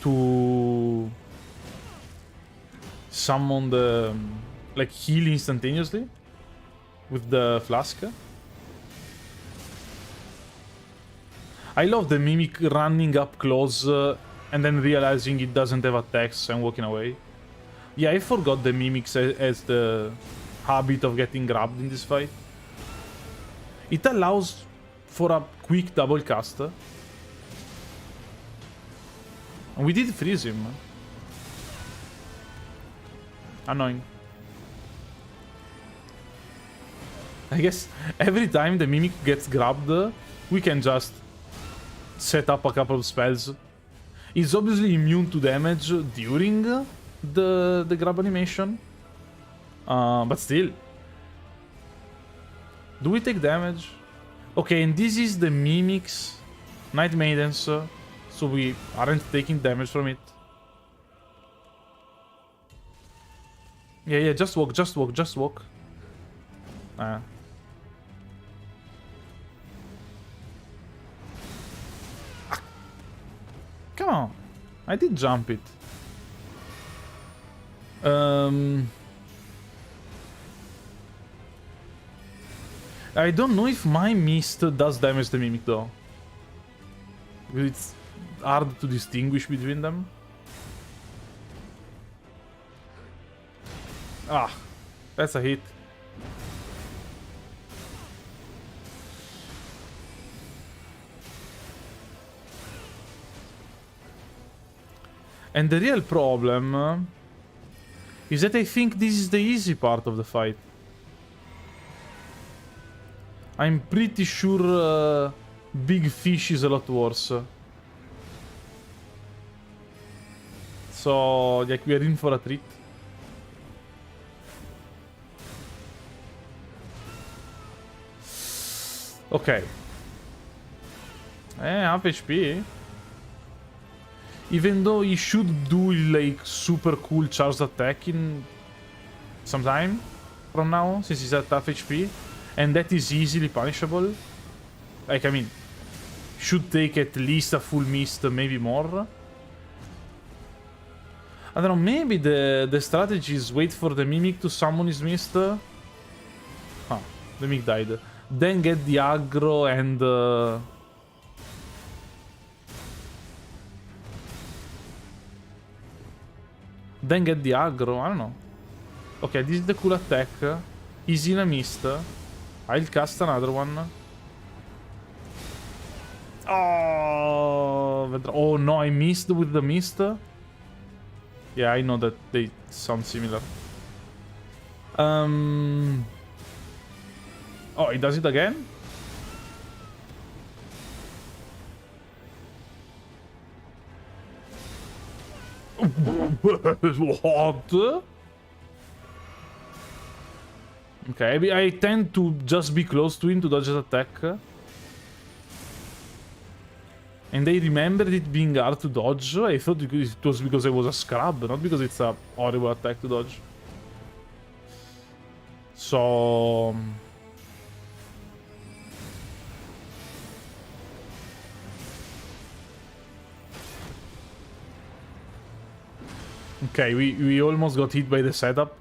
to summon the... like, heal instantaneously with the flask. I love the Mimic running up close and then realizing it doesn't have attacks and walking away. Yeah, I forgot the Mimics has the habit of getting grabbed in this fight. It allows for a quick double cast. And we did freeze him. Annoying. I guess every time the Mimic gets grabbed, we can just set up a couple of spells. It's obviously immune to damage during the grab animation. But still. Do we take damage? Okay, and this is the Mimic's Night Maidens, so we aren't taking damage from it. Yeah, just walk, just walk, just walk. Come on. I did jump it. I don't know if my mist does damage the Mimic though. It's hard to distinguish between them. Ah, that's a hit. And the real problem is that I think this is the easy part of the fight. I'm pretty sure Big Fish is a lot worse. So, like, we are in for a treat. Okay. Half HP. Even though he should do, like, super cool charged attack in some time from now, since he's at half HP. And that is easily punishable. Like, I mean, should take at least a full mist, maybe more. I don't know, maybe the strategy is wait for the Mimic to summon his mist. Huh, the Mimic died. Then get the aggro and... then get the aggro, I don't know. Okay, this is the cool attack. He's in a mist. I'll cast another one. Oh no, I missed with the mist. Yeah, I know that they sound similar. Oh, he does it again? What? Okay, I tend to just be close to him to dodge his attack. And I remembered it being hard to dodge. I thought it was because I was a scrub, not because it's a horrible attack to dodge. So... okay, we almost got hit by the setup.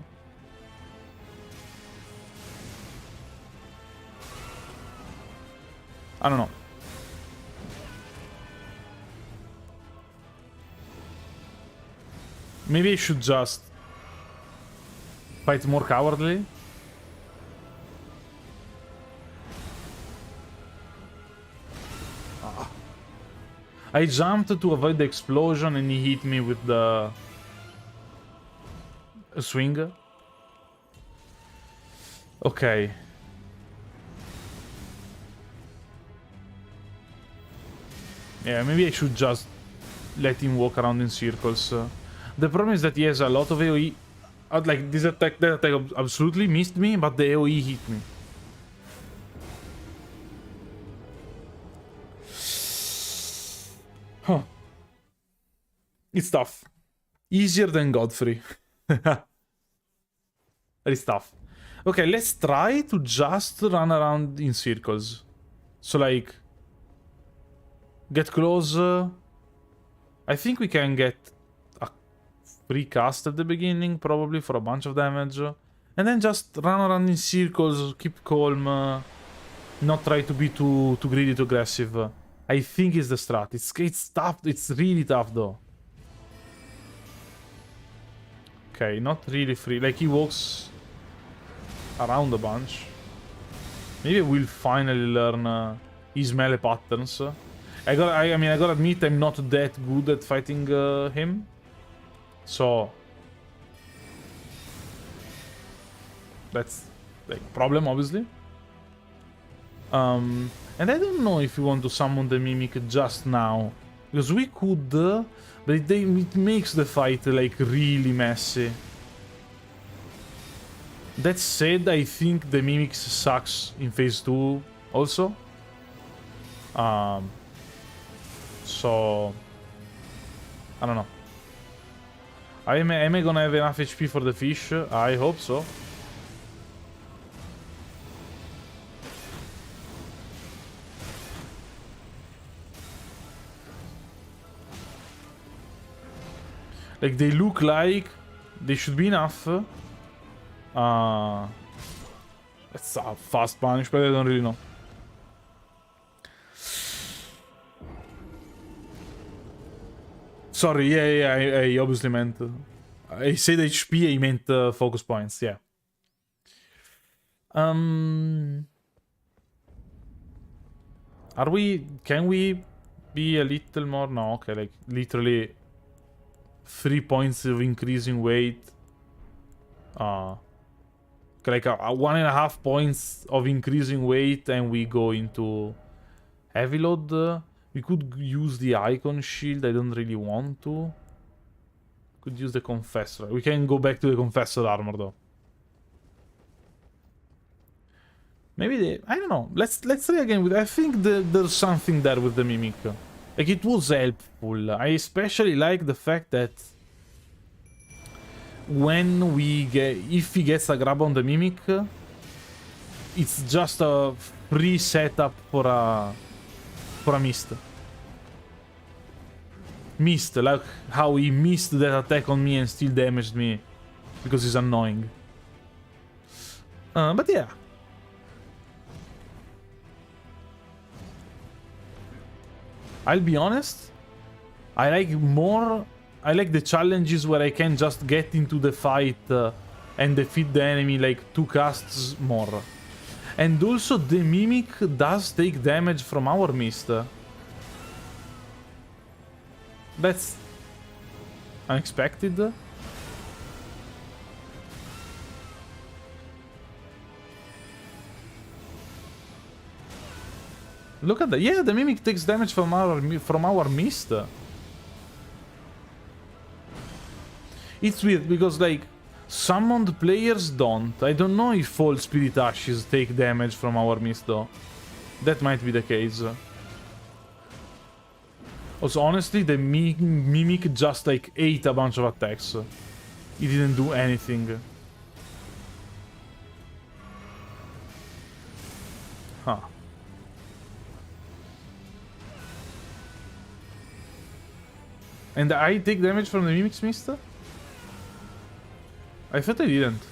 I don't know. Maybe I should just fight more cowardly. I jumped to avoid the explosion and he hit me with the swing. Okay. Yeah, maybe I should just let him walk around in circles. The problem is that he has a lot of AoE. Like, this attack, that attack absolutely missed me, but the AoE hit me. Huh. It's tough. Easier than Godfrey. That is tough. Okay, let's try to just run around in circles. So, like, get close. I think we can get a free cast at the beginning, probably, for a bunch of damage. And then just run around in circles, keep calm. Not try to be too greedy, too aggressive. I think it's the strat. It's tough. It's really tough, though. Okay, not really free. Like, he walks around a bunch. Maybe we'll finally learn his melee patterns. I gotta admit, I'm not that good at fighting him. So that's like problem, obviously. And I don't know if we want to summon the Mimic just now. Because we could, but it makes the fight like really messy. That said, I think the Mimic sucks in phase 2 also. So I don't know. Am I gonna have enough HP for the fish? I hope so. Like, they look like they should be enough. It's a fast punish, but I don't really know. Sorry, yeah, I obviously meant... I said HP, I meant focus points, yeah. Are we... Can we be a little more? No, okay, like, literally 3 points of increasing weight. Like a 1.5 points of increasing weight, and we go into heavy load. We could use the icon shield. I don't really want to. Could use the confessor. We can go back to the confessor armor though. Maybe the... I don't know. Let's try again with... I think there's something there with the Mimic. Like, it was helpful. I especially like the fact that when we get... If he gets a grab on the Mimic, it's just a free setup for a mist. Mist, like how he missed that attack on me and still damaged me because he's annoying. But yeah. I'll be honest, I like the challenges where I can just get into the fight and defeat the enemy like 2 casts more. And also the Mimic does take damage from our mist. That's unexpected. Look at that. Yeah, the Mimic takes damage from our mist. It's weird because, like, summoned players don't. I don't know if all Spirit Ashes take damage from our mist though. That might be the case. Also, honestly, the Mimic just, like, ate a bunch of attacks. He didn't do anything. Huh. And I take damage from the Mimic's mist? I thought I didn't.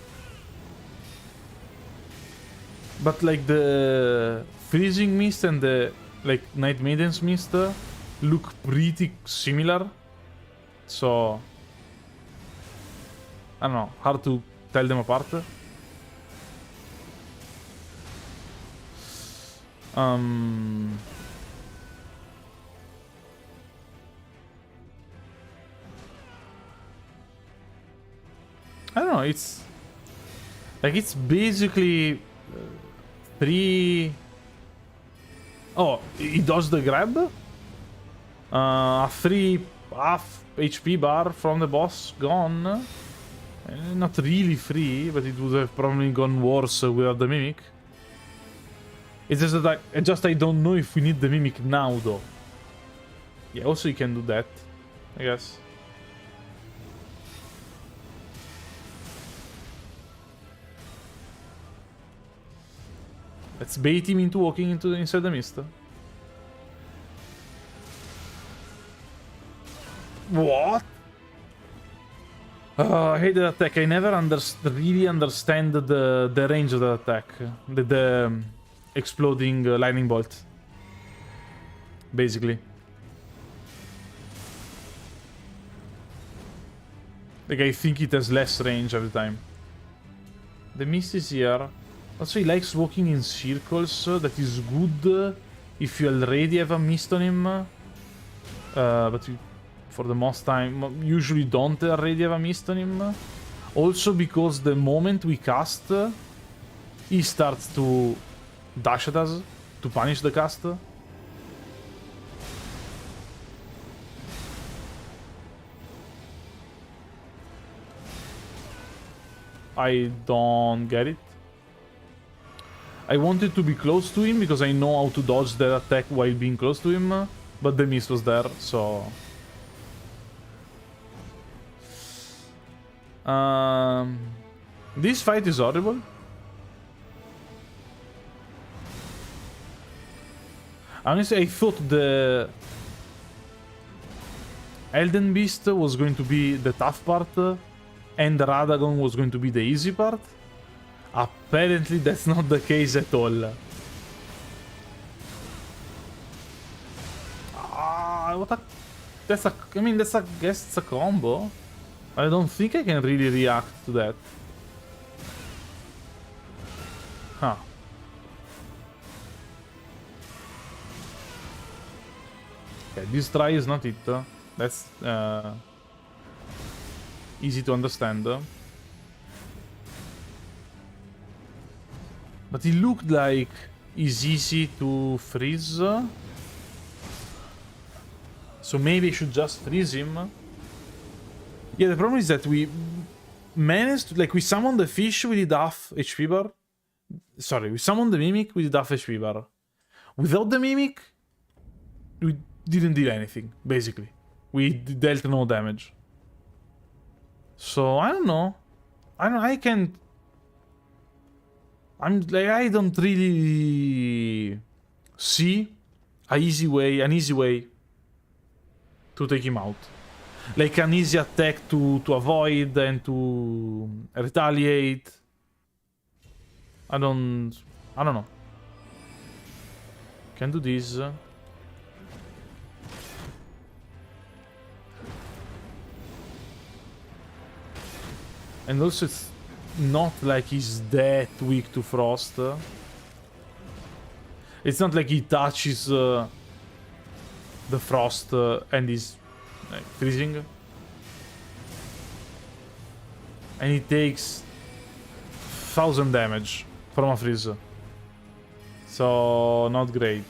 But, like, the Freezing Mist and the, like, Night Maiden's Mist look pretty similar. So I don't know, hard to tell them apart. I don't know, it's... Like, it's basically... 3... Oh, he dodged the grab? A 3 half HP bar from the boss gone. Not really free, but it would have probably gone worse without the Mimic. It's just that I don't know if we need the Mimic now, though. Yeah, also you can do that, I guess. Let's bait him into walking inside the mist. What? I hate that attack. I never really understand the range of that attack. The exploding lightning bolt. Basically. Like, I think it has less range every time. The mist is here. Also, he likes walking in circles. That is good if you already have a mist on him. But you, for the most time, usually don't already have a mist on him. Also because the moment we cast, he starts to dash at us to punish the cast. I don't get it. I wanted to be close to him because I know how to dodge that attack while being close to him, but the mist was there, so... This fight is horrible. Honestly, I thought the Elden Beast was going to be the tough part, and Radagon was going to be the easy part. Apparently, that's not the case at all. What a... That's a... I mean, that's a... guess it's a combo. I don't think I can really react to that. Huh. Okay, this try is not it. That's easy to understand. But it looked like it's easy to freeze. So maybe I should just freeze him. Yeah, the problem is that we managed to, like, we summoned the fish, we did half HP bar. Sorry, we summoned the Mimic, we did half HP bar. Without the Mimic, we didn't do anything, basically. We dealt no damage. So, I don't know. I can't... I don't really see an easy way to take him out. Like an easy attack to avoid and to retaliate. I don't know. Can do this. And also it's not like he's that weak to frost. It's not like he touches the frost and he's like freezing. And he takes 1000 damage from a freeze. So not great.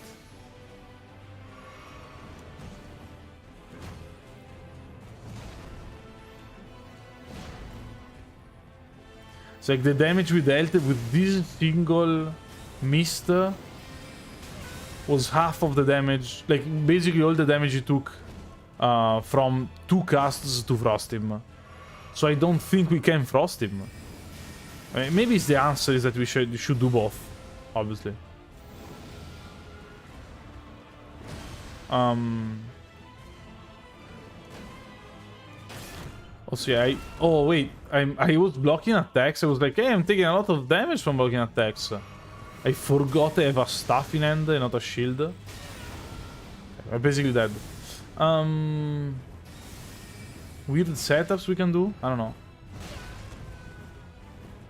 It's like the damage we dealt with this single mist was half of the damage, like basically all the damage he took from 2 casts to frost him. So I don't think we can frost him. I mean, maybe it's the answer is that we should do both, obviously. Also, yeah, oh wait, I was blocking attacks. I was like, hey, I'm taking a lot of damage from blocking attacks. I forgot I have a staff in hand and not a shield. I'm basically dead. Weird setups we can do? I don't know.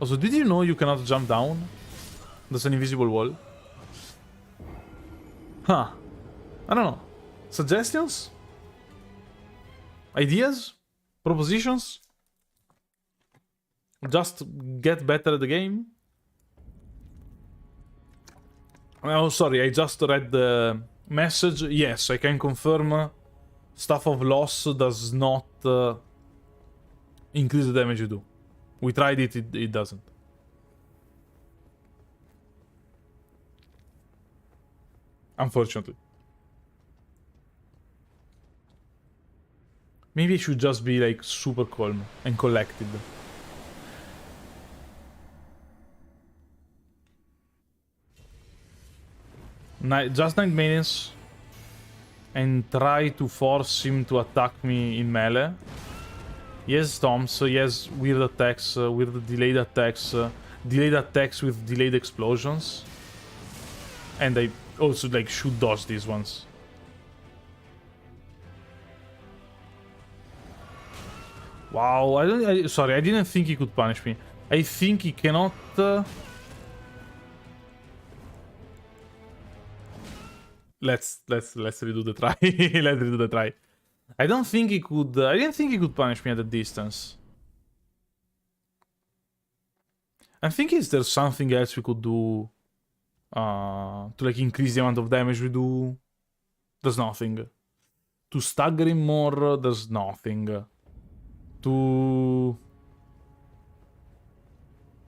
Also, did you know you cannot jump down? There's an invisible wall. Huh. I don't know. Suggestions? Ideas? Propositions? Just get better at the game. Oh, sorry, I just read the message. Yes, I can confirm Staff of Loss does not increase the damage you do. We tried it, it doesn't. Unfortunately. Maybe I should just be like super calm and collected. Just 9 minutes and try to force him to attack me in melee. He has stomps, he has weird attacks, weird delayed attacks with delayed explosions. And I also like should dodge these ones. Wow, sorry, I didn't think he could punish me. I think he cannot... Let's redo the try. Let's redo the try. I don't think he could... I didn't think he could punish me at a distance. I'm thinking there's something else we could do to like increase the amount of damage we do. There's nothing. To stagger him more, there's nothing. To...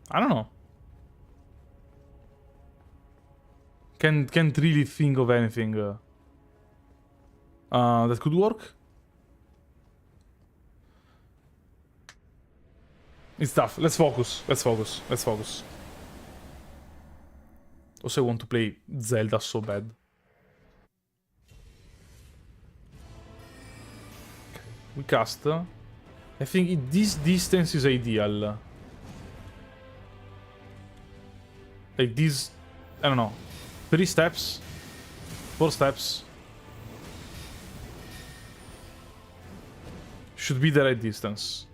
I don't know. Can't really think of anything that could work. It's tough. Let's focus. Let's focus. Let's focus. Also, I want to play Zelda so bad. Okay. We cast. I think this distance is ideal. Like this... I don't know. 3 steps. 4 steps. Should be the right distance.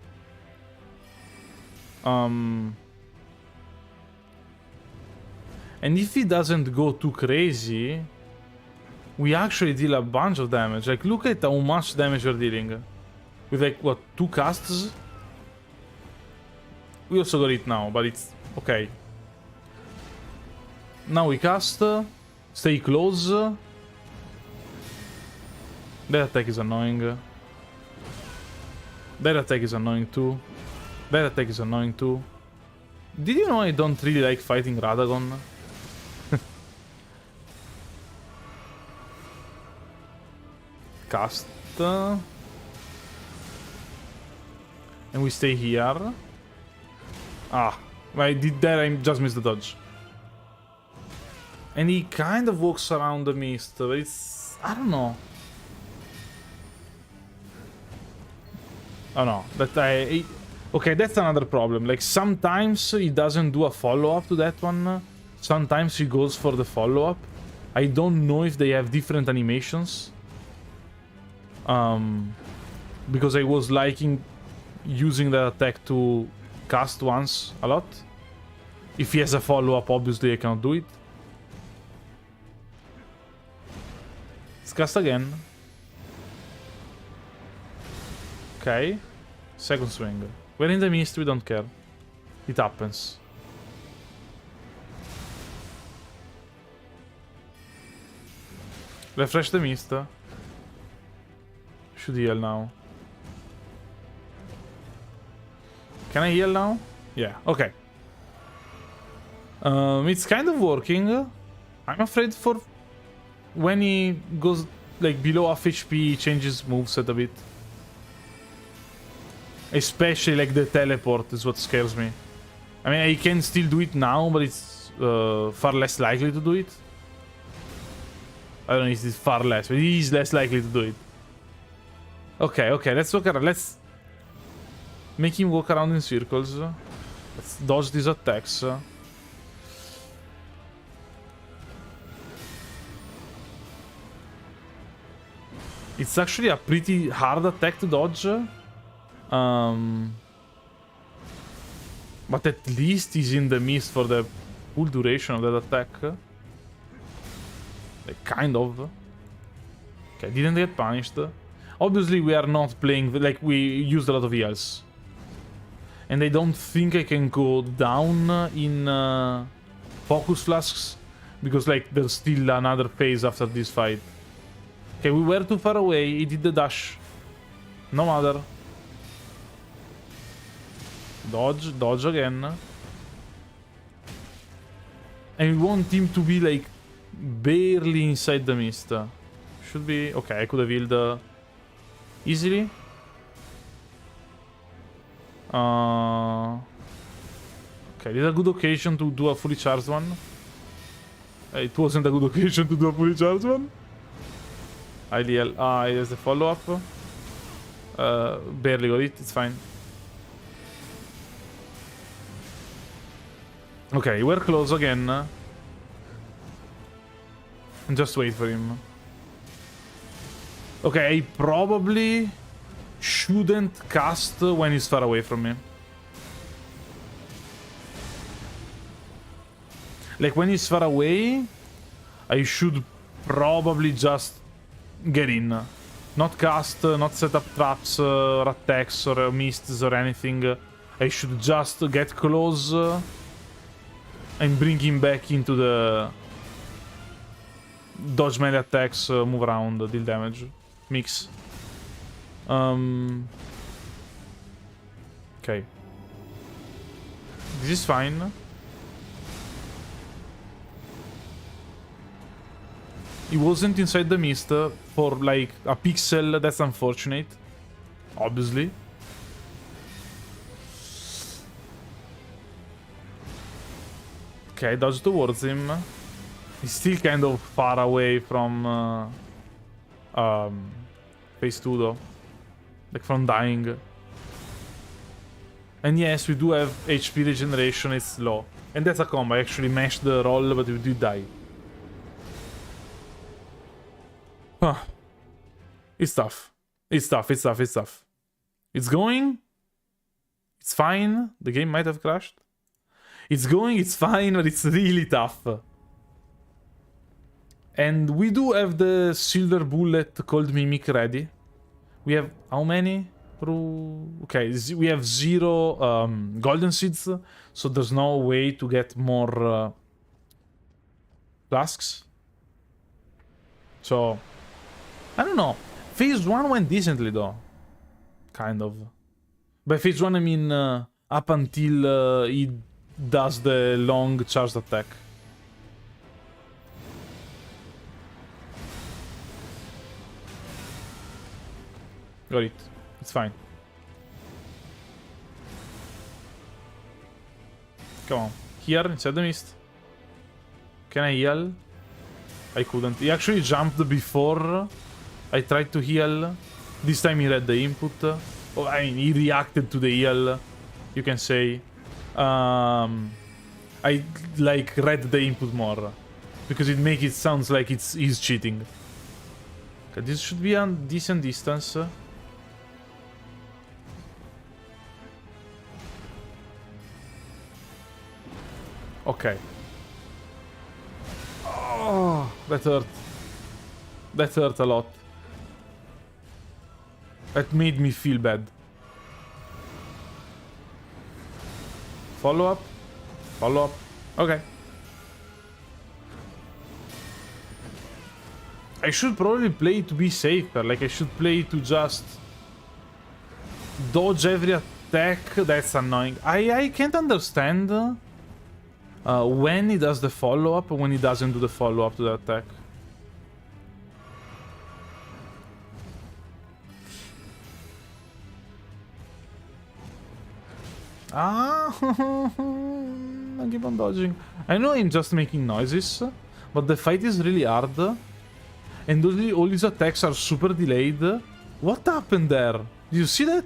And if he doesn't go too crazy, we actually deal a bunch of damage. Like, look at how much damage we're dealing. With like, what, 2 casts? We also got it now, but it's okay. Now we cast. Stay close. That attack is annoying. That attack is annoying too. That attack is annoying too. Did you know I don't really like fighting Radagon? Cast. And we stay here. Ah, I did that, I just missed the dodge. And he kind of walks around the mist, but it's... I don't know. Oh no, okay, that's another problem. Like, sometimes he doesn't do a follow-up to that one. Sometimes he goes for the follow-up. I don't know if they have different animations. Because I was liking using that attack to cast once a lot. If he has a follow-up, obviously I cannot do it. Let's cast again. Okay. Second swing. We're in the mist, we don't care. It happens. Refresh the mist. Should heal now. Can I heal now? Yeah, okay. It's kind of working. I'm afraid for when he goes like below half HP, he changes moveset a bit. Especially like the teleport is what scares me. I mean, I can still do it now, but it's far less likely to do it. I don't know if it's far less, but he is less likely to do it. Okay, okay, let's walk around. Let's make him walk around in circles. Let's dodge these attacks. It's actually a pretty hard attack to dodge. But at least he's in the mist for the full duration of that attack. Like, kind of. Okay, didn't get punished. Obviously, we are not playing... Like, we used a lot of heals. And I don't think I can go down in focus flasks. Because, like, there's still another phase after this fight. Okay, we were too far away. He did the dash. No matter. Dodge. Dodge again. And we want him to be, like, barely inside the mist. Should be... Okay, I could have healed easily. Okay, this is a good occasion to do a fully charged one. It wasn't a good occasion to do a fully charged one. Ideal. Here's the follow-up. Barely got it, it's fine. Okay, we're close again. And just wait for him. Okay, I probably shouldn't cast when he's far away from me. Like, when he's far away, I should probably just get in. Not cast, not set up traps, or attacks, or mists, or anything. I should just get close and bring him back into the dodge melee attacks, move around, deal damage, mix. Okay. This is fine. He wasn't inside the mist for like a pixel, that's unfortunate. Obviously. Okay, dodge towards him. He's still kind of far away from phase 2 though. Like from dying. And yes, we do have HP regeneration, it's low. And that's a combo, I actually mashed the roll, but we did die. Huh. It's tough. It's tough, it's tough, it's tough. It's going. It's fine. The game might have crashed. It's going, it's fine, but it's really tough. And we do have the silver bullet called Mimic ready. We have how many? Okay, we have 0 golden seeds, so there's no way to get more flasks. So, I don't know. Phase 1 went decently though. Kind of. By phase 1 I mean up until he does the long charged attack. Got it. It's fine. Come on. Here, inside the mist. Can I heal? I couldn't. He actually jumped before I tried to heal. This time he read the input. Oh, I mean, he reacted to the heal, you can say. I, like, read the input more. Because it makes it sounds like he's cheating. Okay, this should be a decent distance. Okay. Oh, that hurt. That hurt a lot. That made me feel bad. Follow up. Follow up. Okay. I should probably play to be safer. Like, I should play to just dodge every attack. That's annoying. I can't understand when he does the follow-up and when he doesn't do the follow-up to the attack. I keep on dodging. I know I'm just making noises, but the fight is really hard. And all these attacks are super delayed. What happened there? Did you see that?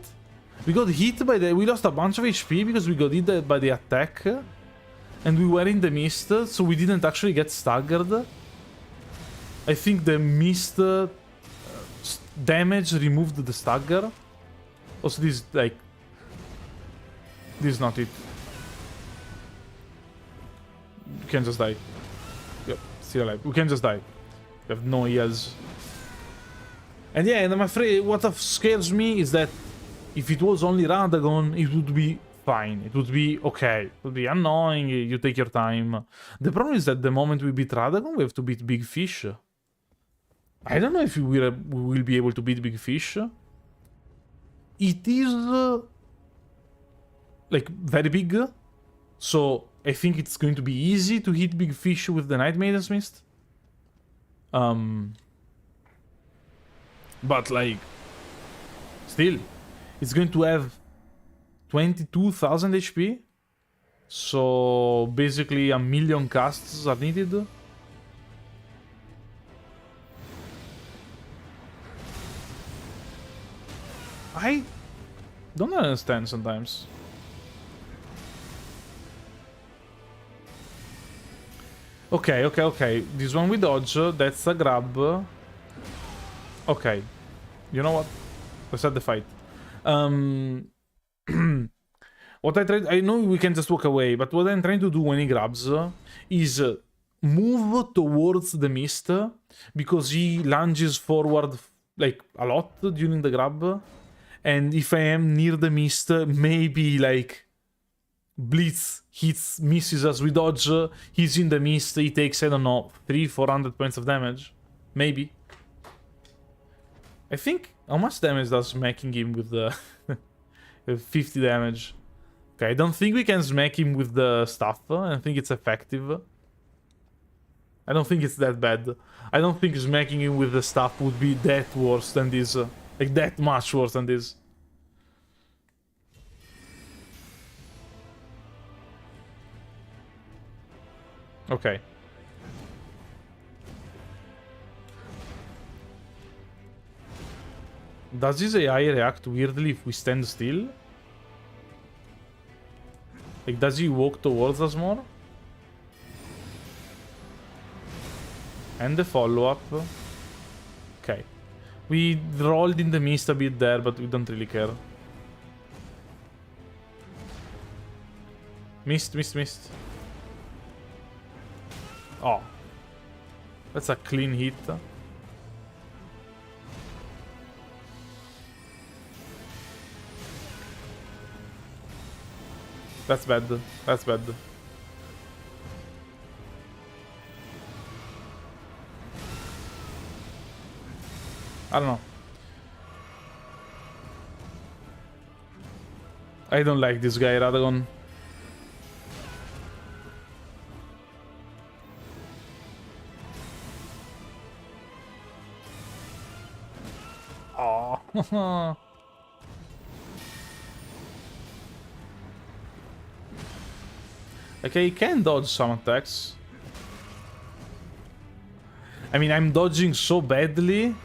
We got hit by the... We lost a bunch of HP because we got hit by the attack. And we were in the mist, so we didn't actually get staggered. I think the mist damage removed the stagger. Also, this, like... This is not it. You can just die. Yep, still alive. We can just die. We have no heals. And yeah, and I'm afraid what scares me is that if it was only Radagon, it would be fine. It would be okay. It would be annoying. You take your time. The problem is that the moment we beat Radagon, we have to beat Big Fish. I don't know if we will be able to beat Big Fish. It is like very big, so I think it's going to be easy to hit Big Fish with the Night Maiden's Mist. But like, still, it's going to have 22,000 HP. So basically a million casts are needed. I don't understand sometimes. Okay. This one we dodge. That's a grab. Okay. You know what? Let's start the fight. What I know we can just walk away, but what I'm trying to do when he grabs is move towards the mist, because he lunges forward like a lot during the grab. And if I am near the mist, maybe like Blitz hits, misses us, we dodge, he's in the mist, he takes, I don't know, 300-400 points of damage. Maybe. I think, how much damage does smacking him with the 50 damage? Okay, I don't think we can smack him with the stuff. I think it's effective. I don't think it's that bad. I don't think smacking him with the stuff would be that worse than this. Like, that much worse than this. Okay. Does his AI react weirdly if we stand still? Like, does he walk towards us more? And the follow-up. Okay. We rolled in the mist a bit there, but we don't really care. Mist. Oh. That's a clean hit. That's bad. That's bad. I don't know. I don't like this guy, Radagon. Oh. Okay, he can dodge some attacks. I mean, I'm dodging so badly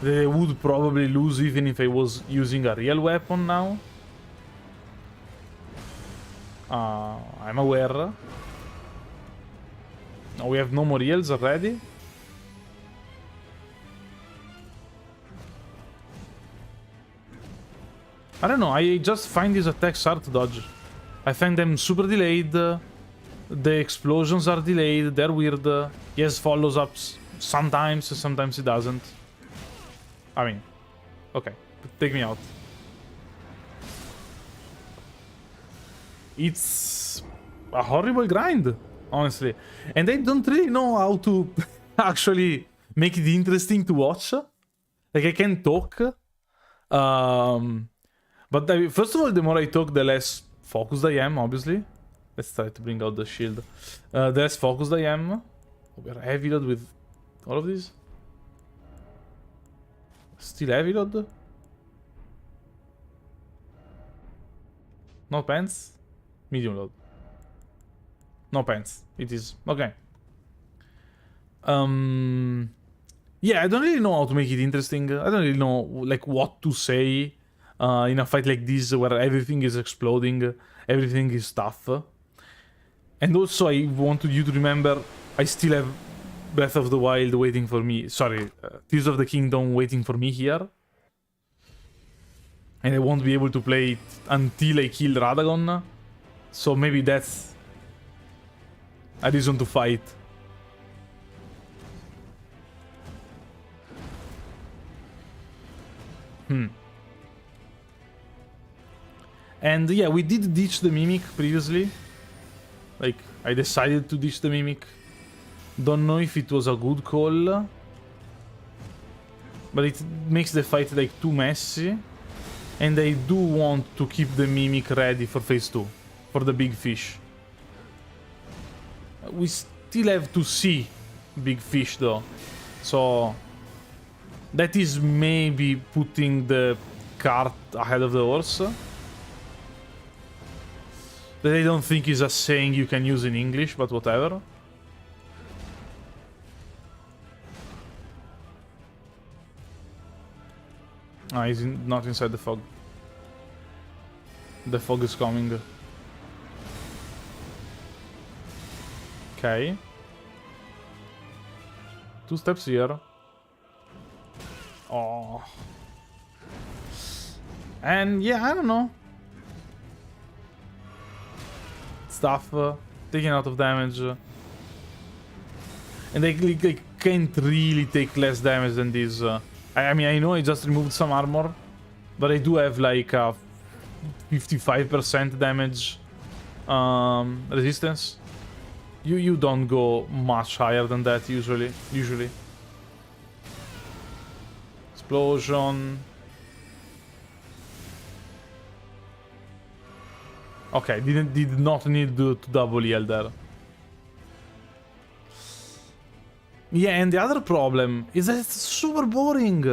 that I would probably lose even if I was using a real weapon now. I'm aware. Oh, we have no more heals already. I don't know, I just find these attacks hard to dodge. I find them super delayed. The explosions are delayed, they're weird. He has follows-ups sometimes he doesn't. I mean, okay, take me out. It's a horrible grind, honestly. And I don't really know how to actually make it interesting to watch. Like, I can talk. But first of all, the more I talk, the less focused I am, obviously. Let's try to bring out the shield. The less focused I am. We're heavy load with all of these. Still heavy load? No pants? Medium load. No pants. It is. Okay. Yeah, I don't really know how to make it interesting. I don't really know, like, what to say in a fight like this where everything is exploding, everything is tough. And also, I wanted you to remember, I still have Breath of the Wild waiting for me. Sorry, Tears of the Kingdom waiting for me here. And I won't be able to play it until I kill Radagon. So maybe that's a reason to fight. And yeah, we did ditch the Mimic previously. Like, I decided to ditch the Mimic. Don't know if it was a good call. But it makes the fight like too messy. And I do want to keep the Mimic ready for phase 2. For the big fish. We still have to see big fish though. So that is maybe putting the cart ahead of the horse. That I don't think is a saying you can use in English, but whatever. Ah, he's not inside the fog. The fog is coming. Okay. 2 steps here. Oh. And yeah, I don't know. Stuff taking out of damage. And they can't really take less damage than this. I mean, I know I just removed some armor, but I do have like a 55% damage resistance. You don't go much higher than that usually. Explosion. Okay, did not need to double heal there. Yeah, and the other problem is that it's super boring.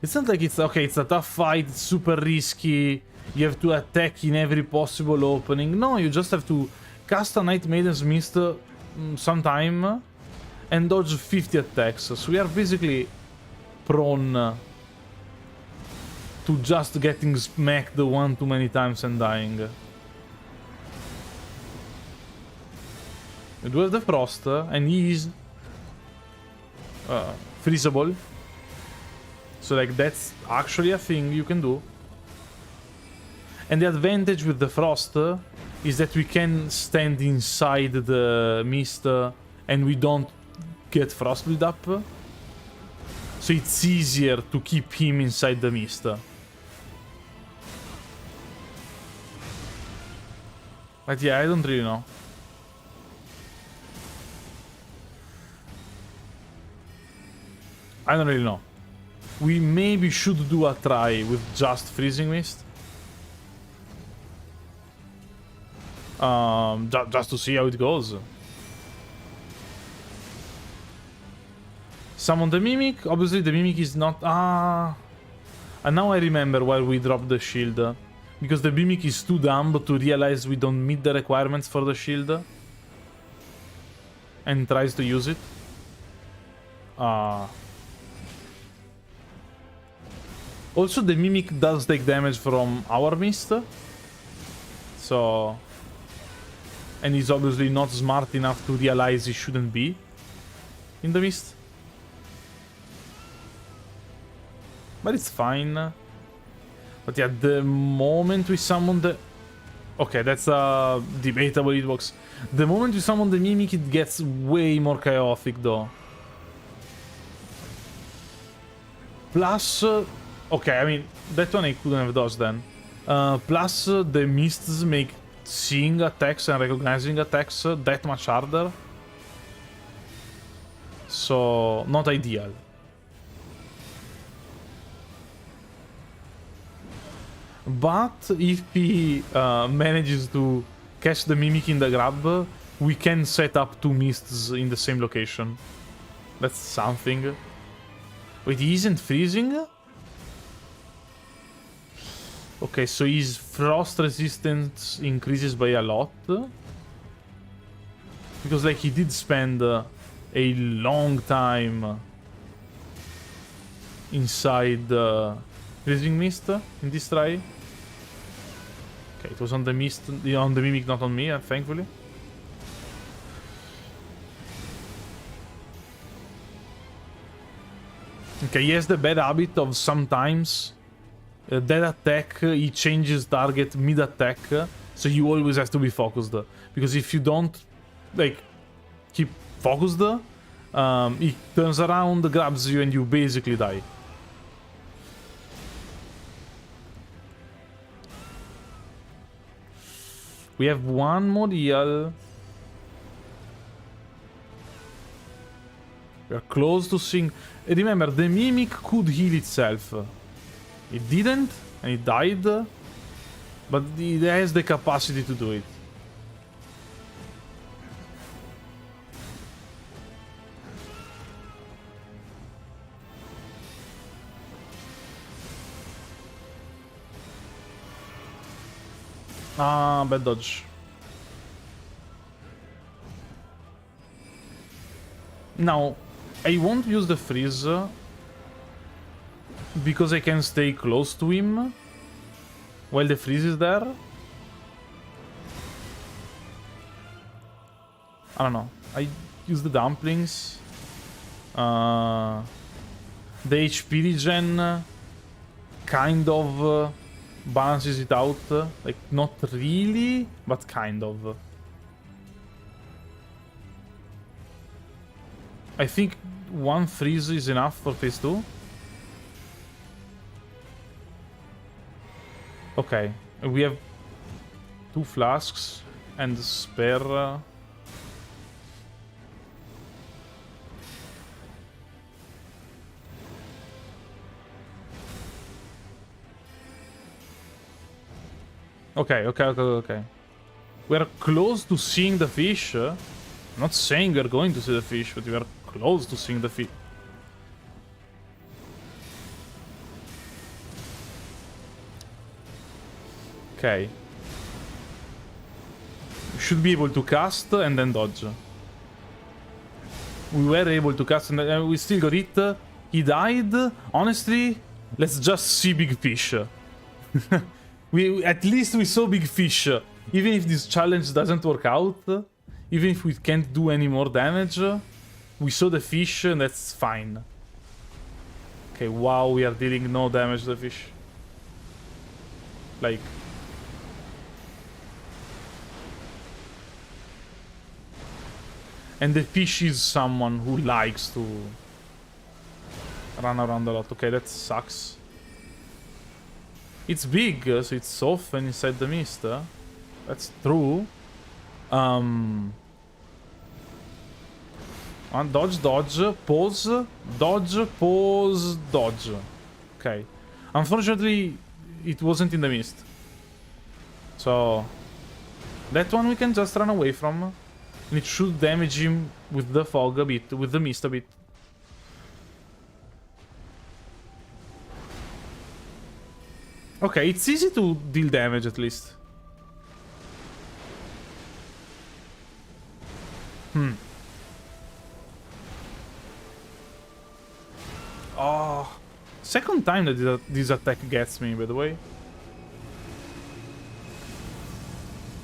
It's not like it's okay, it's a tough fight, it's super risky. You have to attack in every possible opening. No, you just have to cast a Night Maiden's Mist sometime and dodge 50 attacks. So we are basically prone to just getting smacked one too many times and dying. We do have the Frost, and he is freezable. So like that's actually a thing you can do. And the advantage with the Frost is that we can stand inside the mist and we don't get frost build up. So it's easier to keep him inside the mist. But yeah, I don't really know. I don't really know. We maybe should do a try with just Freezing Mist. Just to see how it goes. Summon the Mimic. Obviously the Mimic is not... And now I remember why we dropped the shield. Because the Mimic is too dumb to realize we don't meet the requirements for the shield. And tries to use it. Also, the Mimic does take damage from our Mist. So... And he's obviously not smart enough to realize he shouldn't be in the Mist. But it's fine. But yeah, the moment we summon the... Okay, that's a debatable hitbox. The moment we summon the Mimic, it gets way more chaotic though. Plus... Okay, I mean, that one I couldn't have dodged then. Plus, the mists make seeing attacks and recognizing attacks that much harder. So, not ideal. But if he manages to catch the Mimic in the grab, we can set up 2 mists in the same location. That's something. Wait, he isn't freezing? Okay, so his frost resistance increases by a lot. Because, like, he did spend a long time inside Freezing Mist in this try. Okay, it was on the Mist, on the Mimic, not on me, thankfully. Okay, he has the bad habit of sometimes... that attack, he changes target mid-attack, so you always have to be focused. Because if you don't, like, keep focused, he turns around, grabs you, and you basically die. We have one more heal. We are close to seeing... Remember, the Mimic could heal itself. It didn't, and it died. But it has the capacity to do it. Ah, bad dodge. Now, I won't use the freeze because I can stay close to him while the freeze is there. I don't know. I use the dumplings. The HP regen kind of balances it out. Like, not really, but kind of. I think one freeze is enough for phase 2. Okay, we have 2 flasks and spare. Okay. We're close to seeing the fish. I'm not saying we're going to see the fish, but we are close to seeing the fish. Okay. We should be able to cast and then dodge. We were able to cast and we still got it. He died. Honestly, let's just see big fish. At least we saw big fish. Even if this challenge doesn't work out, even if we can't do any more damage, we saw the fish and that's fine. Okay, wow, we are dealing no damage to the fish. Like... And the fish is someone who likes to run around a lot. Okay, that sucks. It's big, so it's often inside the mist. That's true. One dodge, pause, dodge, pause, dodge. Okay. Unfortunately, it wasn't in the mist. So, that one we can just run away from. And it should damage him with the fog a bit, with the mist a bit. Okay, it's easy to deal damage at least. Oh, second time that this attack gets me, by the way.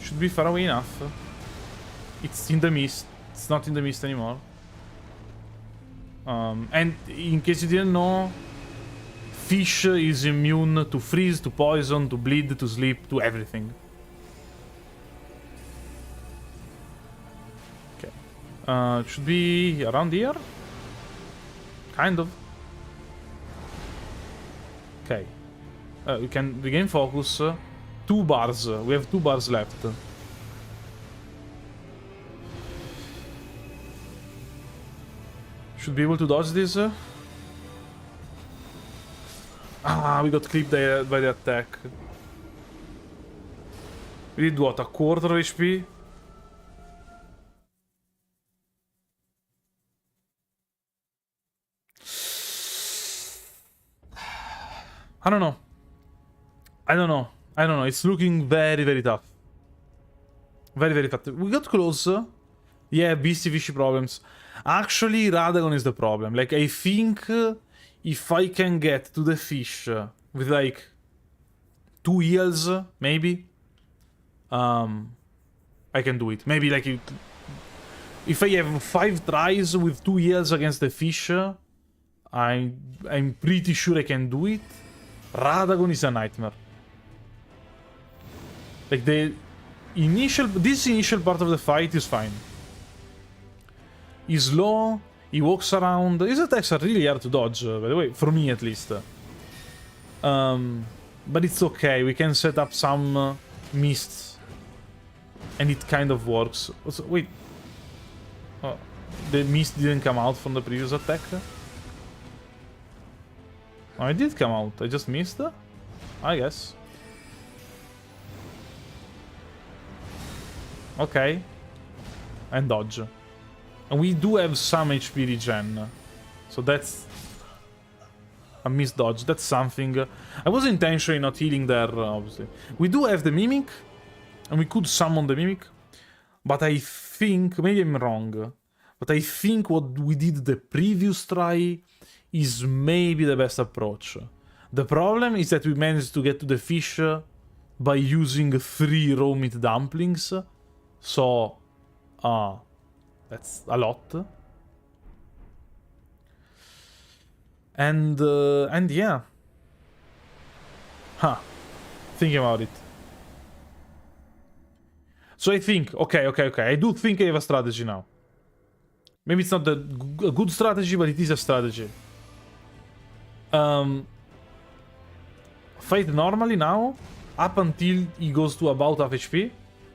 Should be far away enough. It's in the mist. It's not in the mist anymore. And in case you didn't know, fish is immune to freeze, to poison, to bleed, to sleep, to everything. Okay. It should be around here? Kind of. Okay. We can regain focus. 2 bars. We have 2 bars left. Should be able to dodge this. Ah, we got clipped by the attack. We did what, a quarter HP? I don't know. It's looking very, very tough. Very, very tough. We got close. Yeah, beastie fishy problems. Actually, Radagon is the problem. Like, I think if I can get to the fish with like 2 heals, maybe, I can do it. Maybe like if I have 5 tries with 2 heals against the fish, I'm pretty sure I can do it. Radagon is a nightmare. Like this initial part of the fight is fine. He's slow, he walks around. His attacks are really hard to dodge, by the way, for me at least. But it's okay, we can set up some mists. And it kind of works. Also, wait. Oh, the mist didn't come out from the previous attack? Oh, it did come out. I just missed it? I guess. Okay. And dodge. And we do have some HP regen. So that's a missed dodge. That's something. I was intentionally not healing there, obviously. We do have the Mimic. And we could summon the Mimic. But I think... Maybe I'm wrong. But I think what we did the previous try is maybe the best approach. The problem is that we managed to get to the fish by using 3 raw meat dumplings. So... that's a lot. And yeah. Huh. Thinking about it. So I think, okay. I do think I have a strategy now. Maybe it's not a good strategy, but it is a strategy. Fight normally now, up until he goes to about half HP.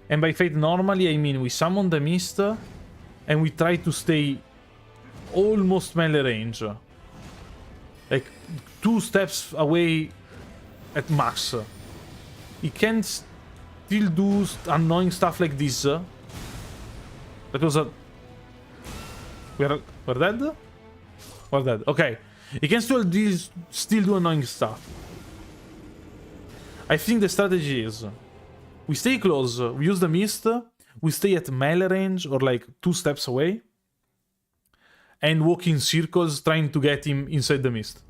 And by fight normally, I mean we summon the mist, and we try to stay almost melee range. Like 2 steps away at max. He can still do annoying stuff like this. That was a... We're dead? We're dead. Okay. He can still do annoying stuff. I think the strategy is... We stay close, we use the mist, we stay at melee range or like 2 steps away. And walk in circles trying to get him inside the mist.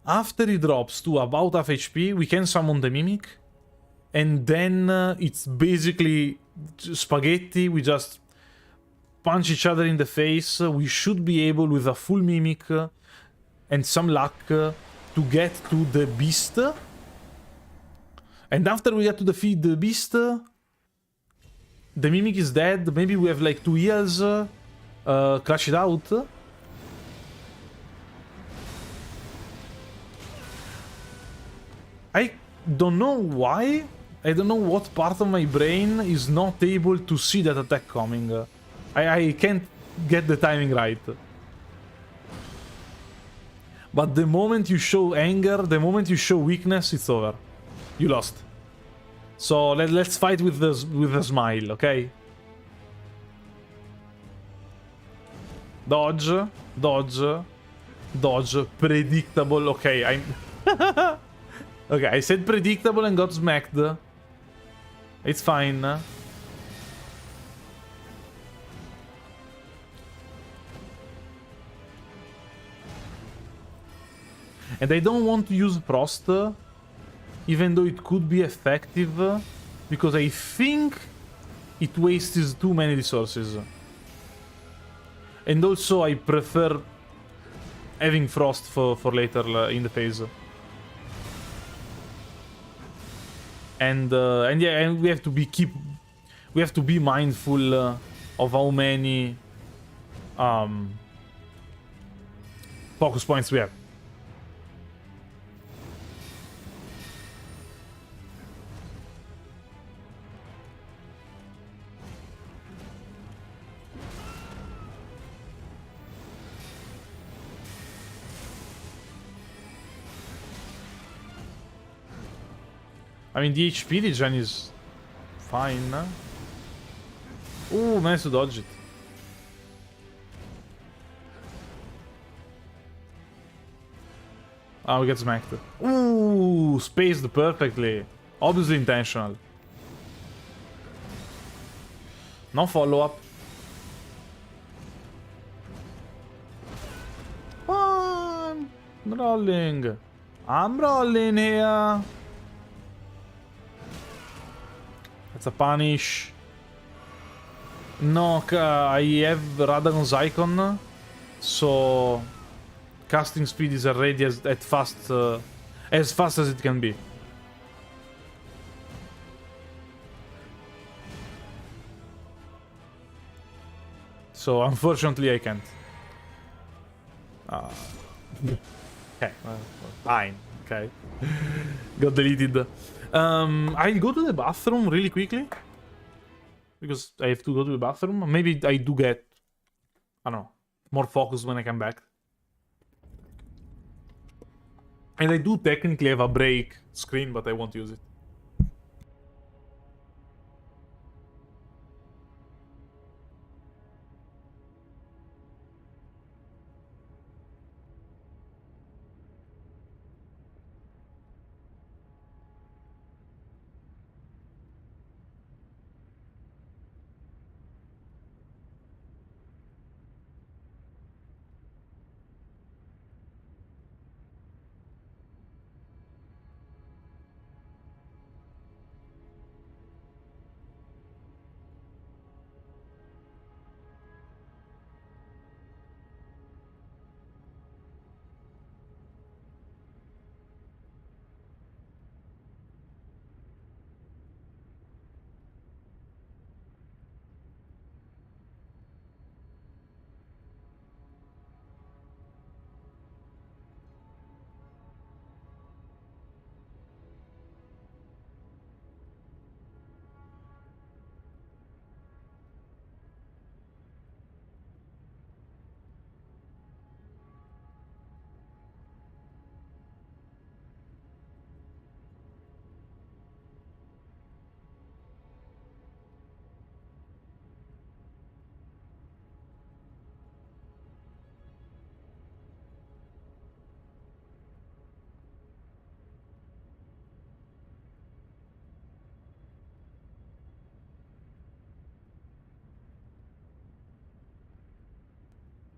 After he drops to about half HP, we can summon the Mimic. And then it's basically spaghetti, we just punch each other in the face. We should be able, with a full Mimic and some luck, to get to the beast. And after we get to defeat the beast, the Mimic is dead. Maybe we have like 2 heals. Clash it out. I don't know why. I don't know what part of my brain is not able to see that attack coming. I can't get the timing right. But the moment you show anger, the moment you show weakness, it's over. You lost. So let's fight with a smile, okay? Dodge, dodge, dodge, predictable. Okay, I'm... Okay, I said predictable and got smacked. It's fine. And I don't want to use Frost, even though it could be effective, because I think it wastes too many resources. And also I prefer having Frost for later in the phase. And yeah, and we have to be mindful of how many focus points we have. I mean, the HP regen is fine. Ooh, managed to dodge it. Oh, we get smacked. Ooh, spaced perfectly. Obviously intentional. No follow-up. I'm rolling. I'm rolling here. That's a punish. No, I have Radagon's icon, so casting speed is already as fast as it can be. So unfortunately I can't. Okay, fine. Okay, got deleted. I'll go to the bathroom really quickly. because I have to go to the bathroom. Maybe I do get, I don't know, more focused when I come back. And I do technically have a break screen, but I won't use it.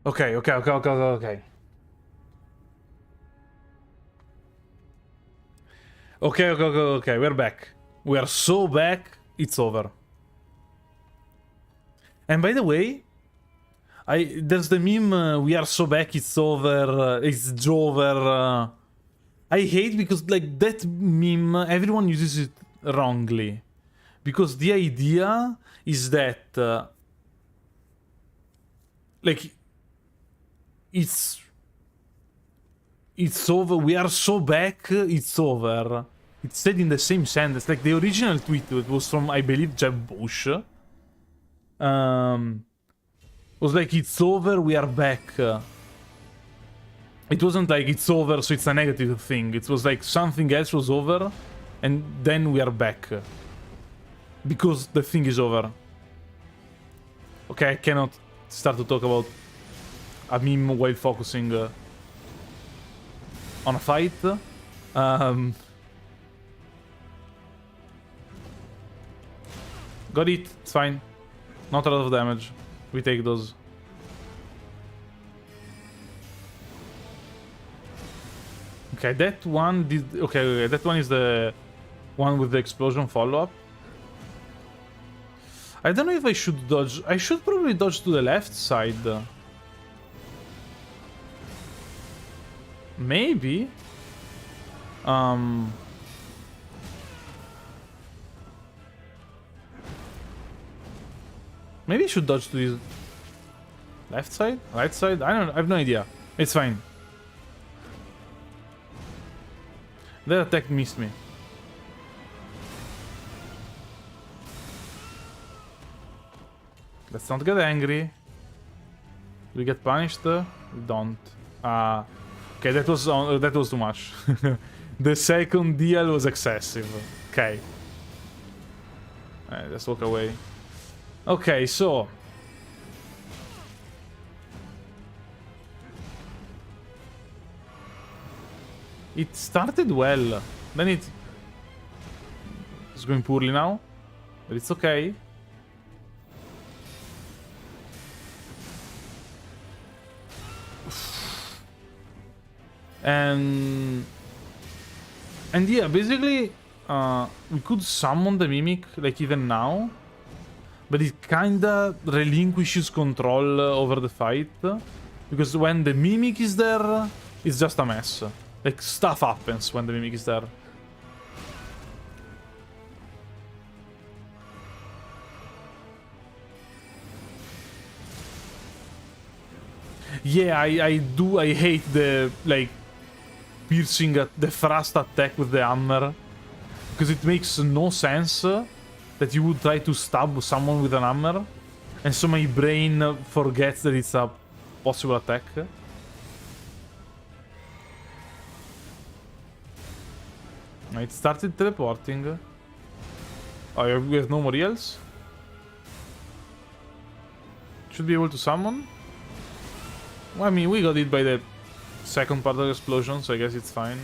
Okay. Okay, we're back. We are so back, it's over. And by the way, there's the meme, we are so back, it's over, it's Jover. I hate because, like, that meme, everyone uses it wrongly. Because the idea is that, like, it's over, we are so back, it's over. It's said in the same sentence. Like, the original tweet, it was from, I believe, Jeb Bush. Was like, it's over, we are back. It wasn't like, it's over, so it's a negative thing. It was like, something else was over, and then we are back. Because the thing is over. Okay, I cannot start to talk about a meme while focusing on a fight. Got it, it's fine. Not a lot of damage. We take those. Okay, that one did... Okay, that one is the one with the explosion follow-up. I don't know if I should dodge. I should probably dodge to the left side. Maybe. Maybe I should dodge to the left side? Right side? I don't know. I have no idea. It's fine. That attack missed me. Let's not get angry. We get punished? We don't. Okay, that was too much. The second deal was excessive. Okay. Alright, let's walk away. Okay, so... It started well. Then it's going poorly now. But it's okay. And yeah, basically, we could summon the Mimic, like, even now. But it kinda relinquishes control over the fight. Because when the Mimic is there, it's just a mess. Like, stuff happens when the Mimic is there. Yeah, I hate the, like, piercing, the thrust attack with the hammer. Because it makes no sense. that you would try to stab someone with an hammer, and so my brain forgets that it's a possible attack. It started teleporting. Oh, we have no more heals? Should be able to summon? Well, I mean, we got it by the second part of the explosion, so I guess it's fine.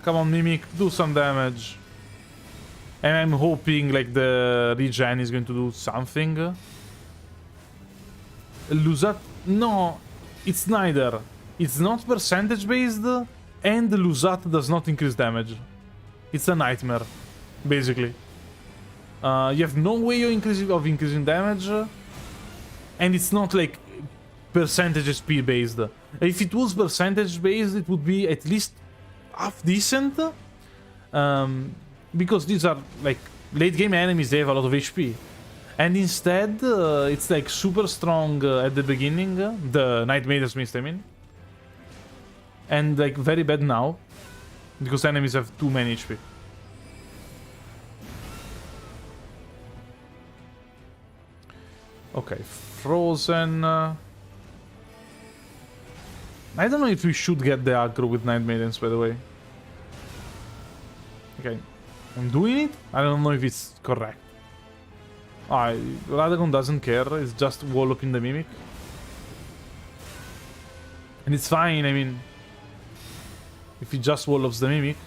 Come on, Mimic, do some damage. And I'm hoping, like, the regen is going to do something. Lusat... No, it's neither. It's not percentage based, and Lusat does not increase damage. It's a nightmare, basically. You have no way of increasing damage, and it's not like percentage SP based. If it was percentage based, it would be at least half decent, because these are like late game enemies. They have a lot of HP, and instead it's like super strong at the beginning. The Night Maiden's Mist, I mean, and like very bad now because enemies have too many HP. Okay, Frozen. I don't know if we should get the aggro with Night Maidens, by the way. Okay, I'm doing it. I don't know if it's correct. Radagon doesn't care. It's just walloping the Mimic. And it's fine, I mean, if he just wallops the Mimic.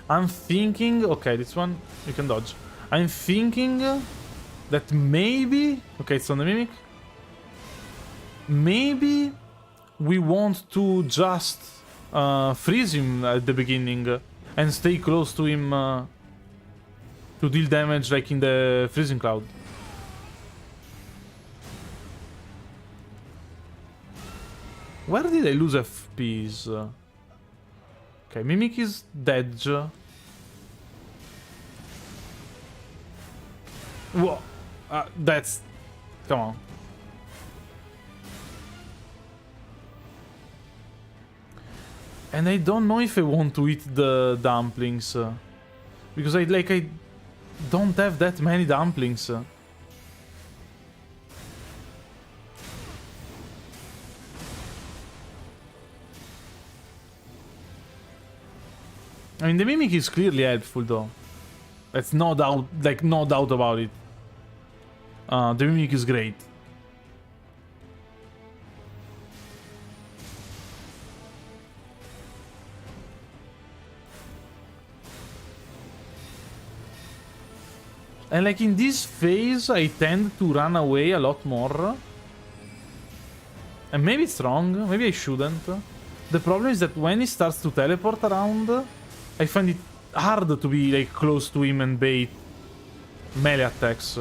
I'm thinking... Okay, this one you can dodge. I'm thinking that maybe... Okay, it's on the Mimic. Maybe we want to just freeze him at the beginning and stay close to him to deal damage like in the freezing cloud. Where did I lose FPs? Okay, Mimic is dead. Whoa. That's... Come on. And I don't know if I want to eat the dumplings. Because I don't have that many dumplings. I mean, the Mimic is clearly helpful, though. That's no doubt, like, no doubt about it. The Mimic is great. And, like, in this phase, I tend to run away a lot more. And maybe it's wrong. Maybe I shouldn't. The problem is that when he starts to teleport around, I find it hard to be like close to him and bait melee attacks.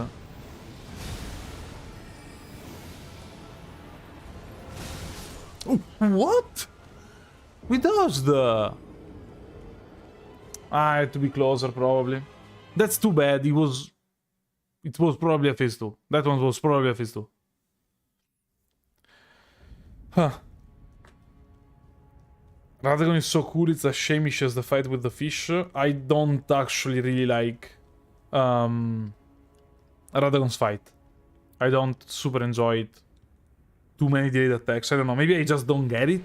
Oh, what? We dodged! I had to be closer, probably. That's too bad. It was probably a phase 2. That one was probably a phase 2. Huh. Radagon is so cool, it's a shame he shares the fight with the fish. I don't actually really like Radagon's fight. I don't super enjoy it. Too many delayed attacks. I don't know, maybe I just don't get it.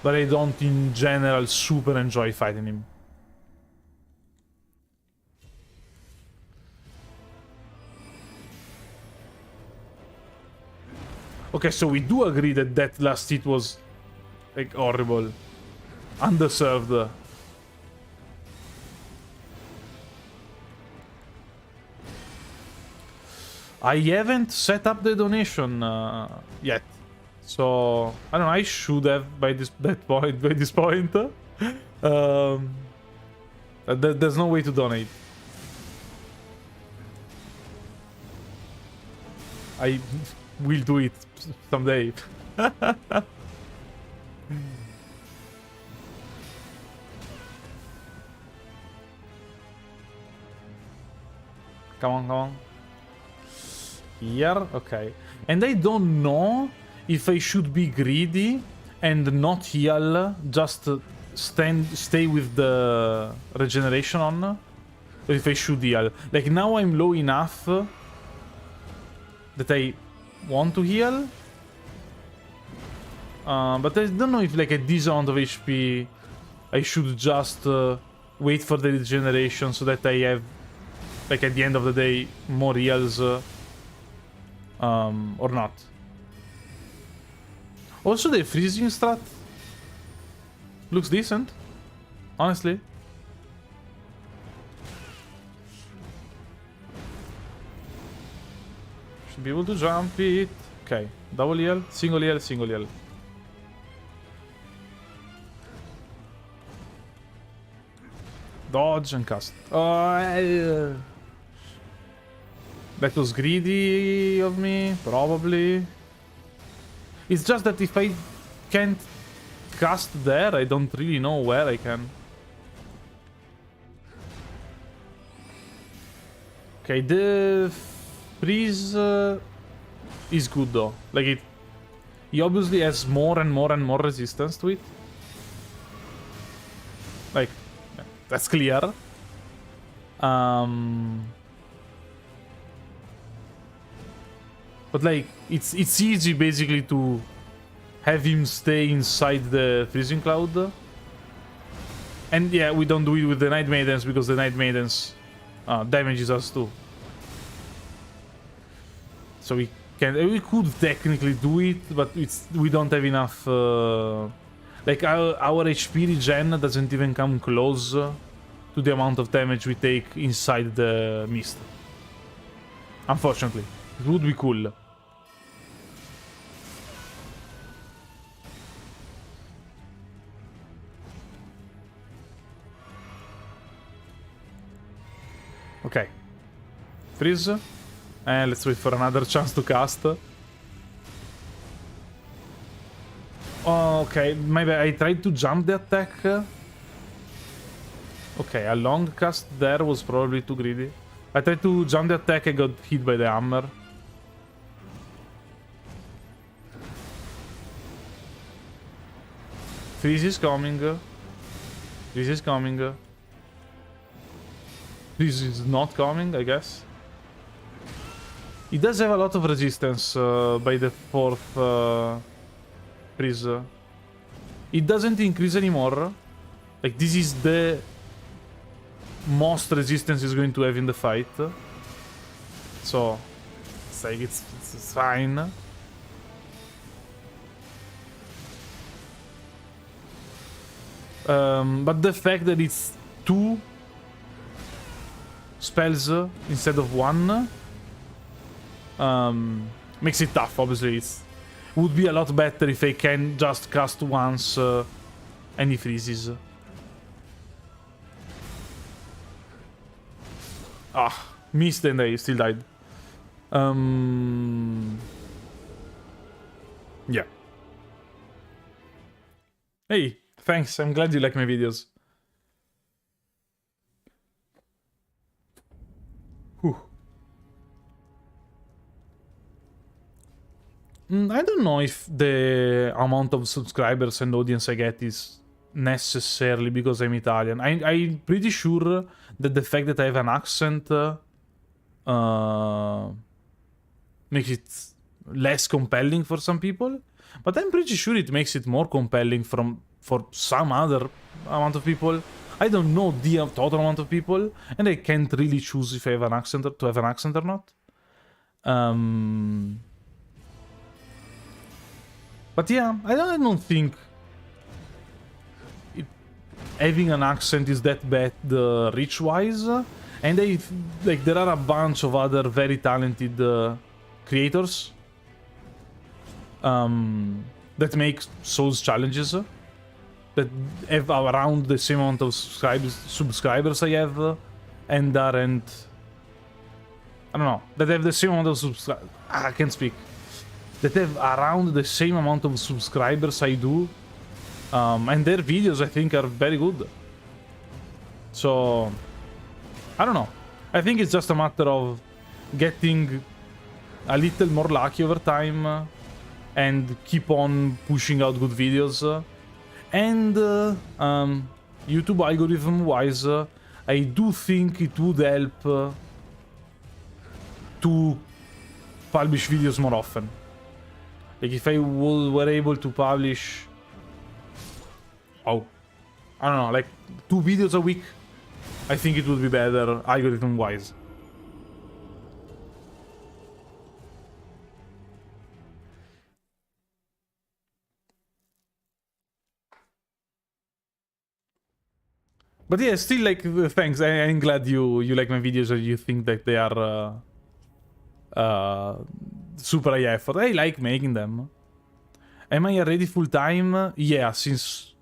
But I don't in general super enjoy fighting him. Okay, so we do agree that that last hit was like horrible. Undeserved. I haven't set up the donation yet, so I don't know. I should have by this point. There's no way to donate. I will do it someday. Come on, come on. Here, okay. And I don't know if I should be greedy and not heal, just stay with the regeneration on, or if I should heal. Like, now I'm low enough that I want to heal. But I don't know if, like, at this amount of HP, I should just wait for the regeneration so that I have, like, at the end of the day, more heals, or not. Also, the freezing strat looks decent, honestly. Should be able to jump it. Okay, double heal, single heal, single heal. Dodge and cast. That was greedy of me, probably. It's just that if I can't cast there, I don't really know where I can. Okay, the freeze is good though. Like, he obviously has more and more and more resistance to it. Like, that's clear. But like, it's easy basically to have him stay inside the freezing cloud. And yeah, we don't do it with the Night Maidens because the Night Maidens damages us too. So we could technically do it, but we don't have enough. Like, our HP regen doesn't even come close to the amount of damage we take inside the mist. Unfortunately. It would be cool. Okay. Freeze. And let's wait for another chance to cast. Oh, okay, maybe I tried to jump the attack. Okay, a long cast there was probably too greedy. I tried to jump the attack, I got hit by the hammer. Freeze is coming. Freeze is coming. Freeze is not coming, I guess. It does have a lot of resistance by the fourth freeze. It doesn't increase anymore. Like, this is the most resistance is going to have in the fight. So, it's like, it's fine. But the fact that it's 2 spells instead of 1 makes it tough, obviously. It would be a lot better if I can just cast once and he freezes. Ah, missed and I still died. Yeah. Hey, thanks. I'm glad you like my videos. Whew. I don't know if the amount of subscribers and audience I get is necessarily because I'm Italian. I'm pretty sure that the fact that I have an accent makes it less compelling for some people. But I'm pretty sure it makes it more compelling for some other amount of people. I don't know the total amount of people, and I can't really choose if I have an accent or to have an accent or not. But yeah, I don't think having an accent is that bad reach-wise. And like, there are a bunch of other very talented creators that make Souls challenges that have around the same amount of subscribers I have, and aren't, I don't know, that have the same amount of subscribers. I can't speak. That have around the same amount of subscribers I do, and their videos I think are very good. So I don't know. I think it's just a matter of getting a little more lucky over time and keep on pushing out good videos. And YouTube algorithm-wise, I do think it would help to publish videos more often. Like if I were able to publish, I don't know, like 2 videos a week, I think it would be better algorithm-wise. But yeah, still, like, thanks. I'm glad you like my videos and you think that they are super high effort. I like making them. Am I already full-time? Yeah, since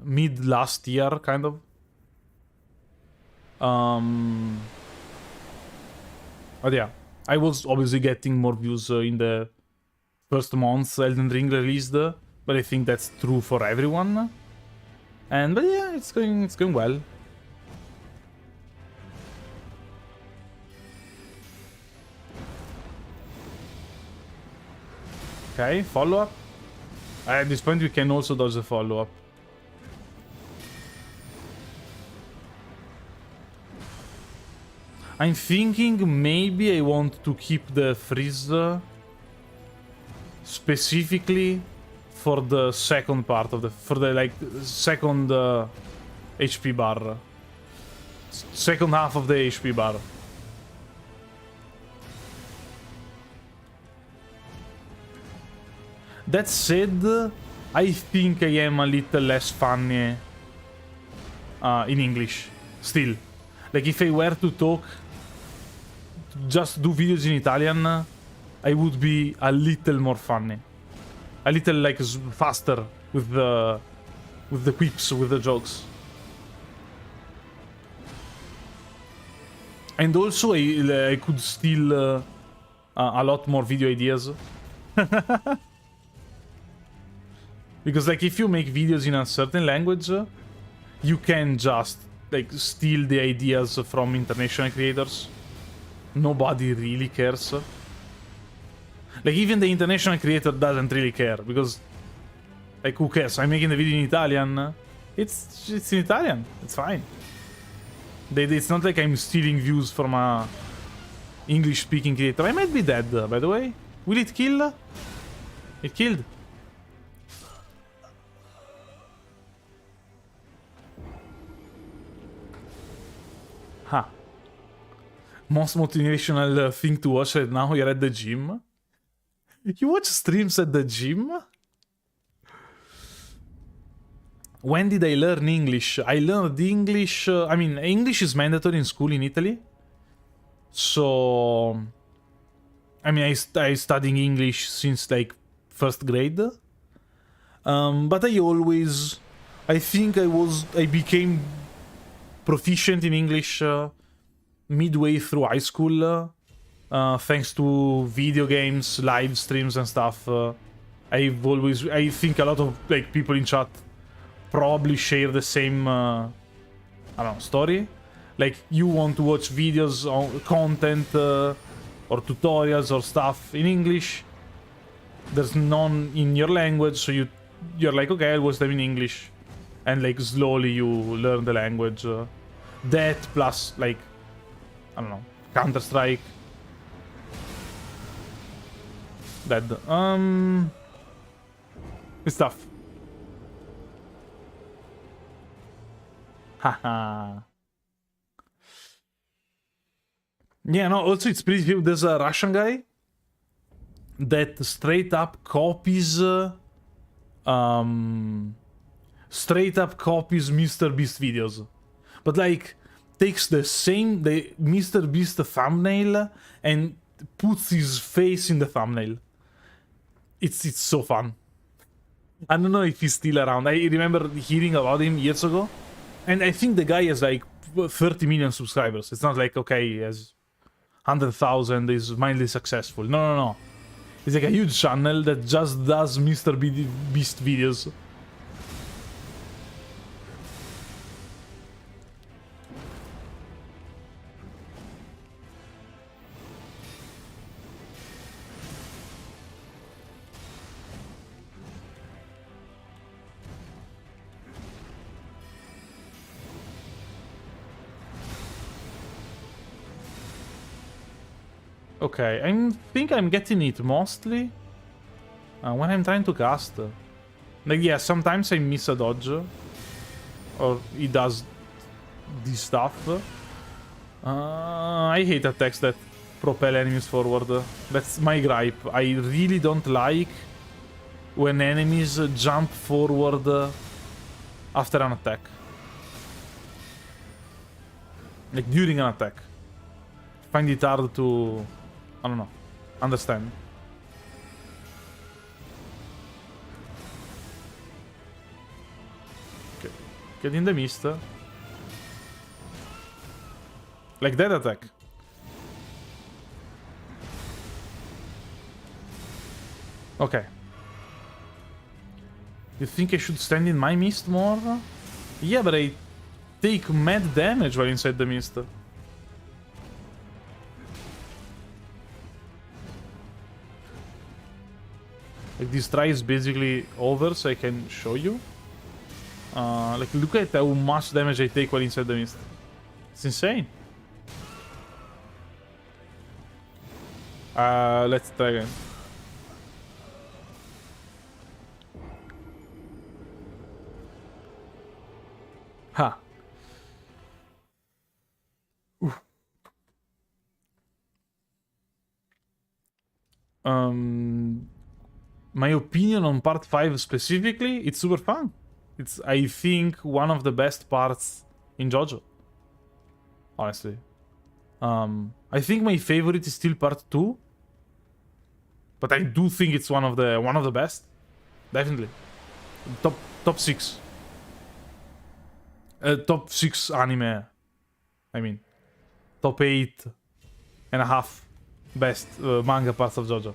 mid last year, kind of. But yeah, I was obviously getting more views in the first month Elden Ring released, but I think that's true for everyone. But yeah, it's going well. Okay, follow-up. At this point, we can also dodge the follow-up. I'm thinking maybe I want to keep the freeze specifically for the second part of the... for the, like, second HP bar. Second half of the HP bar. That said, I think I am a little less funny in English, still. Like, if I were to talk, just do videos in Italian, I would be a little more funny. A little, like, faster with the quips, with the jokes. And also, I could steal a lot more video ideas. Because, like, if you make videos in a certain language, you can just, like, steal the ideas from international creators. Nobody really cares. Like, even the international creator doesn't really care, because, like, who cares? I'm making the video in Italian. It's in Italian. It's fine. It's not like I'm stealing views from a English-speaking creator. I might be dead, by the way. Will it kill? It killed. Huh. Most motivational thing to watch right now, you're at the gym. You watch streams at the gym? When did I learn English? I learned English... I mean, English is mandatory in school in Italy. So... I mean, I studying English since, like, 1st grade. But I always... I think I became proficient in English midway through high school. Thanks to video games, live streams and stuff. I think a lot of, like, people in chat probably share the same, I don't know, story. Like, you want to watch videos on content or tutorials or stuff in English. There's none in your language, so you're like, okay, I'll watch them in English. And, like, slowly you learn the language. That plus, like, I don't know, Counter-Strike. Dead. It's tough. Haha. Yeah, no, also it's pretty... There's a Russian guy that straight up copies... straight up copies Mr. Beast videos. But, like, takes the Mr. Beast thumbnail and puts his face in the thumbnail. It's so fun. I don't know if he's still around. I remember hearing about him years ago. And I think the guy has, like, 30 million subscribers. It's not like, okay, he has 100,000, is mildly successful. No. It's like a huge channel that just does Mr. Beast videos. Okay, I think I'm getting it mostly when I'm trying to cast. Like, yeah, sometimes I miss a dodge. Or he does this stuff. I hate attacks that propel enemies forward. That's my gripe. I really don't like when enemies jump forward after an attack. Like during an attack. Find it hard to... I don't know. Understand. Okay. Get in the mist. Like that attack. Okay. You think I should stand in my mist more? Yeah, but I take mad damage while inside the mist. Like this try is basically over, so I can show you. Like look at how much damage I take while inside the mist. It's insane. Let's try again. Ha. Oof. My opinion on part 5 specifically, it's super fun. It's, I think, one of the best parts in JoJo. Honestly. I think my favorite is still part 2. But I do think it's one of the best. Definitely. Top 6. Top 6 anime. I mean. Top 8.5 best manga parts of JoJo.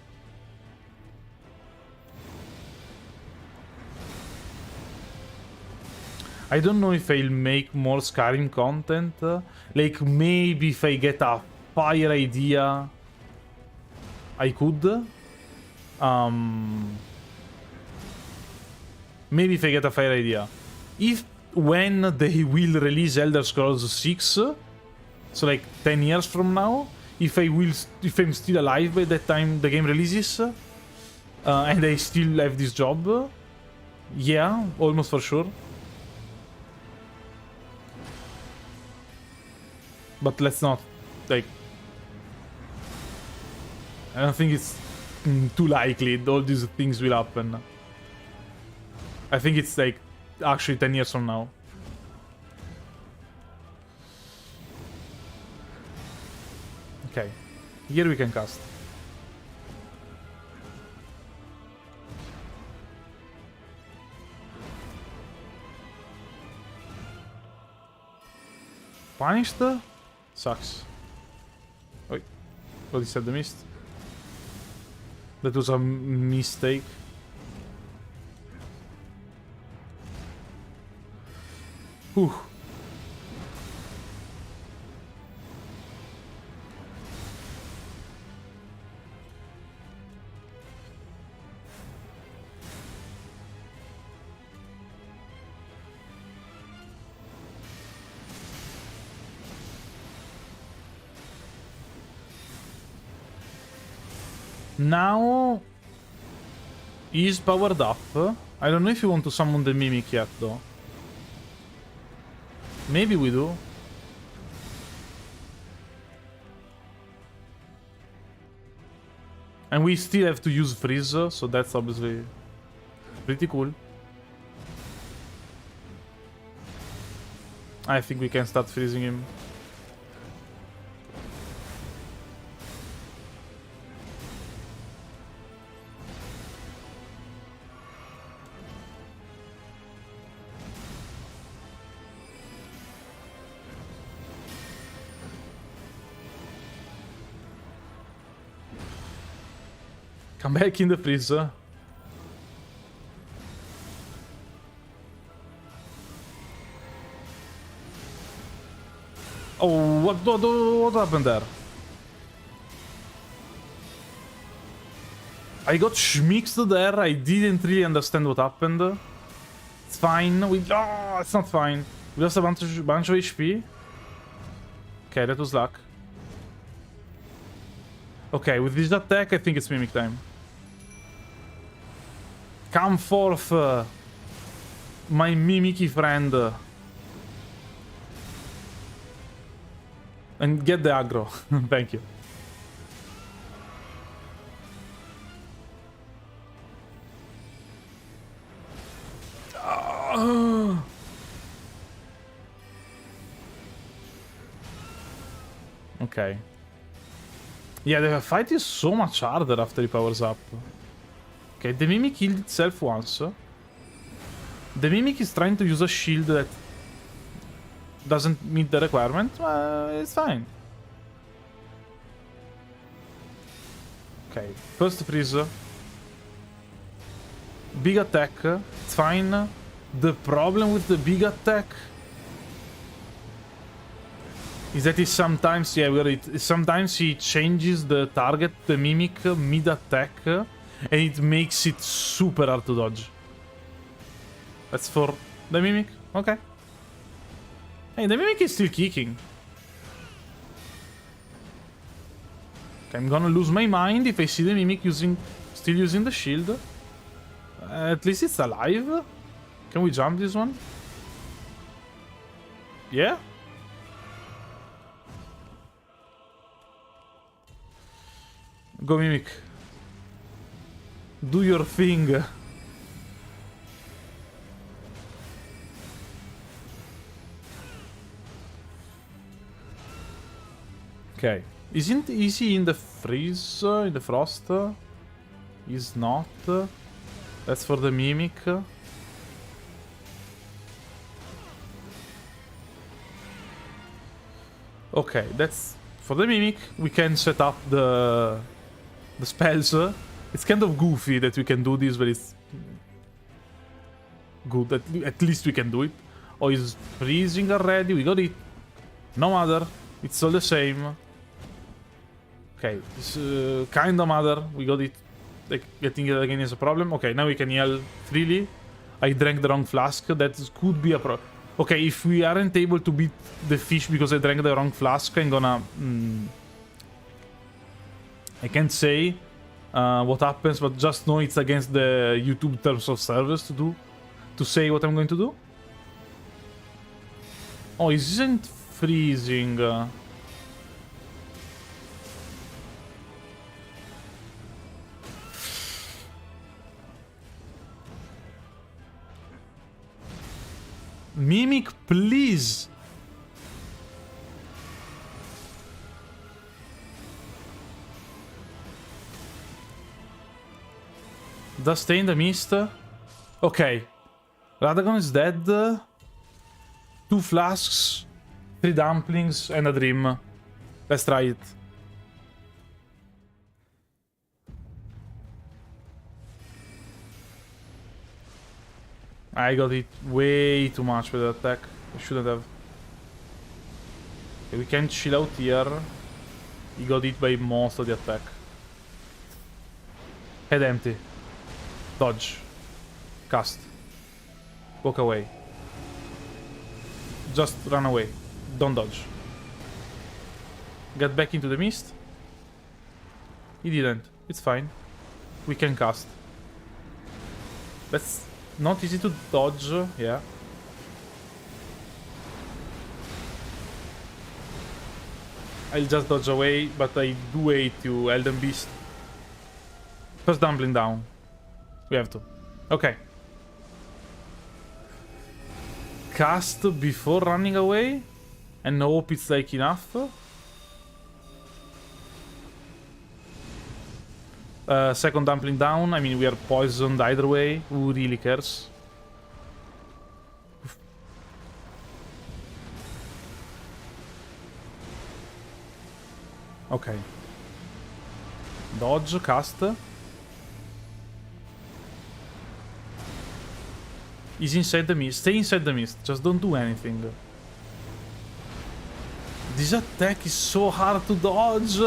I don't know if I'll make more Skyrim content. Like, maybe if I get a fire idea, I could. Maybe if I get a fire idea. If, when they will release Elder Scrolls 6, so like 10 years from now, if I'm still alive by that time the game releases, and I still have this job, yeah, almost for sure. But let's not, like... I don't think it's too likely all these things will happen. I think it's like, actually 10 years from now. Okay. Here we can cast. Punished? Sucks. Wait. What is that, the mist? That was a mistake. Whew. Now he's powered up. I don't know if you want to summon the Mimic yet, though. Maybe we do. And we still have to use Freeze, so that's obviously pretty cool. I think we can start freezing him. Come back in the freezer. Oh, what happened there? I got schmixed there. I didn't really understand what happened. It's fine. Oh, it's not fine. We lost a bunch of HP. Okay, that was luck. Okay, with this attack, I think it's Mimic time. Come forth, my mimicky friend. And get the aggro. Thank you. Okay. Yeah, the fight is so much harder after he powers up. Okay, the Mimic healed itself once. The Mimic is trying to use a shield that doesn't meet the requirement. It's fine. Okay, first freeze. Big attack. It's fine. The problem with the big attack is that he sometimes, yeah, we got it. Sometimes he changes the target, the Mimic, mid-attack, and it makes it super hard to dodge. That's for the Mimic. Okay. Hey, the Mimic is still kicking. Okay, I'm gonna lose my mind if I see the Mimic still using the shield. At least it's alive. Can we jump this one? Yeah? Go Mimic. Do your thing. Okay. Isn't he in the freeze? In the frost? He's not. That's for the Mimic. Okay, that's for the Mimic. We can set up the spells. It's kind of goofy that we can do this, but it's good. At least we can do it. Oh, he's freezing already. We got it. No matter. It's all the same. Okay, it's kind of matter. We got it. Like, getting it again is a problem. Okay, now we can yell freely. I drank the wrong flask. That could be a problem. Okay, if we aren't able to beat the fish because I drank the wrong flask, I'm gonna... I can't say what happens, but just know it's against the YouTube terms of service to say what I'm going to do. Oh, it isn't freezing. Mimic, please. Does stay in the mist. Okay. Radagon is dead. 2 flasks, 3 dumplings, and a dream. Let's try it. I got it way too much with the attack. I shouldn't have. Okay, we can chill out here. He got hit by most of the attack. Head empty. Dodge. Cast. Walk away. Just run away. Don't dodge. Get back into the mist. He didn't. It's fine. We can cast. That's not easy to dodge, yeah. I'll just dodge away, but I do hate you, Elden Beast. First dumpling down. We have to. Okay. Cast before running away, and hope it's like enough. Second dumpling down. I mean, we are poisoned either way. Who really cares? Okay. Dodge, cast. He's inside the mist. Stay inside the mist. Just don't do anything. This attack is so hard to dodge.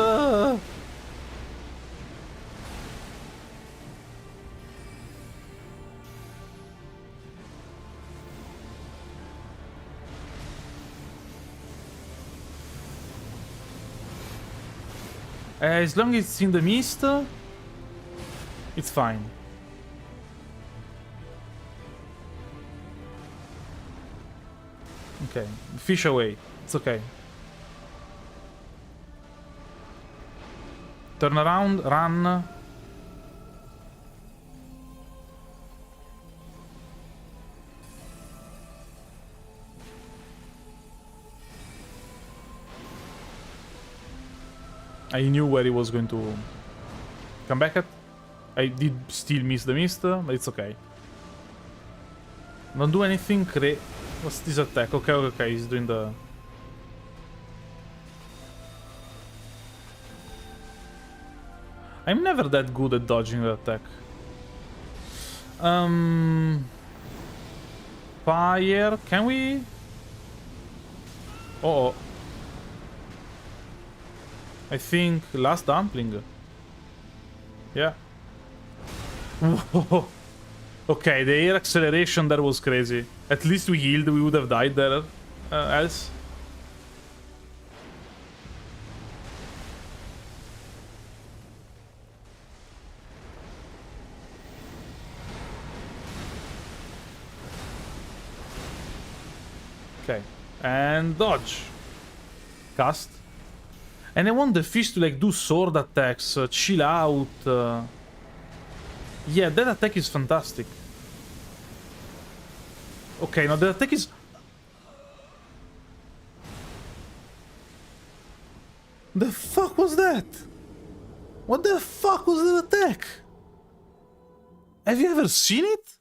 As long as it's in the mist, it's fine. Okay, fish away. It's okay. Turn around, run. I knew where he was going to come back at. I did still miss the mist, but it's okay. Don't do anything What's this attack? Okay, okay, he's doing the... I'm never that good at dodging the attack. Fire, can we? Oh. I think last dumpling. Yeah. Whoa. Okay, the air acceleration there was crazy. At least we healed, we would have died there else. Okay, and dodge. Cast. And I want the fish to like do sword attacks, chill out. Yeah, that attack is fantastic. Okay, now the attack is... The fuck was that? What the fuck was that attack? Have you ever seen it?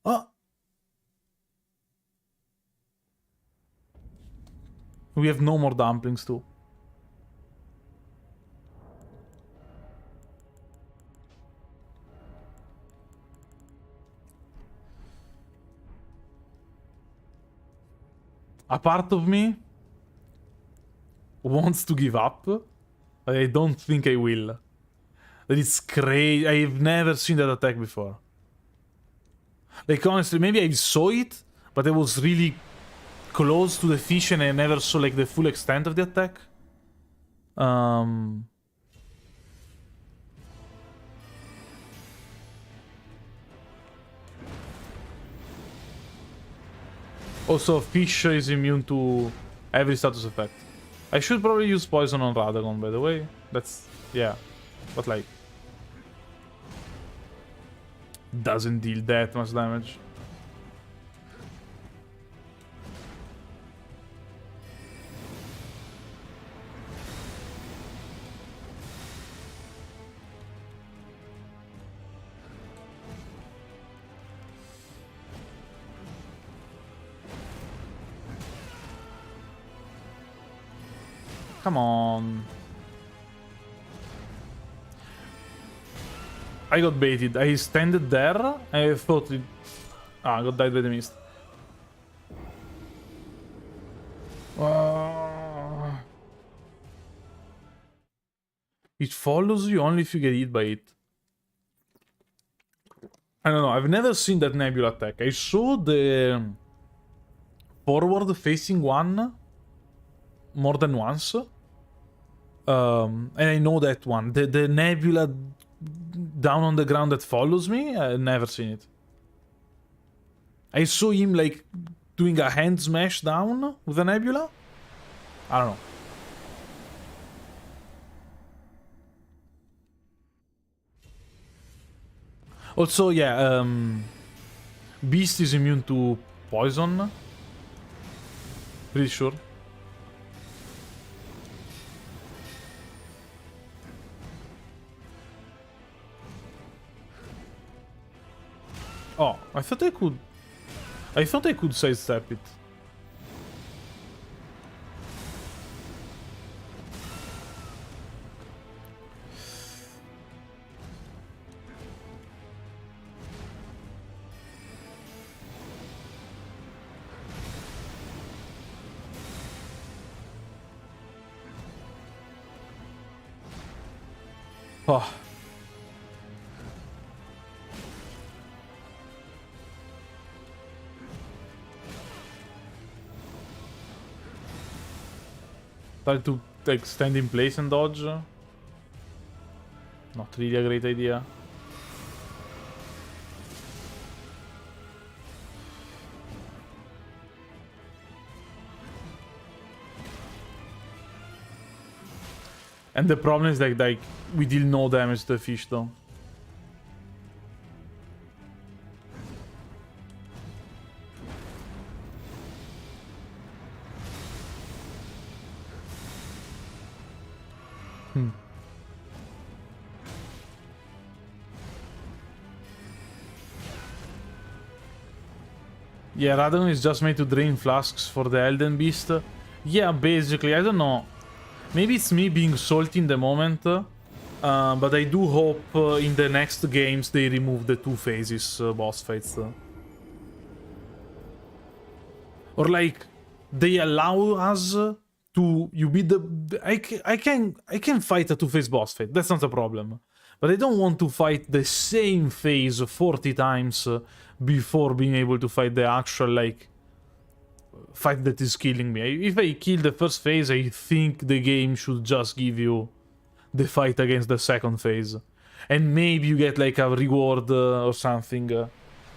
Oh. We have no more dumplings too. A part of me wants to give up, but I don't think I will. That is crazy. I've never seen that attack before. Like, honestly, maybe I saw it, but I was really close to the fish and I never saw, like, the full extent of the attack. Also, fish is immune to every status effect. I should probably use poison on Radagon, by the way. That's... yeah. But, like... doesn't deal that much damage. Come on. I got baited. I standed there and I thought it... Ah, I got died by the mist. It follows you only if you get hit by it. I don't know. I've never seen that Nebula attack. I saw the forward-facing one more than once. And I know that one. The Nebula down on the ground that follows me, I've never seen it. I saw him like doing a hand smash down with a Nebula. I don't know. Also, yeah, Beast is immune to poison. Pretty sure. Oh, I thought I could... I thought I could sidestep it. Oh. like stand in place and dodge. Not really a great idea. And the problem is like we deal no damage to the fish though. Yeah, Radagon is just made to drain flasks for the Elden Beast. Yeah, basically, I don't know. Maybe it's me being salty in the moment, but I do hope in the next games they remove the 2 phases boss fights. Or like, they allow us to... You beat the... I can fight a 2-phase boss fight, that's not a problem. But I don't want to fight the same phase 40 times before being able to fight the actual, like, fight that is killing me. If I kill the first phase, I think the game should just give you the fight against the second phase. And maybe you get, like, a reward or something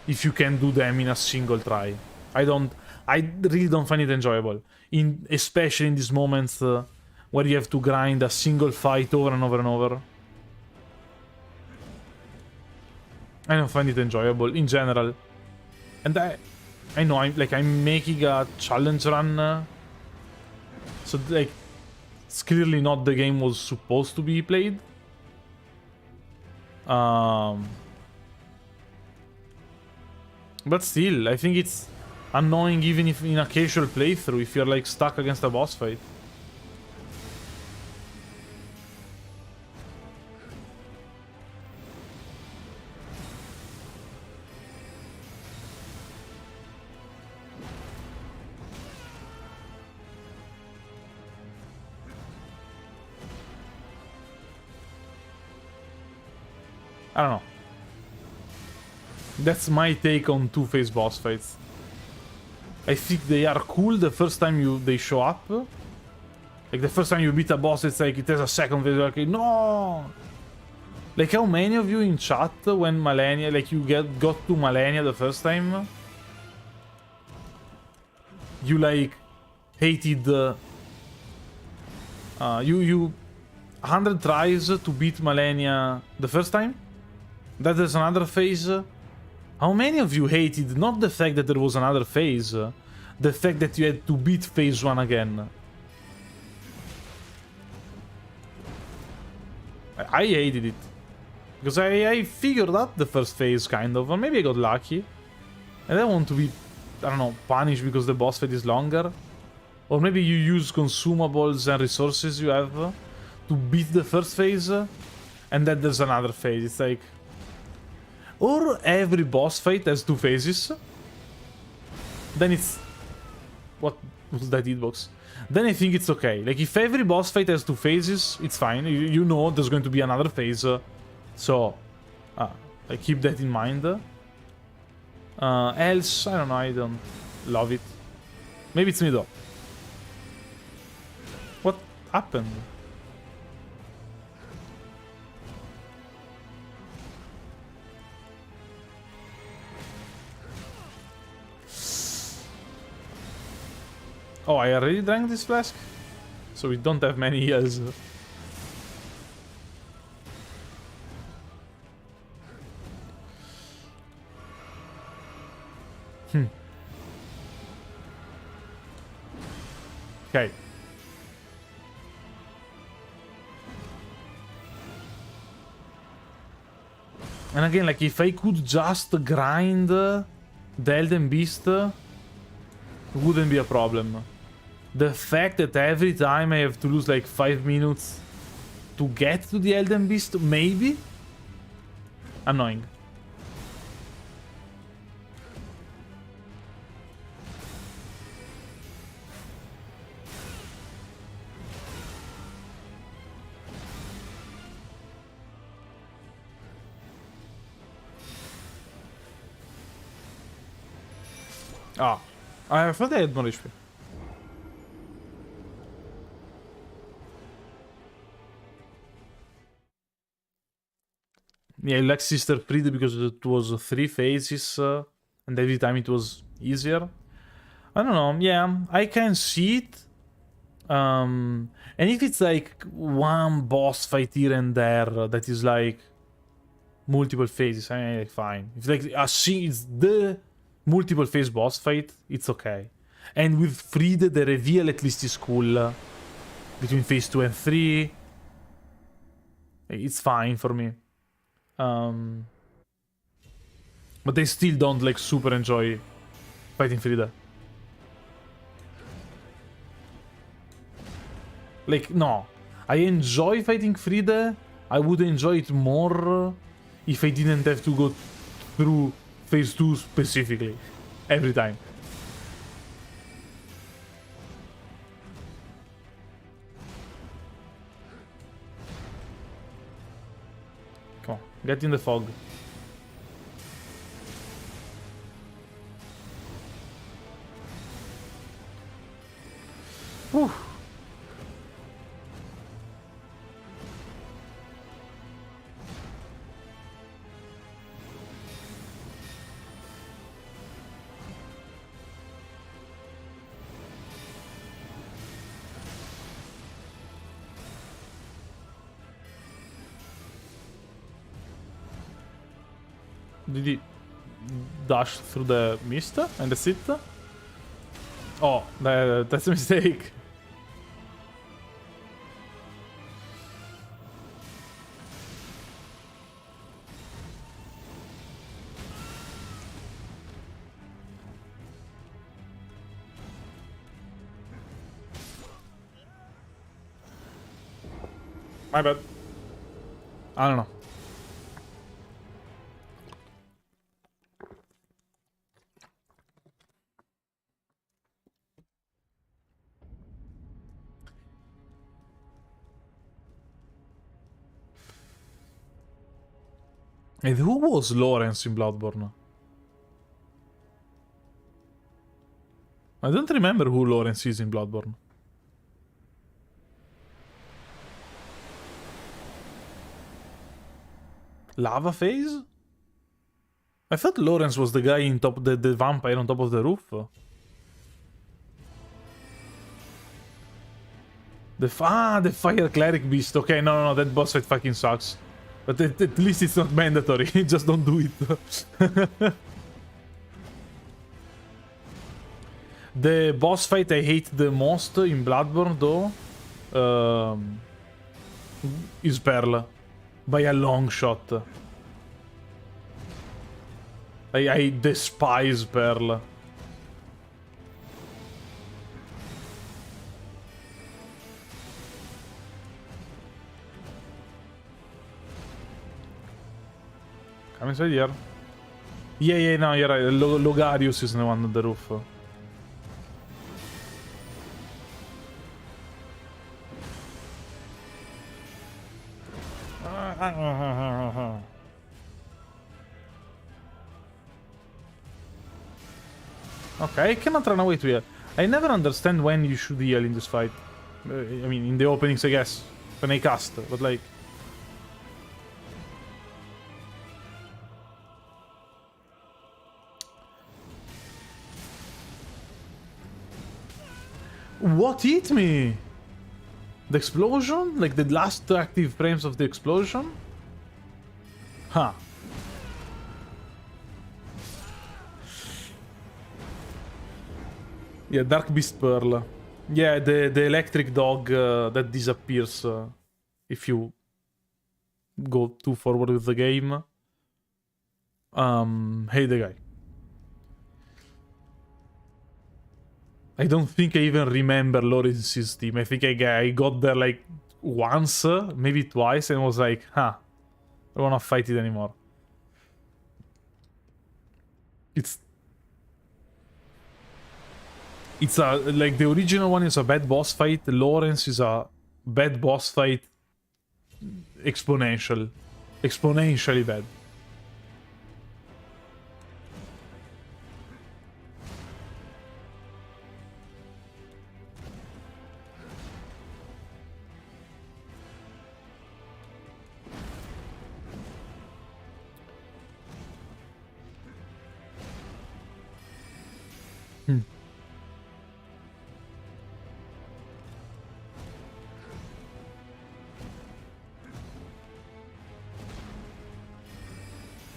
if you can do them in a single try. I really don't find it enjoyable. Especially in these moments where you have to grind a single fight over and over and over. I don't find it enjoyable in general. And I know I'm making a challenge run. So like it's clearly not the game was supposed to be played. But still, I think it's annoying even if in a casual playthrough if you're like stuck against a boss fight. I don't know. That's my take on 2-phase boss fights. I think they are cool the first time they show up. Like the first time you beat a boss, it's like it has a second phase. Like no. Like how many of you in chat when Malenia, like you got to Malenia the first time, you like hated you 100 tries to beat Malenia the first time? That there's another phase. How many of you hated not the fact that there was another phase, the fact that you had to beat phase 1 again? I hated it. Because I figured out the first phase, kind of, or maybe I got lucky. I don't want to be, I don't know, punished because the boss fight is longer. Or maybe you use consumables and resources you have to beat the first phase, and then there's another phase. It's like... Or every boss fight has 2 phases. Then it's... What was that hitbox? Then I think it's okay. Like, if every boss fight has 2 phases, it's fine. You know there's going to be another phase. So, I keep that in mind. Else, I don't know, I don't love it. Maybe it's me though. What happened? Oh, I already drank this flask? So we don't have many heals. Okay. And again, like, if I could just grind the Elden Beast, it wouldn't be a problem. The fact that every time I have to lose like 5 minutes to get to the Elden Beast, maybe? Annoying. I thought I had more HP. Yeah, I like Sister Friede because it was 3 phases, and every time it was easier. I don't know, yeah, I can see it. And if it's like one boss fight here and there that is like multiple phases, I mean, like, fine. If like it's the multiple phase boss fight, it's okay. And with Friede, the reveal at least is cool. Between phase 2 and 3, it's fine for me. But I still don't like super enjoy fighting Friede. Like, no. I enjoy fighting Friede. I would enjoy it more if I didn't have to go through phase 2 specifically. Every time. Come on, get in the fog. Whew. Did he dash through the mist and that's it? Oh, that's a mistake. My bad. I don't know. And who was Lawrence in Bloodborne? I don't remember who Lawrence is in Bloodborne. Lava phase? I thought Lawrence was the guy in top, the vampire on top of the roof. The fire cleric beast. Okay, no, that boss fight fucking sucks. But at least it's not mandatory. Just don't do it. The boss fight I hate the most in Bloodborne, though, is Pearl. By a long shot. I despise Pearl. Come inside here. Yeah, no, you're right. Logarius is the one on the roof. Okay, I cannot run away to here. I never understand when you should heal in this fight. I mean, in the openings, I guess. When I cast, but like... What hit me? The explosion? Like the last active frames of the explosion? Huh. Yeah, Dark Beast Pearl. Yeah, the electric dog that disappears if you go too forward with the game. Hey, the guy. I don't think I even remember Lawrence's team. I think I got there like once, maybe twice, and was like, huh, I don't wanna fight it anymore. It's a, like, the original one is a bad boss fight. Lawrence is a bad boss fight exponentially bad.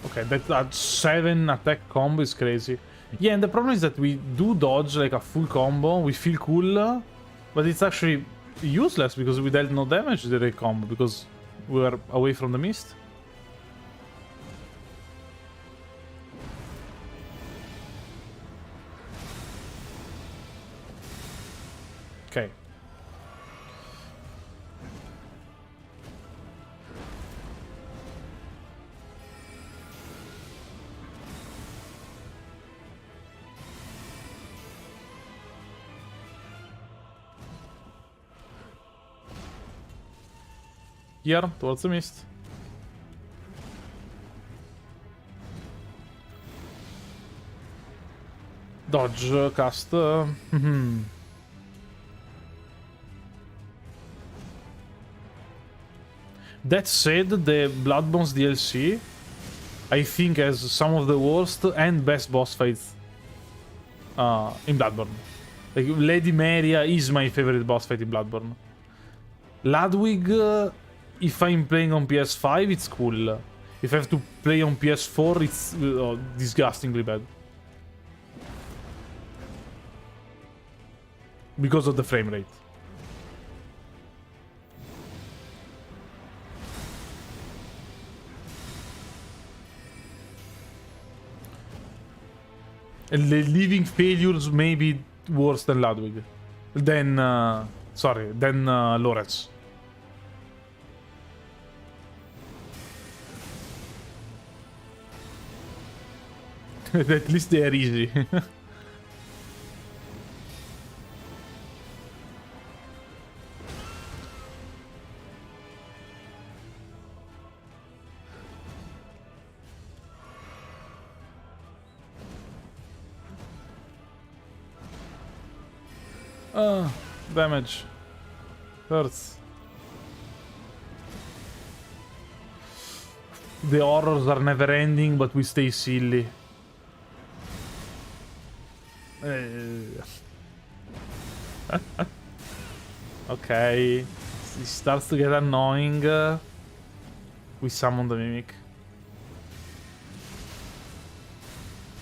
Okay, that 7 attack combo is crazy. Yeah, and the problem is that we do dodge like a full combo, we feel cool, but it's actually useless because we dealt no damage to the combo because we were away from the mist. Okay. Here, towards the mist. Dodge, cast. That said, the Bloodbones DLC, I think, has some of the worst and best boss fights in Bloodborne. Like, Lady Maria is my favorite boss fight in Bloodborne. Ludwig, if I'm playing on PS5, it's cool. If I have to play on PS4, it's disgustingly bad. Because of the frame rate. And the living failures may be worse than Ludwig. Than, Loretz. At least they are easy. Damage. Hurts. The horrors are never ending, but we stay silly. Okay. It starts to get annoying. We summon the Mimic.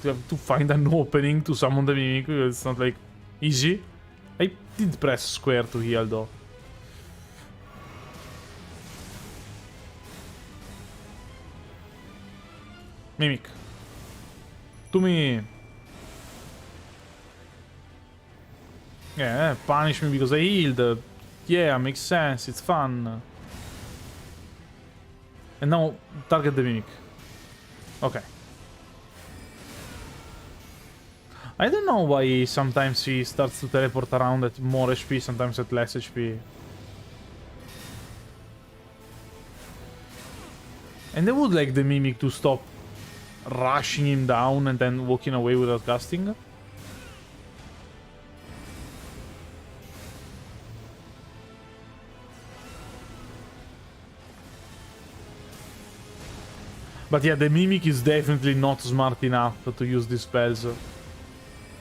We have to find an opening to summon the Mimic. It's not like easy. I did press square to heal though. Mimic. To me. Yeah, punish me because I healed. Yeah, makes sense. It's fun. And now target the Mimic. Okay. I don't know why sometimes he starts to teleport around at more HP, sometimes at less HP. And I would like the Mimic to stop rushing him down and then walking away without casting. But yeah, the Mimic is definitely not smart enough to use these spells.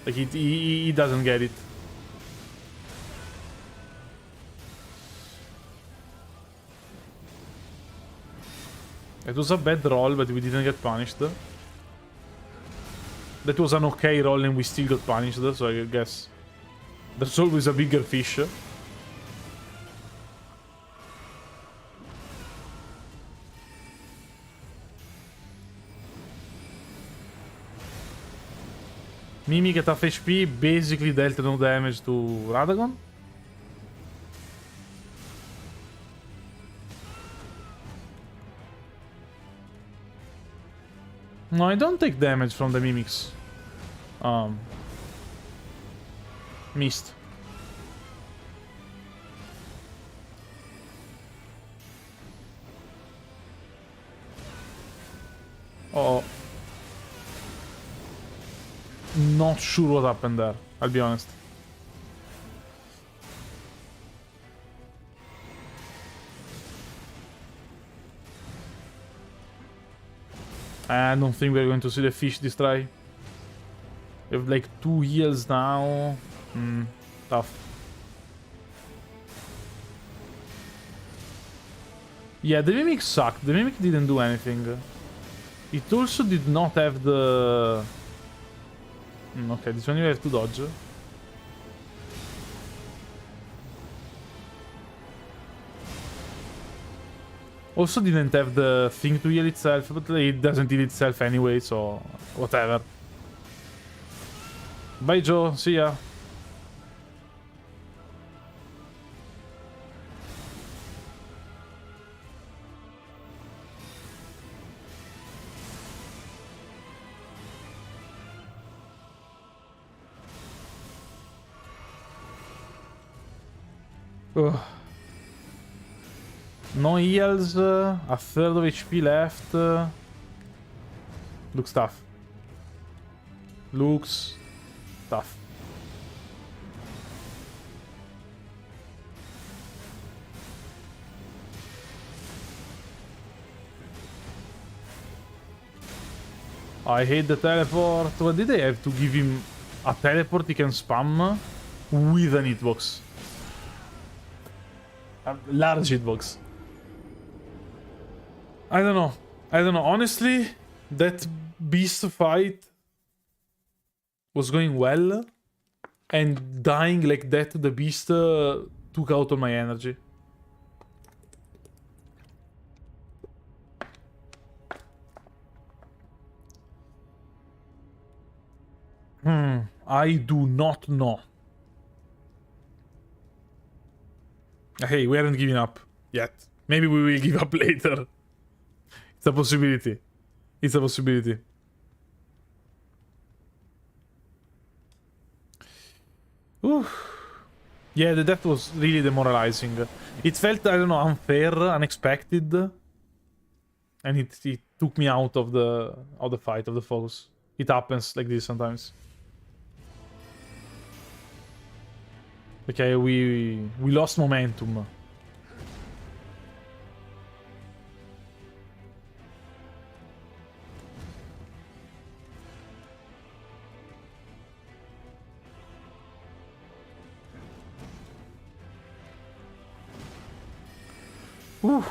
Like, he doesn't get it. It was a bad roll, but we didn't get punished. That was an okay roll and we still got punished, so I guess there's always a bigger fish. Mimic at half HP basically dealt no damage to Radagon. No, I don't take damage from the Mimics. Missed. Oh. Not sure what happened there, I'll be honest. I don't think we're going to see the fish this try. We have like 2 heals now. Tough. Yeah, the Mimic sucked. The Mimic didn't do anything. It also did not have the... okay, this one you have to dodge. Also didn't have the thing to heal itself, but it doesn't heal itself anyway, so... whatever. Bye, Joe. See ya. Ugh. No heals, a third of HP left. Looks tough. Looks tough. I hate the teleport. What did I have to give him? A teleport he can spam with an hitbox. A large hitbox. I don't know. I don't know. Honestly, that beast fight was going well, and dying like that to the beast took out all my energy. I do not know. Hey, we haven't given up yet. Maybe we will give up later. It's a possibility. It's a possibility. Ooh. Yeah, the death was really demoralizing. It felt, I don't know, unfair, unexpected. And it took me out of the fight, of the focus. It happens like this sometimes. Okay, we lost momentum. Ooh.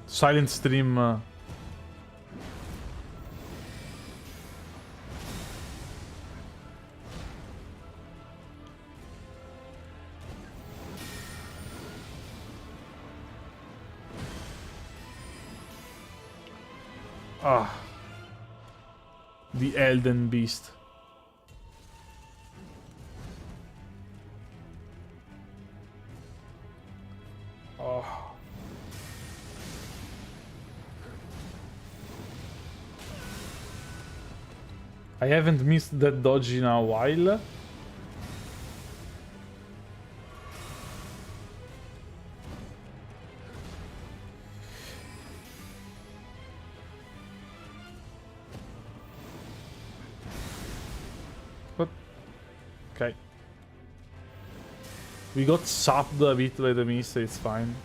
Silent stream. The Elden Beast. I haven't missed that dodge in a while. What? Okay. We got sapped a bit by the mist, it's fine.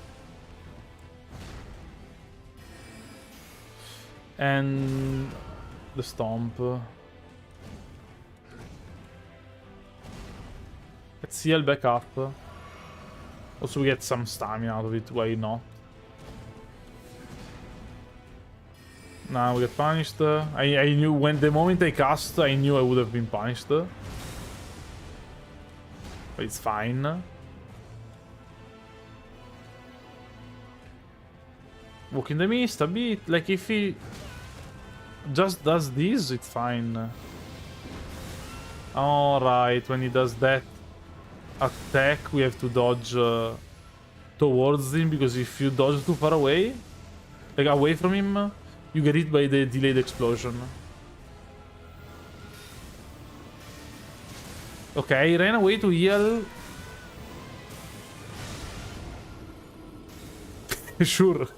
And the stomp. Let's heal back up. Also we get some stamina out of it, why not? Now we get punished. I knew when the moment I cast, I knew I would have been punished. But it's fine. Walk in the mist a bit, like if he just does this, it's fine. Alright, when he does that attack, we have to dodge towards him, because if you dodge too far away, like away from him, you get hit by the delayed explosion. Okay, ran away to heal. Sure.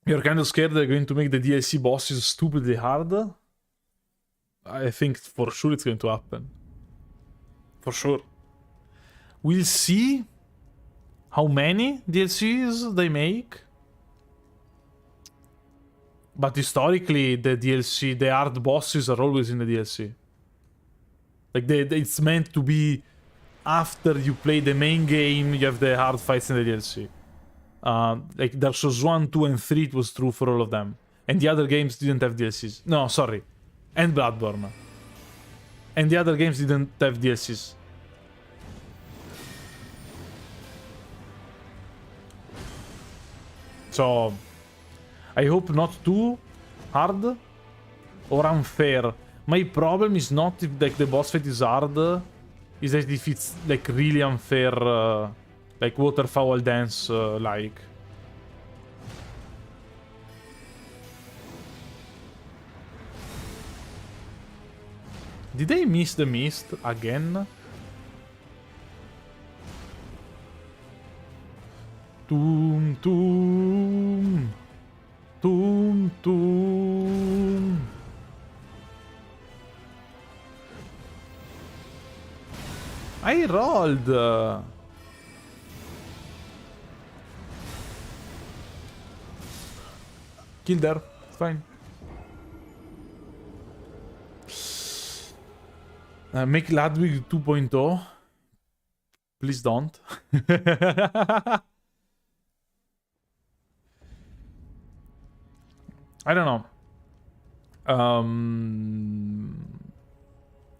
You're kind of scared they're going to make the DLC bosses stupidly hard? I think for sure it's going to happen. For sure. We'll see how many DLCs they make. But historically, the DLC, the hard bosses are always in the DLC. Like, it's meant to be after you play the main game, you have the hard fights in the DLC. Like Dark Souls 1, 2, and 3, it was true for all of them. And the other games didn't have DLCs. No, sorry. And Bloodborne. And the other games didn't have DLCs. So, I hope not too hard or unfair. My problem is not if like the boss fight is hard, is that if it's like really unfair, like waterfowl dance like. Did they miss the mist again? Toom toom toom toom. I rolled. Kill there. Fine. Make Ludwig 2.0. Please don't. I don't know.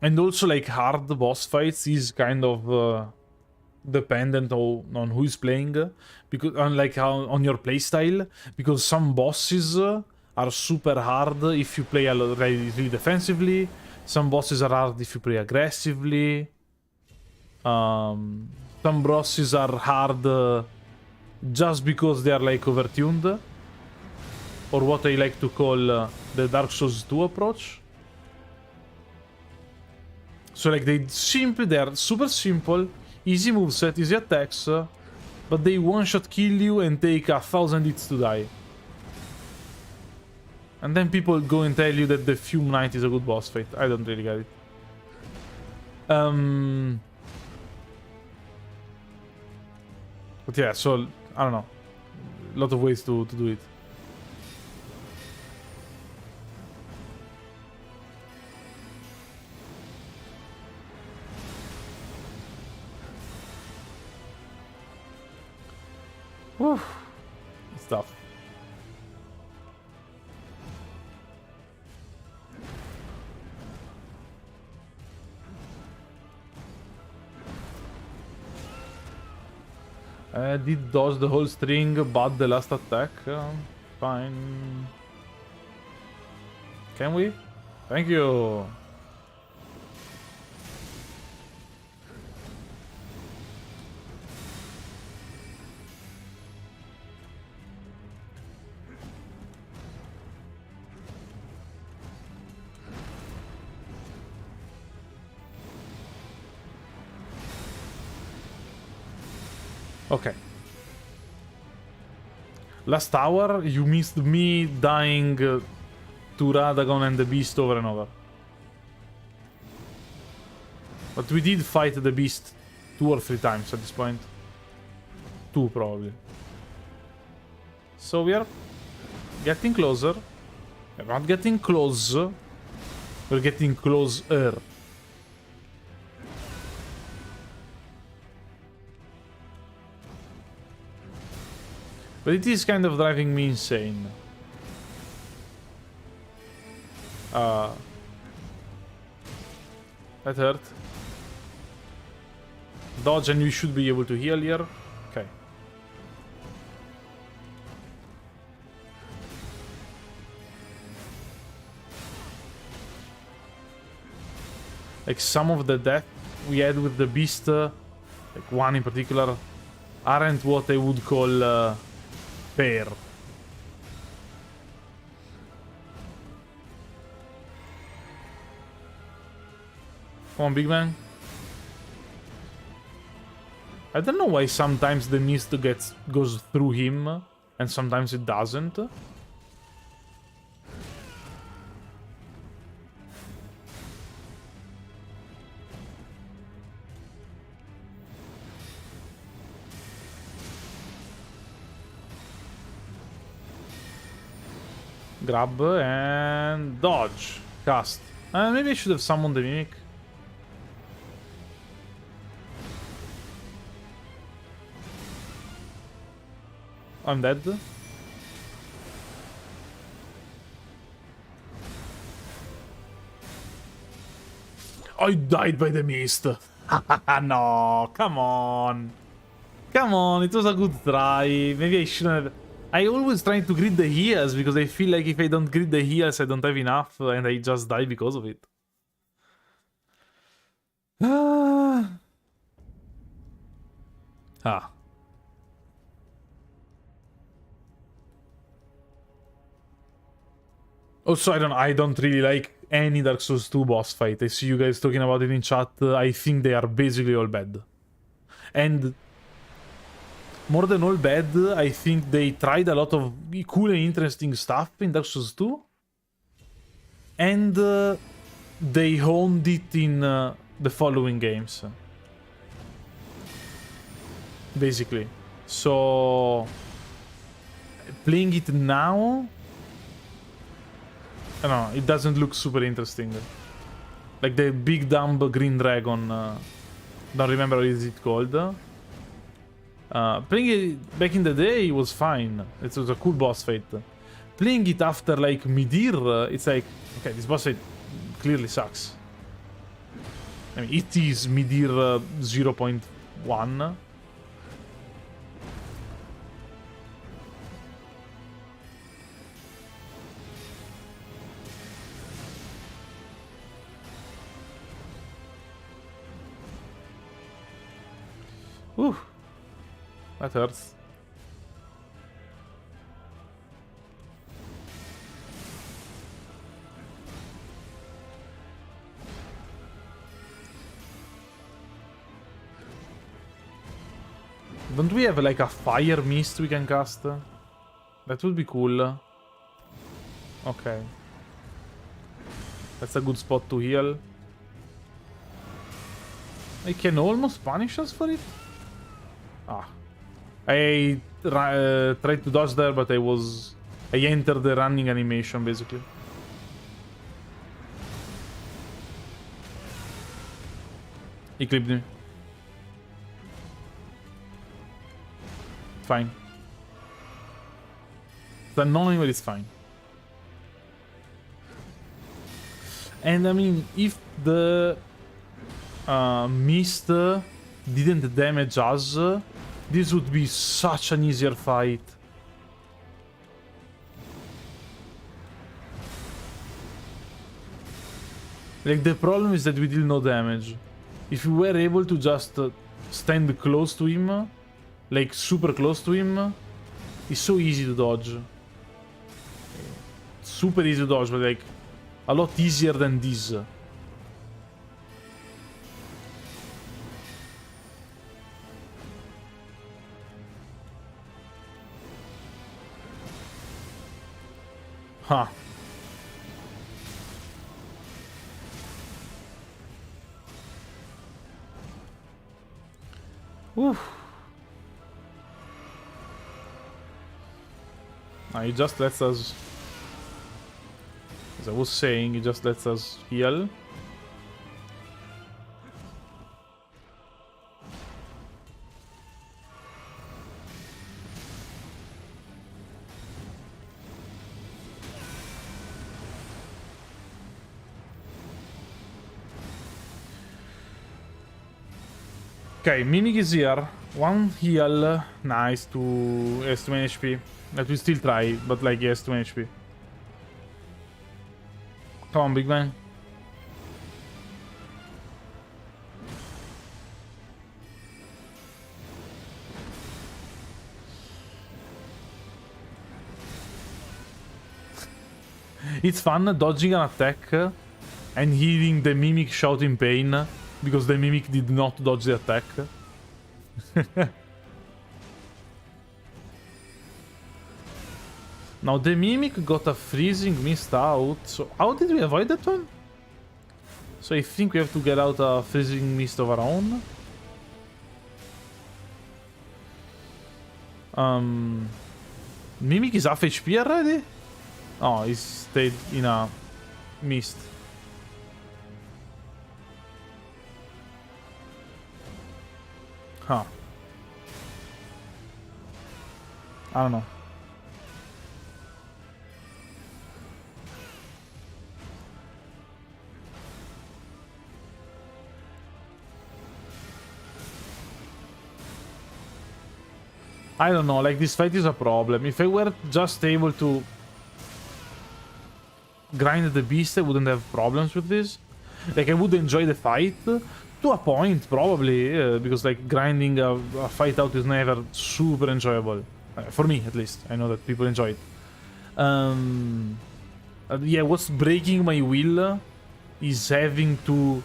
And also, like, hard boss fights is kind of dependent on who is playing, because unlike on your playstyle, because some bosses are super hard if you play really defensively. Some bosses are hard if you play aggressively. Some bosses are hard just because they are like overtuned. Or what I like to call the Dark Souls 2 approach. So like they're super simple, easy moveset, easy attacks, but they one-shot kill you and take 1,000 hits to die. And then people go and tell you that the Fume Knight is a good boss fight. I don't really get it. But yeah, so, I don't know. A lot of ways to do it. Whew. It's tough. Did dodge the whole string, but the last attack. Fine. Can we? Thank you. Okay. Last hour, you missed me dying to Radagon and the beast over and over. But we did fight the beast 2 or 3 times at this point. 2 probably. So we are getting closer. We're not getting close. We're getting closer. But it is kind of driving me insane. That hurt. Dodge and we should be able to heal here. Okay. Like some of the death we had with the beast, like one in particular, aren't what I would call fair. Come on, big man. I don't know why sometimes the mist goes through him and sometimes it doesn't. Grab and dodge. Cast. Maybe I should have summoned the Mimic. I'm dead. I died by the mist. No, come on. Come on, it was a good try. Maybe I shouldn't have... I always try to grid the heals because I feel like if I don't grid the heals, I don't have enough and I just die because of it. Ah. Also, I don't really like any Dark Souls 2 boss fight. I see you guys talking about it in chat. I think they are basically all bad. And more than all bad, I think they tried a lot of cool and interesting stuff in Dark Souls 2. And they honed it in the following games. Basically. So... playing it now... I don't know, it doesn't look super interesting. Like the big dumb green dragon. Don't remember what is it called. Playing it back in the day was fine. It was a cool boss fight. Playing it after like Midir, it's like, okay, this boss fight clearly sucks. I mean, it is Midir 0.1. Ooh, that hurts. Don't we have like a fire mist we can cast? That would be cool. Okay. That's a good spot to heal. They can almost punish us for it? Ah. I tried to dodge there, but I entered the running animation, basically. He clipped me. Fine. It's annoying, but it's fine. And I mean, if the mist didn't damage us, this would be such an easier fight. Like, the problem is that we deal no damage. If we were able to just stand close to him, like super close to him, it's so easy to dodge. Super easy to dodge, but like a lot easier than this. Huh. Oof. He just lets us... As I was saying, he just lets us heal. Okay, Mimic is here. One heal. Nice, he has 2 HP. That we still try, but like he has 2 HP. Come on, big man. It's fun dodging an attack and hearing the Mimic shout in pain because the Mimic did not dodge the attack. Now the Mimic got a freezing mist out, so how did we avoid that one? So I think we have to get out a freezing mist of our own. Mimic is half HP already? Oh, he stayed in a mist. Huh. I don't know. I don't know, like this fight is a problem. If I were just able to grind the beast, I wouldn't have problems with this. Like, I would enjoy the fight to a point, probably, because like grinding a fight out is never super enjoyable. For me, at least. I know that people enjoy it. Yeah, what's breaking my will is having to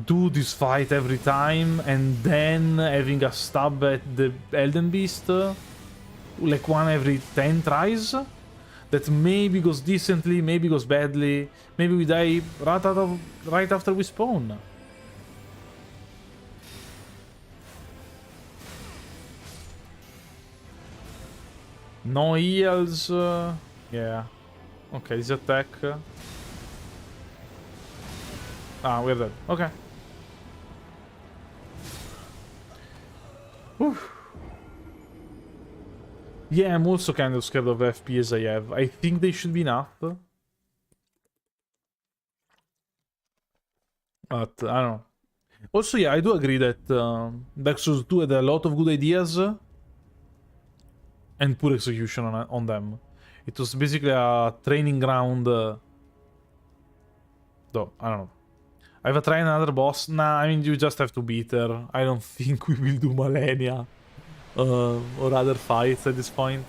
do this fight every time and then having a stab at the Elden Beast like one every 10 tries. That maybe goes decently, maybe goes badly, maybe we die right after we spawn. No heals. Yeah. Okay, this attack. Ah, we're dead. Okay. Whew. Yeah, I'm also kind of scared of the FPS I have. I think they should be enough. But I don't know. Also, yeah, I do agree that Dark Souls 2 had a lot of good ideas and poor execution on them. It was basically a training ground. Though, I don't know. I have tried another boss. Nah, I mean, you just have to beat her. I don't think we will do Malenia or other fights at this point.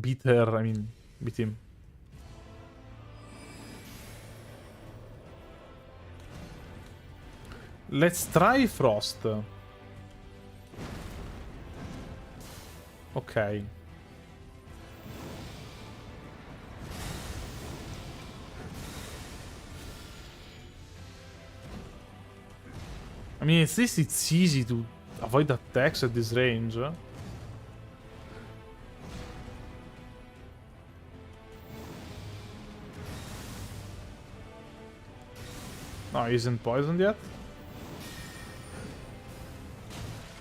Beat her, I mean, beat him. Let's try Frost. Okay. I mean, at least it's easy to avoid attacks at this range. No, he isn't poisoned yet.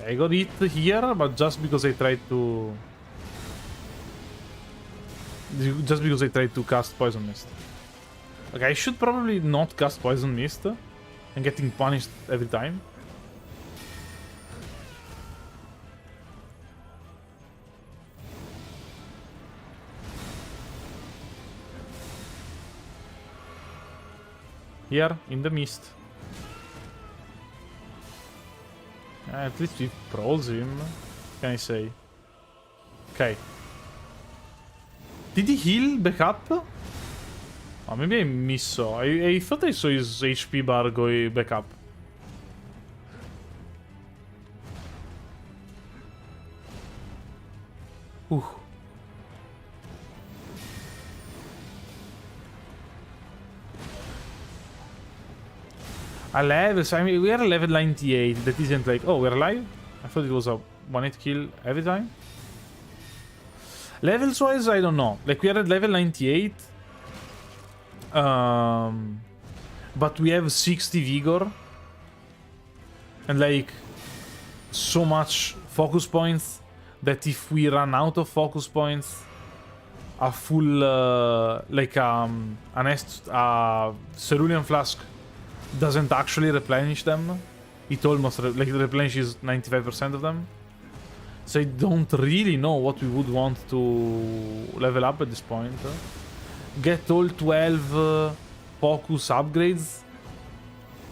I got hit here, but just because I tried to... Just because I tried to cast Poison Mist. Okay, I should probably not cast Poison Mist. I'm getting punished every time. Here, in the mist. At least we froze him. What can I say? Okay. Did he heal back up? Oh, maybe I miss-saw. I thought I saw his HP bar go back up. Ooh. A level, so I mean, we are level 98. That isn't like, oh, we're alive? I thought it was a 1-hit kill every time. Levels wise, I don't know. Like, we are at level 98. But we have 60 vigor. And like, so much focus points that if we run out of focus points, a full, like, cerulean flask doesn't actually replenish them. It almost like replenishes 95% of them. So I don't really know what we would want to level up at this point. Get all 12 focus upgrades?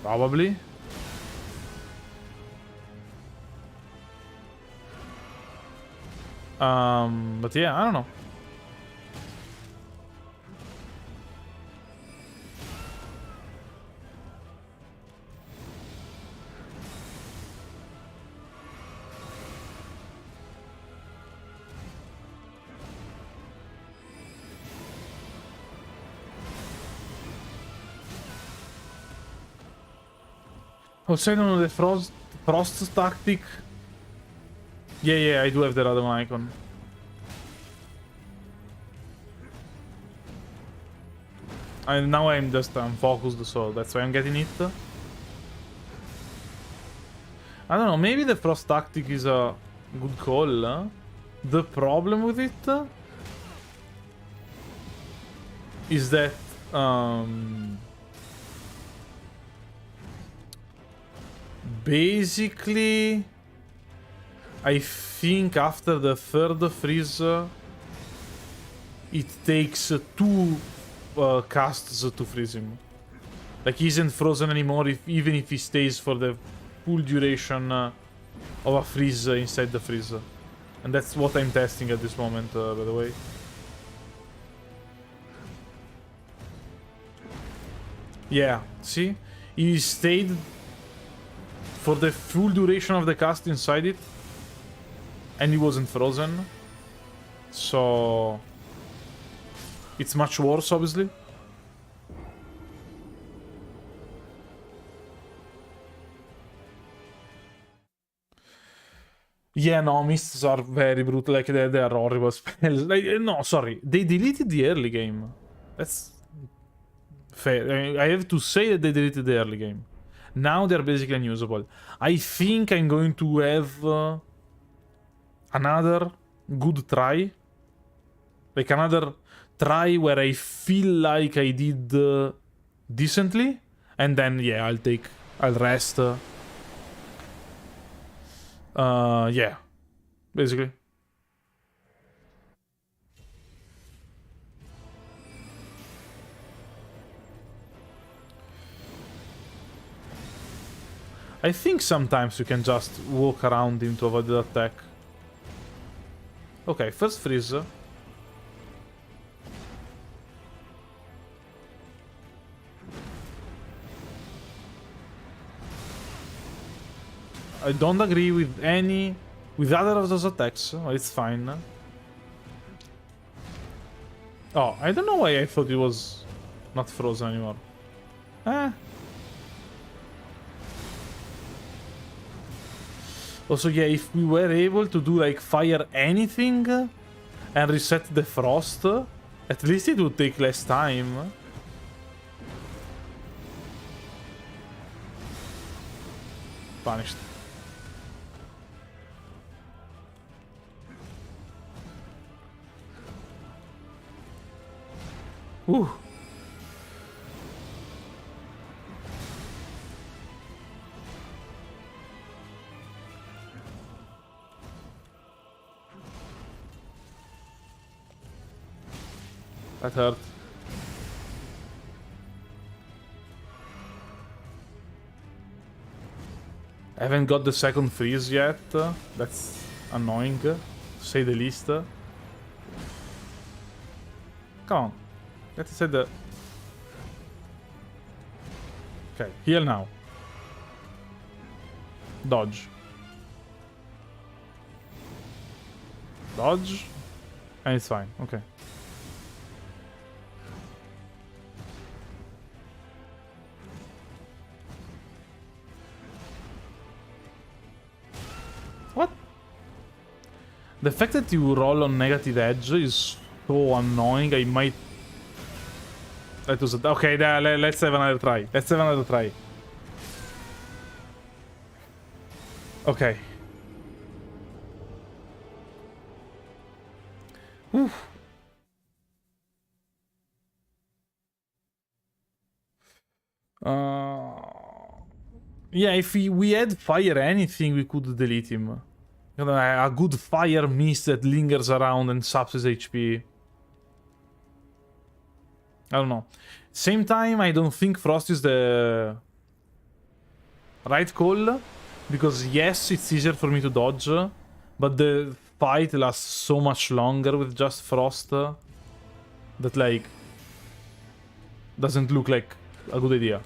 Probably. But yeah, I don't know. Also, I don't know the frost tactic. Yeah, I do have the Radagon icon. And now I'm just unfocused, so that's why I'm getting it. I don't know, maybe the frost tactic is a good call. Huh? The problem with it is that basically I think after the third freeze it takes two casts to freeze him. Like he isn't frozen anymore even if he stays for the full duration of a freeze inside the freeze. And that's what I'm testing at this moment, by the way. Yeah, see? He stayed for the full duration of the cast inside it. And he wasn't frozen. So... it's much worse, obviously. Yeah, no, mists are very brutal. Like, they are horrible spells. Like, no, sorry. They deleted the early game. That's fair. I have to say that they deleted the early game. Now they're basically unusable. I think I'm going to have another good try. Like, another try where I feel like I did decently. And then, yeah, I'll rest. Yeah, basically. I think sometimes you can just walk around him to avoid the attack. Okay, first freeze. I don't agree with either of those attacks. It's fine. Oh, I don't know why I thought it was not frozen anymore. Also, yeah, if we were able to do like fire anything and reset the frost, at least it would take less time. Punished. Ooh. That hurt. I haven't got the second freeze yet. That's annoying, to say the least. Come on. Get inside the... Okay, heal now. Dodge. Dodge. And it's fine, okay. What? The fact that you roll on negative edge is so annoying. I might... That was okay, let's have another try. Let's have another try. Okay. Oof. Yeah, if we had fire anything, we could delete him. You know, a good fire mist that lingers around and saps his HP. I don't know. Same time, I don't think Frost is the right call. Because yes, it's easier for me to dodge. But the fight lasts so much longer with just Frost. That, like... doesn't look like a good idea.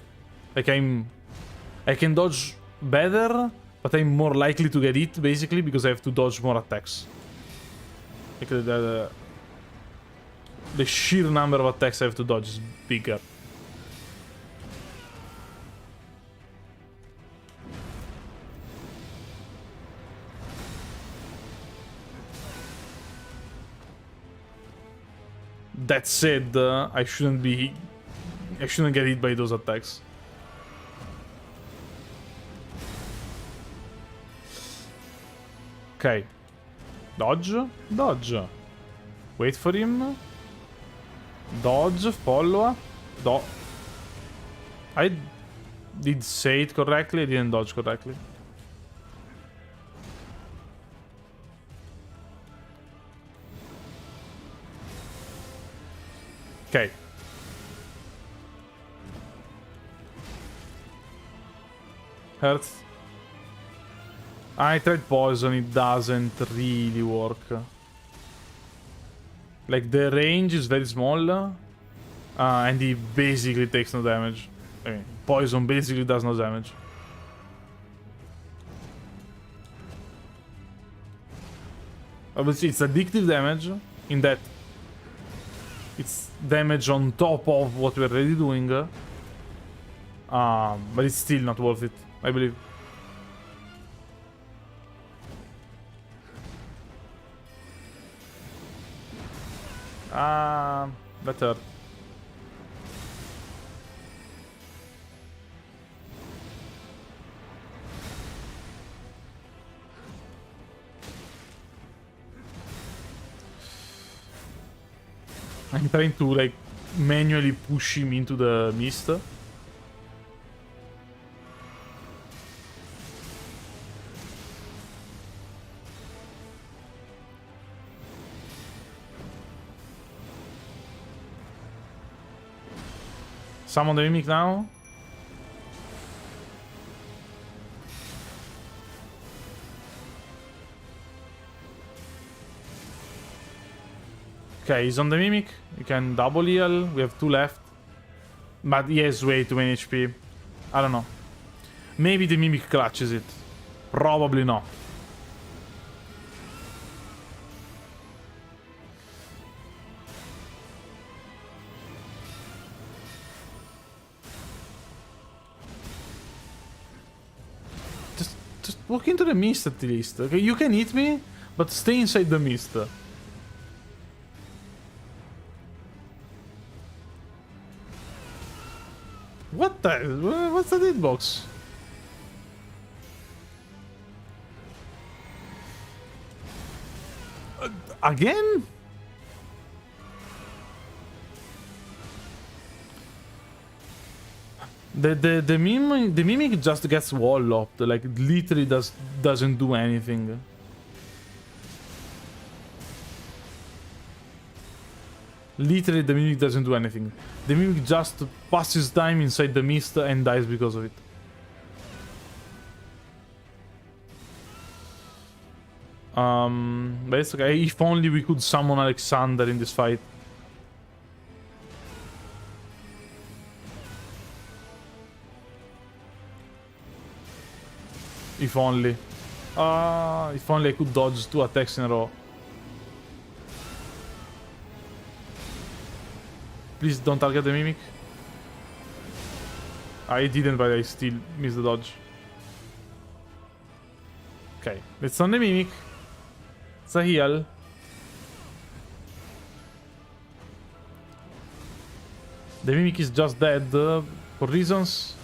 Like, I can dodge better, but I'm more likely to get hit, basically, because I have to dodge more attacks. Like, the sheer number of attacks I have to dodge is bigger. That said, I shouldn't get hit by those attacks. Okay. Dodge. Dodge. Wait for him. Dodge. Follow up. I did say it correctly. I didn't dodge correctly. Okay. Hurts. I tried poison, it doesn't really work. Like, the range is very small, and he basically takes no damage. I mean, poison basically does no damage. Obviously, it's addictive damage, in that it's damage on top of what we're already doing. But it's still not worth it, I believe. That hurt. I'm trying to, like, manually push him into the mist. Summon the Mimic now. Okay, he's on the Mimic. You can double heal. We have 2 left. But he has way too many HP. I don't know. Maybe the Mimic clutches it. Probably not. Just walk into the mist at least. Okay, you can hit me, but stay inside the mist. What the? What's the hitbox? Again? The mimic just gets wall-locked, like literally doesn't do anything. Literally, the mimic doesn't do anything. The mimic just passes time inside the mist and dies because of it. But it's okay. If only we could summon Alexander in this fight. If only. If only I could dodge 2 attacks in a row. Please don't target the Mimic. I didn't, but I still missed the dodge. Okay, let's on the Mimic. It's a heal. The Mimic is just dead for reasons.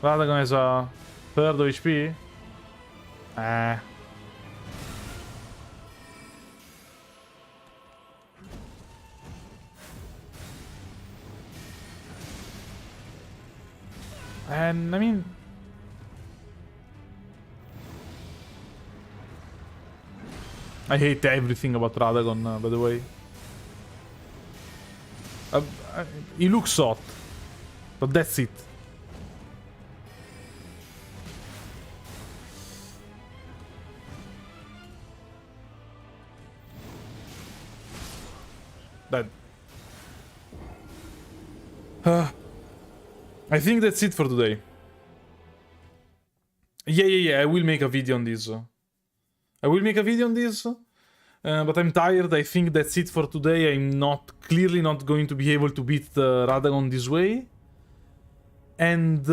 Radagon has a third of HP. And I mean, I hate everything about Radagon, by the way. He looks hot, but that's it. That. I think that's it for today. Yeah, I will make a video on this. But I'm tired. I think that's it for today. I'm clearly not going to be able to beat Radagon this way. And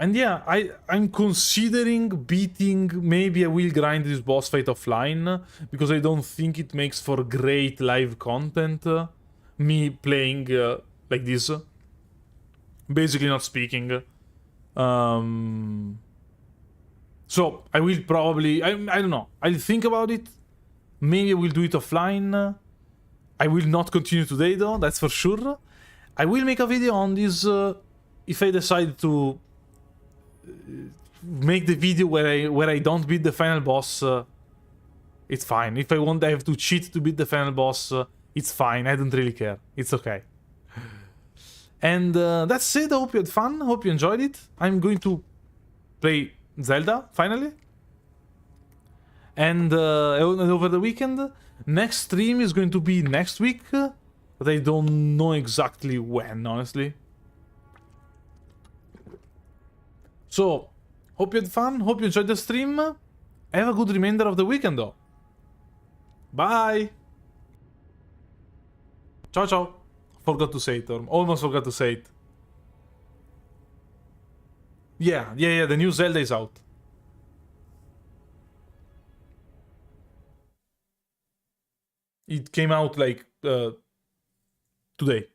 And yeah, I'm considering beating, maybe I will grind this boss fight offline, because I don't think it makes for great live content, me playing like this. Basically not speaking. So I will probably, I don't know, I'll think about it. Maybe I will do it offline. I will not continue today though, that's for sure. I will make a video on this if I decide to make the video where I don't beat the final boss. It's fine. If I want, I have to cheat to beat the final boss. It's fine. I don't really care. It's okay. And that's it. I hope you had fun. Hope you enjoyed it. I'm going to play Zelda finally. And over the weekend, next stream is going to be next week, but I don't know exactly when, honestly. So, hope you had fun. Hope you enjoyed the stream. Have a good remainder of the weekend, though. Bye. Ciao, ciao. Forgot to say it, or almost forgot to say it. Yeah, the new Zelda is out. It came out like today.